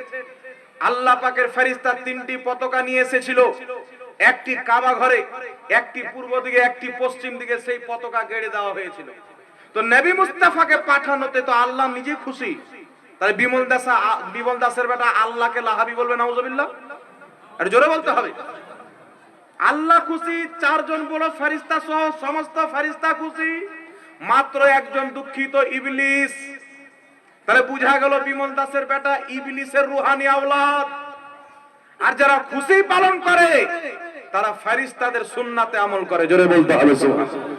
আল্লাহ পাকের ফেরেশতা তিনটি পতাকা নিয়ে এসেছিল, একটি কাবা ঘরে, একটি পূর্ব দিকে, একটি পশ্চিম দিকে, সেই পতাকা গেড়ে দেওয়া হয়েছিল। তো নবী মুস্তাফাকে পাঠানোতে তো আল্লাহ নিজে খুশি, তাহলে বিমল দাসের বেটা আল্লাহকে লাহাবি বলবে? নাউজুবিল্লাহ। আর জোরে বলতে হবে। আল্লাহ খুশি, চারজন বড় ফেরেশতা সহ সমস্ত ফেরেশতা খুশি, মাত্র একজন দুঃখিত, ইবলিস। তাহলে বুঝা গেল বিমল দাসের বেটা ইবলিসের রুহানি আওলাদ। আর যারা খুশি পালন করে তারা ফেরেশতাদের সুন্নাতে আমল করে, জোরে বলতে হবে সুবহানাল্লাহ।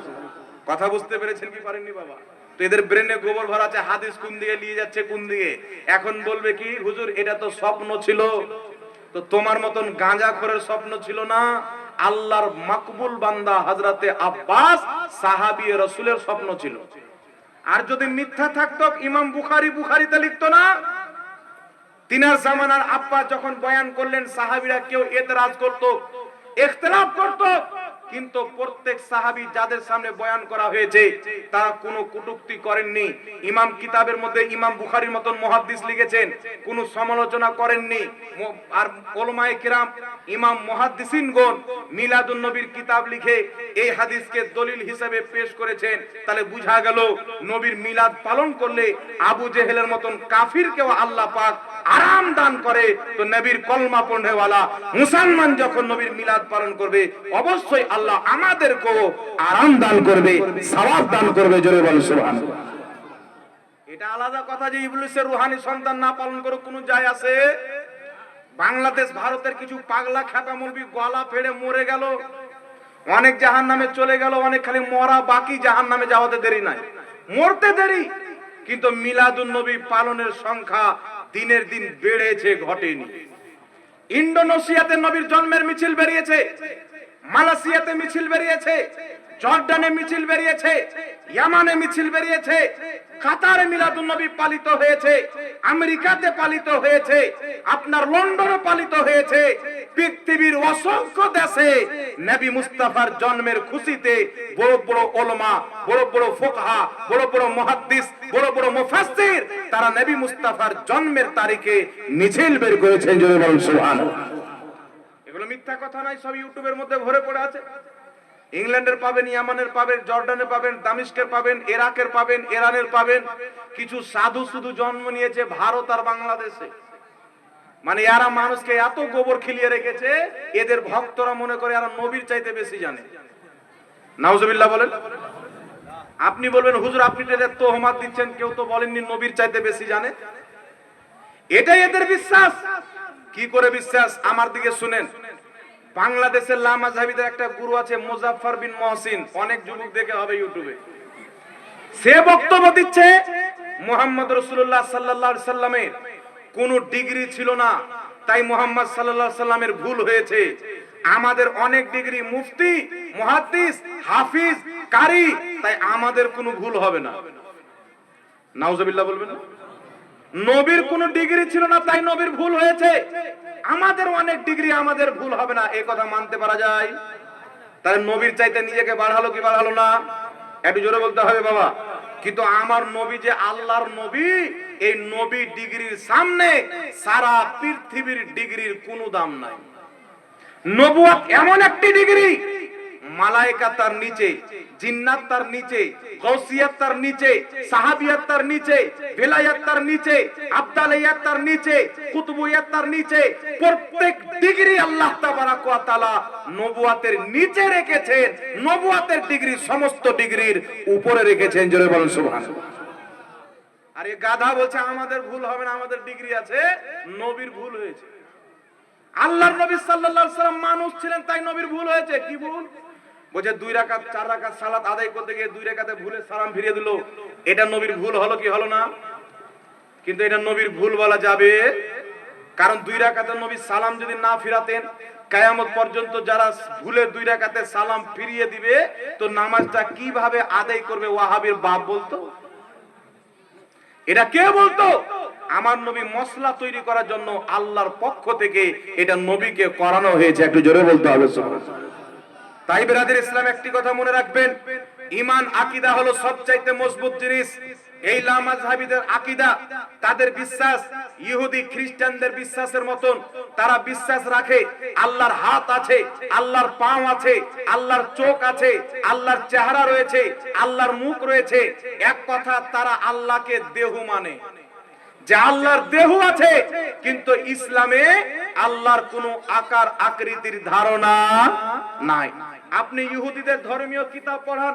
কথা বুঝতে পেরেছেন কি পারেননি বাবা? তো এদের ব্রেনে গোবর ভরা আছে, হাদিস কোন দিকে নিয়ে যাচ্ছে কোন দিকে। এখন বলবে কি, হুজুর এটা তো স্বপ্ন ছিল। তো তোমার মতন গাঁজাখোরের স্বপ্ন ছিল না, আল্লাহর মাকবুল বান্দা হযরতে আব্বাস সাহাবী রাসূলের স্বপ্ন ছিল। আর যদি মিথ্যা থাকতো ইমাম বুখারীতে লিখতো না? তিনার জামানার আব্বা যখন বয়ান করলেন, সাহাবীরা কেউ এতরাজ করত, ইখতিলাফ করত, কিন্তু প্রত্যেক সাহাবী যাদের সামনে বয়ান করা হয়েছে তারা কোনো কটূক্তি করেননি। ইমাম কিতাবের মধ্যে ইমাম বুখারীর মতন মুহাদ্দিস লিখেছেন, কোনো সমালোচনা করেননি। আর উলামায়ে কিরাম, ইমাম মুহাদ্দিসিনগণ মিলাদুন নবীর কিতাব লিখে এই হাদিসকে দলিল হিসেবে পেশ করেছেন। তাহলে বুঝা গেল নবীর মিলাদ পালন করলে আবু জেহেলের মতন কাফিরকেও আল্লাহ পাক আরাম দান করে। তো নবীর কলমা পড়নেওয়ালা মুসলমান যখন নবীর মিলাদ পালন করবে, অবশ্যই আল্লাহ আমাদেরকেও আরাম দান করবে, সওয়াব দান করবে, জোরে বল সুবহানাল্লাহ। এটা আলাদা কথা যে ইবলিসের রুহানি সন্তান না পালন করে কোনো যায় আছে? বাংলাদেশ ভারতের কিছু পাগলা খেপা মৌলবি গলা ফেড়ে মরে গেল, অনেক জাহান্নামে চলে গেল, অনেক খালি মরা বাকি, জাহান্নামে যাওয়াতে দেরি নাই, মরতে দেরি। কিন্তু মিলাদুন নবী পালনের সংখ্যা দিনের দিন বেড়েছে, ঘটেনি। ইন্দোনেশিয়াতে নবীর জন্মের মিছিল বেরিয়েছে, মালয়েশিয়াতে মিছিল বেরিয়েছে, জর্ডানে মিছিল বেরিয়েছে, ইয়ামানে মিছিল বেরিয়েছে, কাতারে মিলাদুন নবী পালিত হয়েছে, আমেরিকাতে পালিত হয়েছে, আপনার লন্ডনে পালিত হয়েছে। পৃথিবীর অসংখ্য দেশে নবী মুস্তাফার জন্মের খুশিতে বড় বড় উলামা, বড় বড় ফুকাহা, বড় বড় মুহাদ্দিস, বড় বড় মুফাসসির তারা নবী মুস্তাফার জন্মের তারিখে মিছিল বের করেছেন। জোরে বলুন সুবহানাল্লাহ। এগুলো মিথ্যা কথা নয়, সব ইউটিউবের মধ্যে ভরে পড়ে আছে। ইংল্যান্ডের পাবেন, ইয়ামানের পাবেন, জর্ডানের পাবেন, দামিস্কের পাবেন, ইরাকের পাবেন, ইরানের পাবেন। কিছু সাধু শুধু জন্ম নিয়েছে ভারত আর বাংলাদেশে। মানে এরা মানুষকে এত গোবর খিলিয়ে রেখেছে, এদের ভক্তরা মনে করে এরা নবীর চাইতে বেশি জানে। নাউজুবিল্লাহ বলেন। আপনি বলবেন হুজুর আপনি এদের তোহমাত দিচ্ছেন, কেউ তো বলেননি নবীর চাইতে বেশি জানে। এটাই এদের বিশ্বাস। কি করে বিশ্বাস? আমার দিকে শুনেন। বাংলাদেশের লামাযহাবীদের একটা গুরু আছে মুজাফফর বিন মহসিন, অনেক যুবক দেখে হবে ইউটিউবে। সে বক্তব্য দিচ্ছে মুহাম্মদ রাসূলুল্লাহ সাল্লাল্লাহু আলাইহি সাল্লামের কোনো ডিগ্রি ছিল না, তাই মুহাম্মদ সাল্লাল্লাহু আলাইহি সাল্লামের ভুল হয়েছে। আমাদের অনেক ডিগ্রি, মুফতি, মুহাদ্দিস, হাফিজ, কারি, তাই আমাদের কোনো ভুল হবে না। নাউজুবিল্লাহ বলবেন না। নবীর কোনো ডিগ্রি ছিল না, তাই নবীর ভুল হয়েছে। আমাদের অনেক ডিগ্রি, আমাদের ভুল হবে না, এই কথা মানতে পারা যায়? তাহলে নবীর চাইতে নিজেকে বাড়ালো কি বাড়ালো না? একটু জোরে বলতে হবে বাবা। কিন্তু আমার নবী যে আল্লাহর নবী, এই নবী ডিগ্রির সামনে সারা পৃথিবীর ডিগ্রির কোনো দাম নাই। নবুয়ত এমন একটি ডিগ্রি, মালায়েকা তার নিচে, জিন্নাত তার নিচে, গাউসিয়াত তার নিচে, সাহাবিয়াত তার নিচে, বেলায়াত তার নিচে, আবদালিয়াত তার নিচে, কুতুবিয়াত তার নিচে। প্রত্যেক ডিগ্রি আল্লাহ তাবারক ওয়া তাআলা নবুয়তের নিচে রেখেছেন, নবুয়তের ডিগ্রি সমস্ত ডিগ্রির উপরে রেখেছেন। জোরে বলুন সুবহানাল্লাহ। আর এই গাধা বলছে আমাদের ভুল হবে না, আমাদের ডিগ্রি আছে। নবীর ভুল হয়েছে। আল্লাহর নবী সাল্লাল্লাহু আলাইহি সাল্লাম মানুষ ছিলেন, তাই নবীর ভুল হয়েছে। কি ভুল? বলছে 2 রাকাত 4 রাকাত সালাত আদায় করতে গিয়ে 2 রাকাতে ভুলে সালাম ফিরিয়ে দিল। এটা নবীর ভুল হলো কি হলো না? কিন্তু এটা নবীর ভুল বলা যাবে, কারণ 2 রাকাতে নবী সালাম যদি না ফিরাতেন, কিয়ামত পর্যন্ত যারা ভুলে 2 রাকাতে সালাম ফিরিয়ে দিবে, তো নামাজটা কিভাবে আদায় করবে? ওয়াহাবীর বাপ বলতো। এটা কে বলতো? আমার নবী মশলা তৈরি করার জন্য আল্লাহর পক্ষ থেকে এটা নবীকে করানো হয়েছে। একটু জোরে বলতে হবে সুবহানাল্লাহ। তাই বিরাদের ইসলাম একটি কথা মনে রাখবেন, ঈমান আকীদা হলো সবচাইতে মজবুত জিনিস। এই লামাযহাবীদের আকীদা, তাদের বিশ্বাস ইহুদি খ্রিস্টানদের বিশ্বাসের মতন। তারা বিশ্বাস রাখে আল্লাহর হাত আছে, আল্লাহর পাও আছে, আল্লাহর চোখ আছে, আল্লাহর চেহারা রয়েছে, আল্লাহর মুখ রয়েছে। এক কথা, তারা আল্লাহকে দেহ মানে, যে আল্লাহর দেহ আছে। কিন্তু ইসলামে আল্লাহর কোনো আকার আকৃতির ধারণা নাই। আপনি ইহুদিদের ধর্মীয় কিতাব পড়ান,